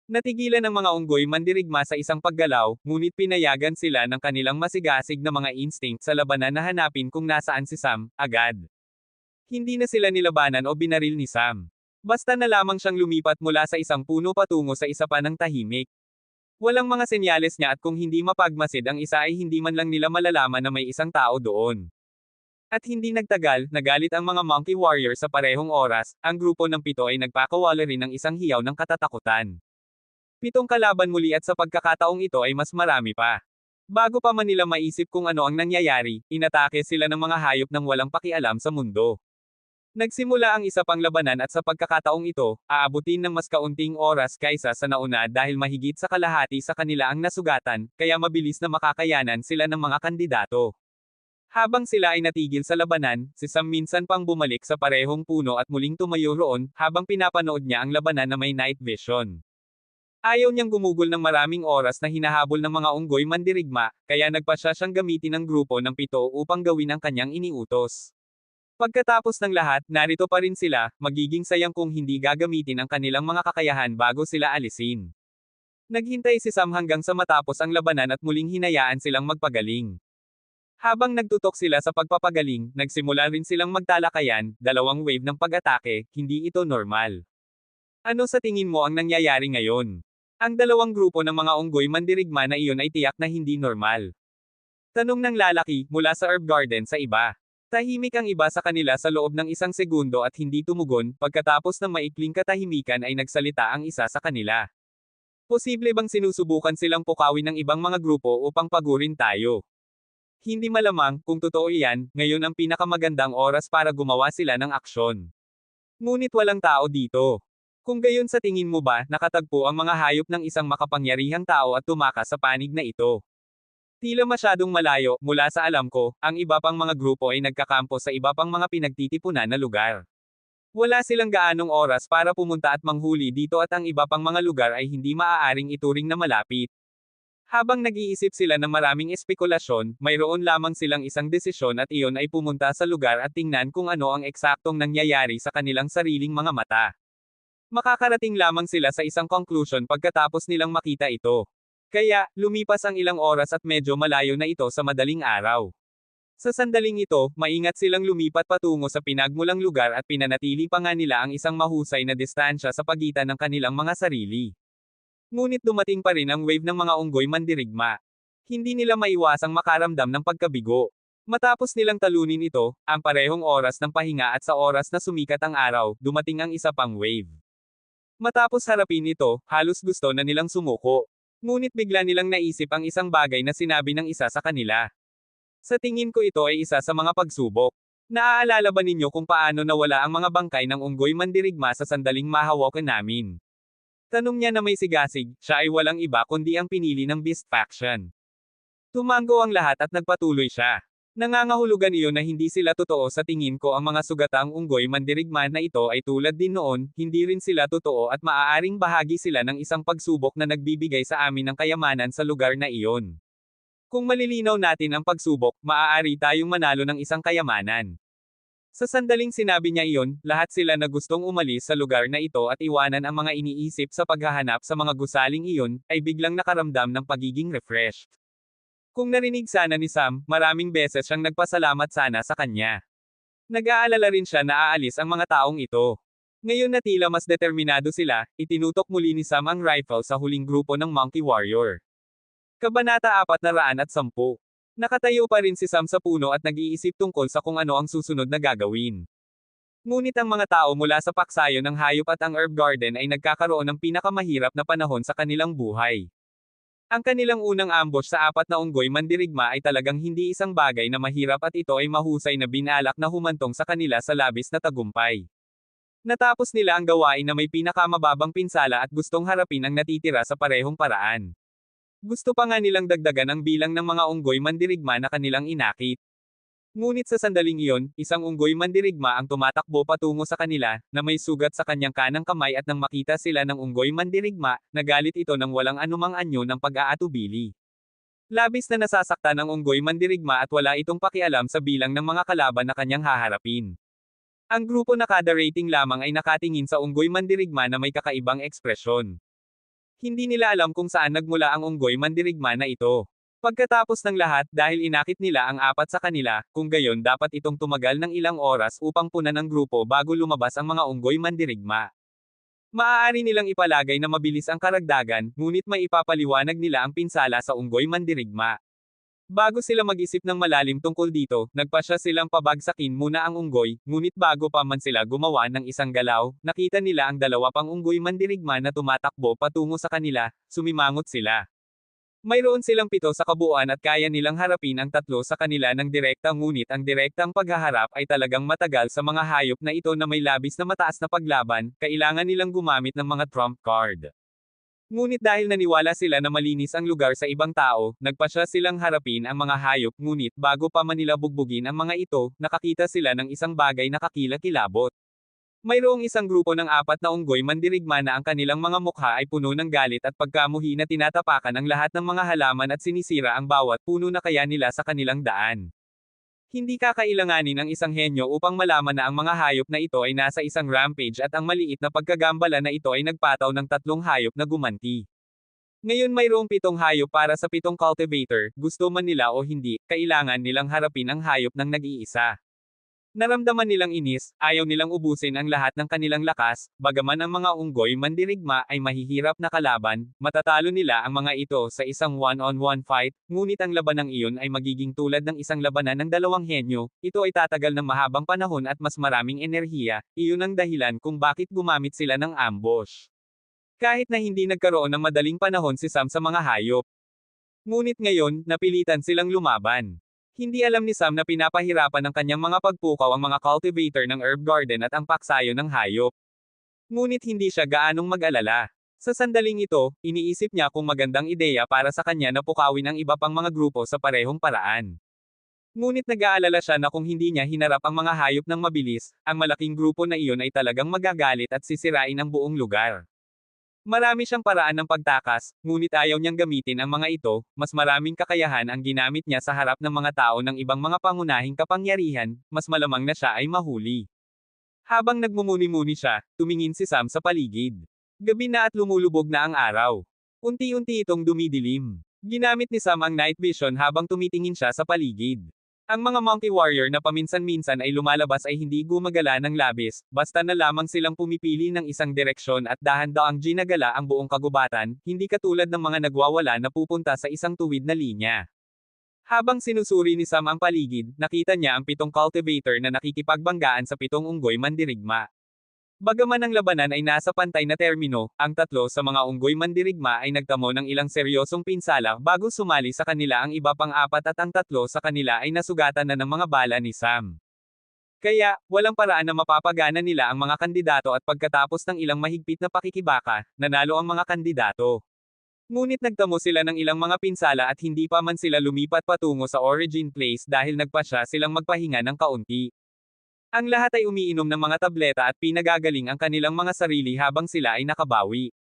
Natigilan ng mga unggoy mandirigma sa isang paggalaw, ngunit pinayagan sila ng kanilang masigasig na mga instinct sa labanan na hanapin kung nasaan si Sam, agad. Hindi na sila nilabanan o binaril ni Sam. Basta na lamang siyang lumipat mula sa isang puno patungo sa isa pa ng tahimik. Walang mga senyales niya at kung hindi mapagmasid ang isa ay hindi man lang nila malalaman na may isang tao doon. At hindi nagtagal, nagalit ang mga Monkey Warrior sa parehong oras, ang grupo ng 7 ay nagpakawala rin ng isang hiyaw ng katatakutan. 7 kalaban muli at sa pagkakataong ito ay mas marami pa. Bago pa man nila maisip kung ano ang nangyayari, inatake sila ng mga hayop ng walang pakialam sa mundo. Nagsimula ang isa pang labanan at sa pagkakataong ito, aabutin ng mas kaunting oras kaysa sa nauna dahil mahigit sa kalahati sa kanila ang nasugatan, kaya mabilis na makakayanan sila ng mga kandidato. Habang sila ay natigil sa labanan, si Sam minsan pang bumalik sa parehong puno at muling tumayo roon, habang pinapanood niya ang labanan na may night vision. Ayaw niyang gumugol ng maraming oras na hinahabol ng mga unggoy mandirigma, kaya nagpasya siyang gamitin ang grupo ng 7 upang gawin ang kanyang iniutos. Pagkatapos ng lahat, narito pa rin sila, magiging sayang kung hindi gagamitin ang kanilang mga kakayahan bago sila alisin. Naghintay si Sam hanggang sa matapos ang labanan at muling hinayaan silang magpagaling. Habang nagtutok sila sa pagpapagaling, nagsimula rin silang magtalakayan, 2 wave ng pag-atake, hindi ito normal. Ano sa tingin mo ang nangyayari ngayon? Ang 2 grupo ng mga unggoy mandirigma na iyon ay tiyak na hindi normal. Tanong ng lalaki, mula sa herb garden sa iba. Tahimik ang iba sa kanila sa loob ng 1 segundo at hindi tumugon, pagkatapos ng maikling katahimikan ay nagsalita ang isa sa kanila. Posible bang sinusubukan silang pukawin ng ibang mga grupo upang pagurin tayo? Hindi malamang, kung totoo iyan, ngayon ang pinakamagandang oras para gumawa sila ng aksyon. Ngunit walang tao dito. Kung gayon sa tingin mo ba, nakatagpo ang mga hayop ng isang makapangyarihang tao at tumakas sa panig na ito? Tila masyadong malayo, mula sa alam ko, ang iba pang mga grupo ay nagkakampo sa iba pang mga pinagtitipunan na lugar. Wala silang gaanong oras para pumunta at manghuli dito at ang iba pang mga lugar ay hindi maaaring ituring na malapit. Habang nag-iisip sila ng maraming espekulasyon, mayroon lamang silang isang desisyon at iyon ay pumunta sa lugar at tingnan kung ano ang eksaktong nangyayari sa kanilang sariling mga mata. Makakarating lamang sila sa isang conclusion pagkatapos nilang makita ito. Kaya, lumipas ang ilang oras at medyo malayo na ito sa madaling araw. Sa sandaling ito, maingat silang lumipat patungo sa pinagmulang lugar at pinanatili pa nga nila ang isang mahusay na distansya sa pagitan ng kanilang mga sarili. Ngunit dumating pa rin ang wave ng mga unggoy mandirigma. Hindi nila maiwasang makaramdam ng pagkabigo. Matapos nilang talunin ito, ang parehong oras ng pahinga at sa oras na sumikat ang araw, dumating ang isa pang wave. Matapos harapin ito, halos gusto na nilang sumuko. Ngunit bigla nilang naisip ang isang bagay na sinabi ng isa sa kanila. Sa tingin ko ito ay isa sa mga pagsubok. Naaalala ba ninyo kung paano nawala ang mga bangkay ng unggoy mandirigma sa sandaling mahawakan namin? Tanong niya na may sigasig, siya ay walang iba kundi ang pinili ng Beast Faction. Tumango ang lahat at nagpatuloy siya. Nangangahulugan iyon na hindi sila totoo sa tingin ko ang mga sugatang unggoy mandirigma na ito ay tulad din noon, hindi rin sila totoo at maaaring bahagi sila ng isang pagsubok na nagbibigay sa amin ng kayamanan sa lugar na iyon. Kung malilinaw natin ang pagsubok, maaari tayong manalo ng isang kayamanan. Sa sandaling sinabi niya iyon, lahat sila na gustong umalis sa lugar na ito at iwanan ang mga iniisip sa paghahanap sa mga gusaling iyon, ay biglang nakaramdam ng pagiging refreshed. Kung narinig sana ni Sam, maraming beses siyang nagpasalamat sana sa kanya. Nag-aalala rin siya na aalis ang mga taong ito. Ngayon na tila mas determinado sila, itinutok muli ni Sam ang rifle sa huling grupo ng Monkey Warrior. Kabanata 410. Nakatayo pa rin si Sam sa puno at nag-iisip tungkol sa kung ano ang susunod na gagawin. Ngunit ang mga tao mula sa paksayo ng hayop at ang herb garden ay nagkakaroon ng pinakamahirap na panahon sa kanilang buhay. Ang kanilang unang ambush sa 4 na unggoy mandirigma ay talagang hindi isang bagay na mahirap at ito ay mahusay na binalak na humantong sa kanila sa labis na tagumpay. Natapos nila ang gawain na may pinakamababang pinsala at gustong harapin ang natitira sa parehong paraan. Gusto pa nga nilang dagdagan ang bilang ng mga unggoy mandirigma na kanilang inakit. Ngunit sa sandaling iyon, isang unggoy mandirigma ang tumatakbo patungo sa kanila, na may sugat sa kanyang kanang kamay at nang makita sila ng unggoy mandirigma, nagalit ito ng walang anumang anyo ng pag-aatubili. Labis na nasasaktan ng unggoy mandirigma at wala itong pakialam sa bilang ng mga kalaban na kanyang haharapin. Ang grupo na kada rating lamang ay nakatingin sa unggoy mandirigma na may kakaibang ekspresyon. Hindi nila alam kung saan nagmula ang unggoy mandirigma na ito. Pagkatapos ng lahat, dahil inakit nila ang apat sa kanila, kung gayon dapat itong tumagal ng ilang oras upang punan ng grupo bago lumabas ang mga unggoy mandirigma. Maaari nilang ipalagay na mabilis ang karagdagan, ngunit may ipapaliwanag nila ang pinsala sa unggoy mandirigma. Bago sila mag-isip ng malalim tungkol dito, nagpasya silang pabagsakin muna ang unggoy, ngunit bago pa man sila gumawa ng isang galaw, nakita nila ang dalawa pang unggoy mandirigma na tumatakbo patungo sa kanila, sumimangot sila. Mayroon silang 7 sa kabuuan at kaya nilang harapin ang 3 sa kanila ng direkta, ngunit ang direktang paghaharap ay talagang matagal sa mga hayop na ito na may labis na mataas na paglaban, kailangan nilang gumamit ng mga trump card. Ngunit dahil naniwala sila na malinis ang lugar sa ibang tao, nagpasya silang harapin ang mga hayop, ngunit bago pa man nila bugbugin ang mga ito, nakakita sila ng isang bagay na kakilakilabot. Mayroong isang grupo ng 4 na unggoy mandirigma na ang kanilang mga mukha ay puno ng galit at pagkamuhi na tinatapakan ang lahat ng mga halaman at sinisira ang bawat puno na kaya nila sa kanilang daan. Hindi kakailanganin ang isang henyo upang malaman na ang mga hayop na ito ay nasa isang rampage at ang maliit na pagkagambala na ito ay nagpataw ng 3 hayop na gumanti. Ngayon mayroong 7 hayop para sa 7 cultivator, gusto man nila o hindi, kailangan nilang harapin ang hayop ng nag-iisa. Naramdaman nilang inis, ayaw nilang ubusin ang lahat ng kanilang lakas, bagaman ang mga unggoy mandirigma ay mahihirap na kalaban, matatalo nila ang mga ito sa isang one-on-one fight, ngunit ang labanang iyon ay magiging tulad ng isang labanan ng 2 henyo, ito ay tatagal ng mahabang panahon at mas maraming enerhiya, iyon ang dahilan kung bakit gumamit sila ng ambush. Kahit na hindi nagkaroon ng madaling panahon si Sam sa mga hayop. Ngunit ngayon, napilitan silang lumaban. Hindi alam ni Sam na pinapahirapan ng kanyang mga pagpukaw ang mga cultivator ng herb garden at ang paksayo ng hayop. Ngunit hindi siya gaanong mag-alala. Sa sandaling ito, iniisip niya kung magandang ideya para sa kanya na pukawin ang iba pang mga grupo sa parehong paraan. Ngunit nag-aalala siya na kung hindi niya hinarap ang mga hayop ng mabilis, ang malaking grupo na iyon ay talagang magagalit at sisirain ang buong lugar. Marami siyang paraan ng pagtakas, ngunit ayaw niyang gamitin ang mga ito, mas maraming kakayahan ang ginamit niya sa harap ng mga tao ng ibang mga pangunahing kapangyarihan, mas malamang na siya ay mahuli. Habang nagmumuni-muni siya, tumingin si Sam sa paligid. Gabi na at lumulubog na ang araw. Unti-unti itong dumidilim. Ginamit ni Sam ang night vision habang tumitingin siya sa paligid. Ang mga monkey warrior na paminsan-minsan ay lumalabas ay hindi gumagala ng labis, basta na lamang silang pumipili ng isang direksyon at dahan-daang ginagala ang buong kagubatan, hindi katulad ng mga nagwawala na pupunta sa isang tuwid na linya. Habang sinusuri ni Sam ang paligid, nakita niya ang 7 cultivator na nakikipagbanggaan sa 7 unggoy mandirigma. Bagaman ang labanan ay nasa pantay na termino, ang 3 sa mga unggoy mandirigma ay nagtamo ng ilang seryosong pinsala bago sumali sa kanila ang iba pang 4 at ang 3 sa kanila ay nasugatan na ng mga bala ni Sam. Kaya, walang paraan na mapapagana nila ang mga kandidato at pagkatapos ng ilang mahigpit na pakikibaka, nanalo ang mga kandidato. Ngunit nagtamo sila ng ilang mga pinsala at hindi pa man sila lumipat patungo sa origin place dahil nagpasya silang magpahinga ng kaunti. Ang lahat ay umiinom ng mga tableta at pinagagaling ang kanilang mga sarili habang sila ay nakabawi.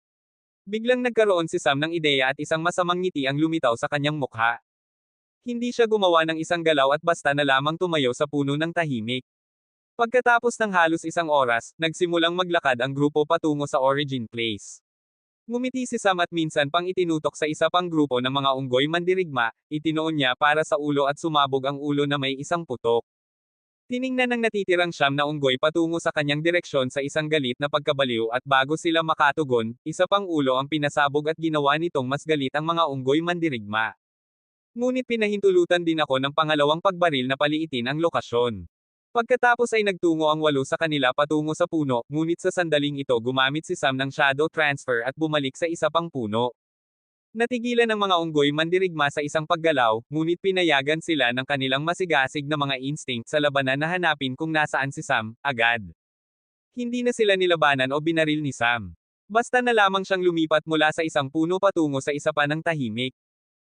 Biglang nagkaroon si Sam ng ideya at isang masamang ngiti ang lumitaw sa kanyang mukha. Hindi siya gumawa ng isang galaw at basta na lamang tumayo sa puno ng tahimik. Pagkatapos ng halos isang oras, nagsimulang maglakad ang grupo patungo sa origin place. Ngumiti si Sam at minsan pang itinutok sa isa pang grupo ng mga unggoy mandirigma, itinoon niya para sa ulo at sumabog ang ulo na may isang putok. Tiningnan ng natitirang siyam na unggoy patungo sa kanyang direksyon sa isang galit na pagkabaliw at bago sila makatugon, isa pang ulo ang pinasabog at ginawa nitong mas galit ang mga unggoy mandirigma. Ngunit pinahintulutan din ako ng pangalawang pagbaril na paliitin ang lokasyon. Pagkatapos ay nagtungo ang 8 sa kanila patungo sa puno, ngunit sa sandaling ito gumamit si Sam ng shadow transfer at bumalik sa isa pang puno. Natigilan ng mga unggoy mandirigma sa isang paggalaw, ngunit pinayagan sila ng kanilang masigasig na mga instinct sa labanan na hanapin kung nasaan si Sam, agad. Hindi na sila nilabanan o binaril ni Sam. Basta na lamang siyang lumipat mula sa isang puno patungo sa isa pa ng tahimik.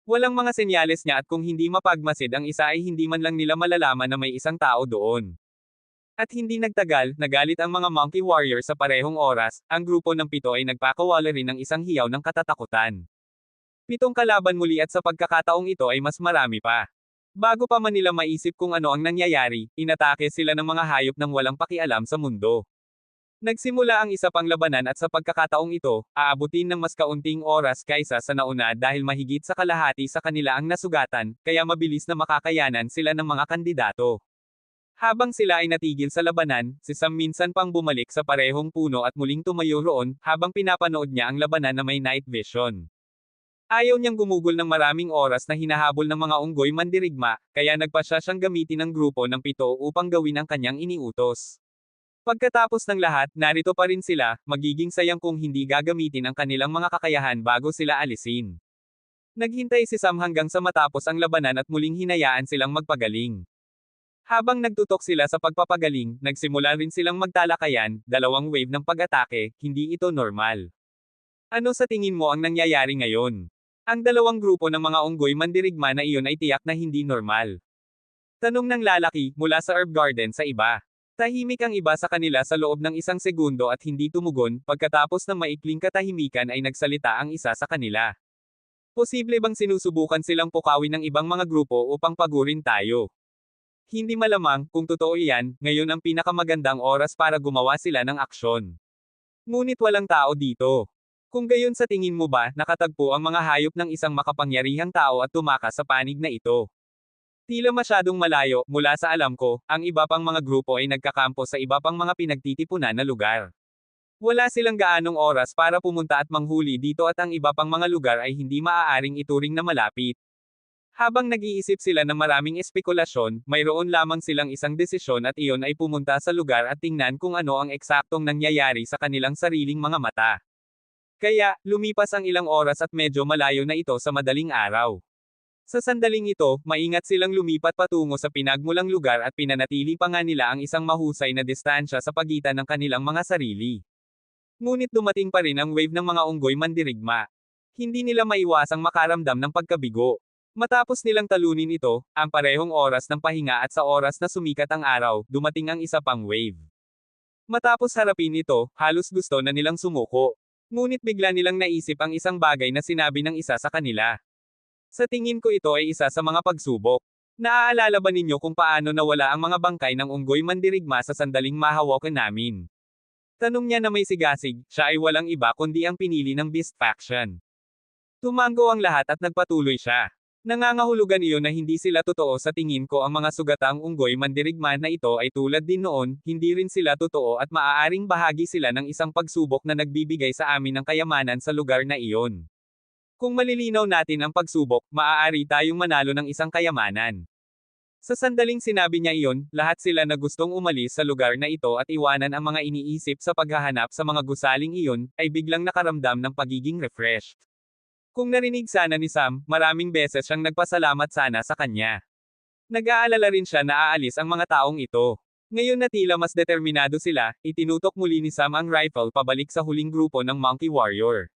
Walang mga senyales niya at kung hindi mapagmasid ang isa ay hindi man lang nila malalaman na may isang tao doon. At hindi nagtagal, nagalit ang mga Monkey Warrior sa parehong oras, ang grupo ng 7 ay nagpakawala rin ng isang hiyaw ng katatakutan. 7 kalaban muli at sa pagkakataong ito ay mas marami pa. Bago pa man nila maisip kung ano ang nangyayari, inatake sila ng mga hayop ng walang pakialam sa mundo. Nagsimula ang isa pang labanan at sa pagkakataong ito, aabutin ng mas kaunting oras kaysa sa nauna dahil mahigit sa kalahati sa kanila ang nasugatan, kaya mabilis na makakayanan sila ng mga kandidato. Habang sila ay natigil sa labanan, si Sam minsan pang bumalik sa parehong puno at muling tumayo roon, habang pinapanood niya ang labanan na may night vision. Ayaw niyang gumugol ng maraming oras na hinahabol ng mga unggoy mandirigma, kaya nagpasya siyang gamitin ang grupo ng 7 upang gawin ang kanyang iniutos. Pagkatapos ng lahat, narito pa rin sila, magiging sayang kung hindi gagamitin ang kanilang mga kakayahan bago sila alisin. Naghintay si Sam hanggang sa matapos ang labanan at muling hinayaan silang magpagaling. Habang nagtutok sila sa pagpapagaling, nagsimula rin silang magtalakayan, 2 wave ng pag-atake, hindi ito normal. Ano sa tingin mo ang nangyayari ngayon? Ang 2 grupo ng mga unggoy mandirigma na iyon ay tiyak na hindi normal. Tanong ng lalaki, mula sa herb garden sa iba. Tahimik ang iba sa kanila sa loob ng 1 segundo at hindi tumugon, pagkatapos ng maikling katahimikan ay nagsalita ang isa sa kanila. Posible bang sinusubukan silang pukawin ng ibang mga grupo upang pagurin tayo? Hindi malamang, kung totoo iyan, ngayon ang pinakamagandang oras para gumawa sila ng aksyon. Ngunit walang tao dito. Kung gayon sa tingin mo ba, nakatagpo ang mga hayop ng isang makapangyarihang tao at tumakas sa panig na ito? Tila masyadong malayo, mula sa alam ko, ang iba pang mga grupo ay nagkakampo sa iba pang mga pinagtitipunan na lugar. Wala silang gaanong oras para pumunta at manghuli dito at ang iba pang mga lugar ay hindi maaaring ituring na malapit. Habang nag-iisip sila ng maraming espekulasyon, mayroon lamang silang isang desisyon at iyon ay pumunta sa lugar at tingnan kung ano ang eksaktong nangyayari sa kanilang sariling mga mata. Kaya, lumipas ang ilang oras at medyo malayo na ito sa madaling araw. Sa sandaling ito, maingat silang lumipat patungo sa pinagmulang lugar at pinanatili pa nga nila ang isang mahusay na distansya sa pagitan ng kanilang mga sarili. Ngunit dumating pa rin ang wave ng mga unggoy mandirigma. Hindi nila maiwasang makaramdam ng pagkabigo. Matapos nilang talunin ito, ang parehong oras ng pahinga at sa oras na sumikat ang araw, dumating ang isa pang wave. Matapos harapin ito, halos gusto na nilang sumuko. Ngunit bigla nilang naisip ang isang bagay na sinabi ng isa sa kanila. Sa tingin ko ito ay isa sa mga pagsubok. Naaalala ba ninyo kung paano nawala ang mga bangkay ng unggoy mandirigma sa sandaling mahawakan namin? Tanong niya na may sigasig, siya ay walang iba kundi ang pinili ng Beast Faction. Tumango ang lahat at nagpatuloy siya. Nangangahulugan iyon na hindi sila totoo sa tingin ko ang mga sugatang unggoy mandirigma na ito ay tulad din noon, hindi rin sila totoo at maaaring bahagi sila ng isang pagsubok na nagbibigay sa amin ng kayamanan sa lugar na iyon. Kung malilinaw natin ang pagsubok, maaari tayong manalo ng isang kayamanan. Sa sandaling sinabi niya iyon, lahat sila na gustong umalis sa lugar na ito at iwanan ang mga iniisip sa paghahanap sa mga gusaling iyon, ay biglang nakaramdam ng pagiging refreshed. Kung narinig sana ni Sam, maraming beses siyang nagpasalamat sana sa kanya. Nag-aalala rin siya na aalis ang mga taong ito. Ngayon na tila mas determinado sila, itinutok muli ni Sam ang rifle pabalik sa huling grupo ng Monkey Warrior.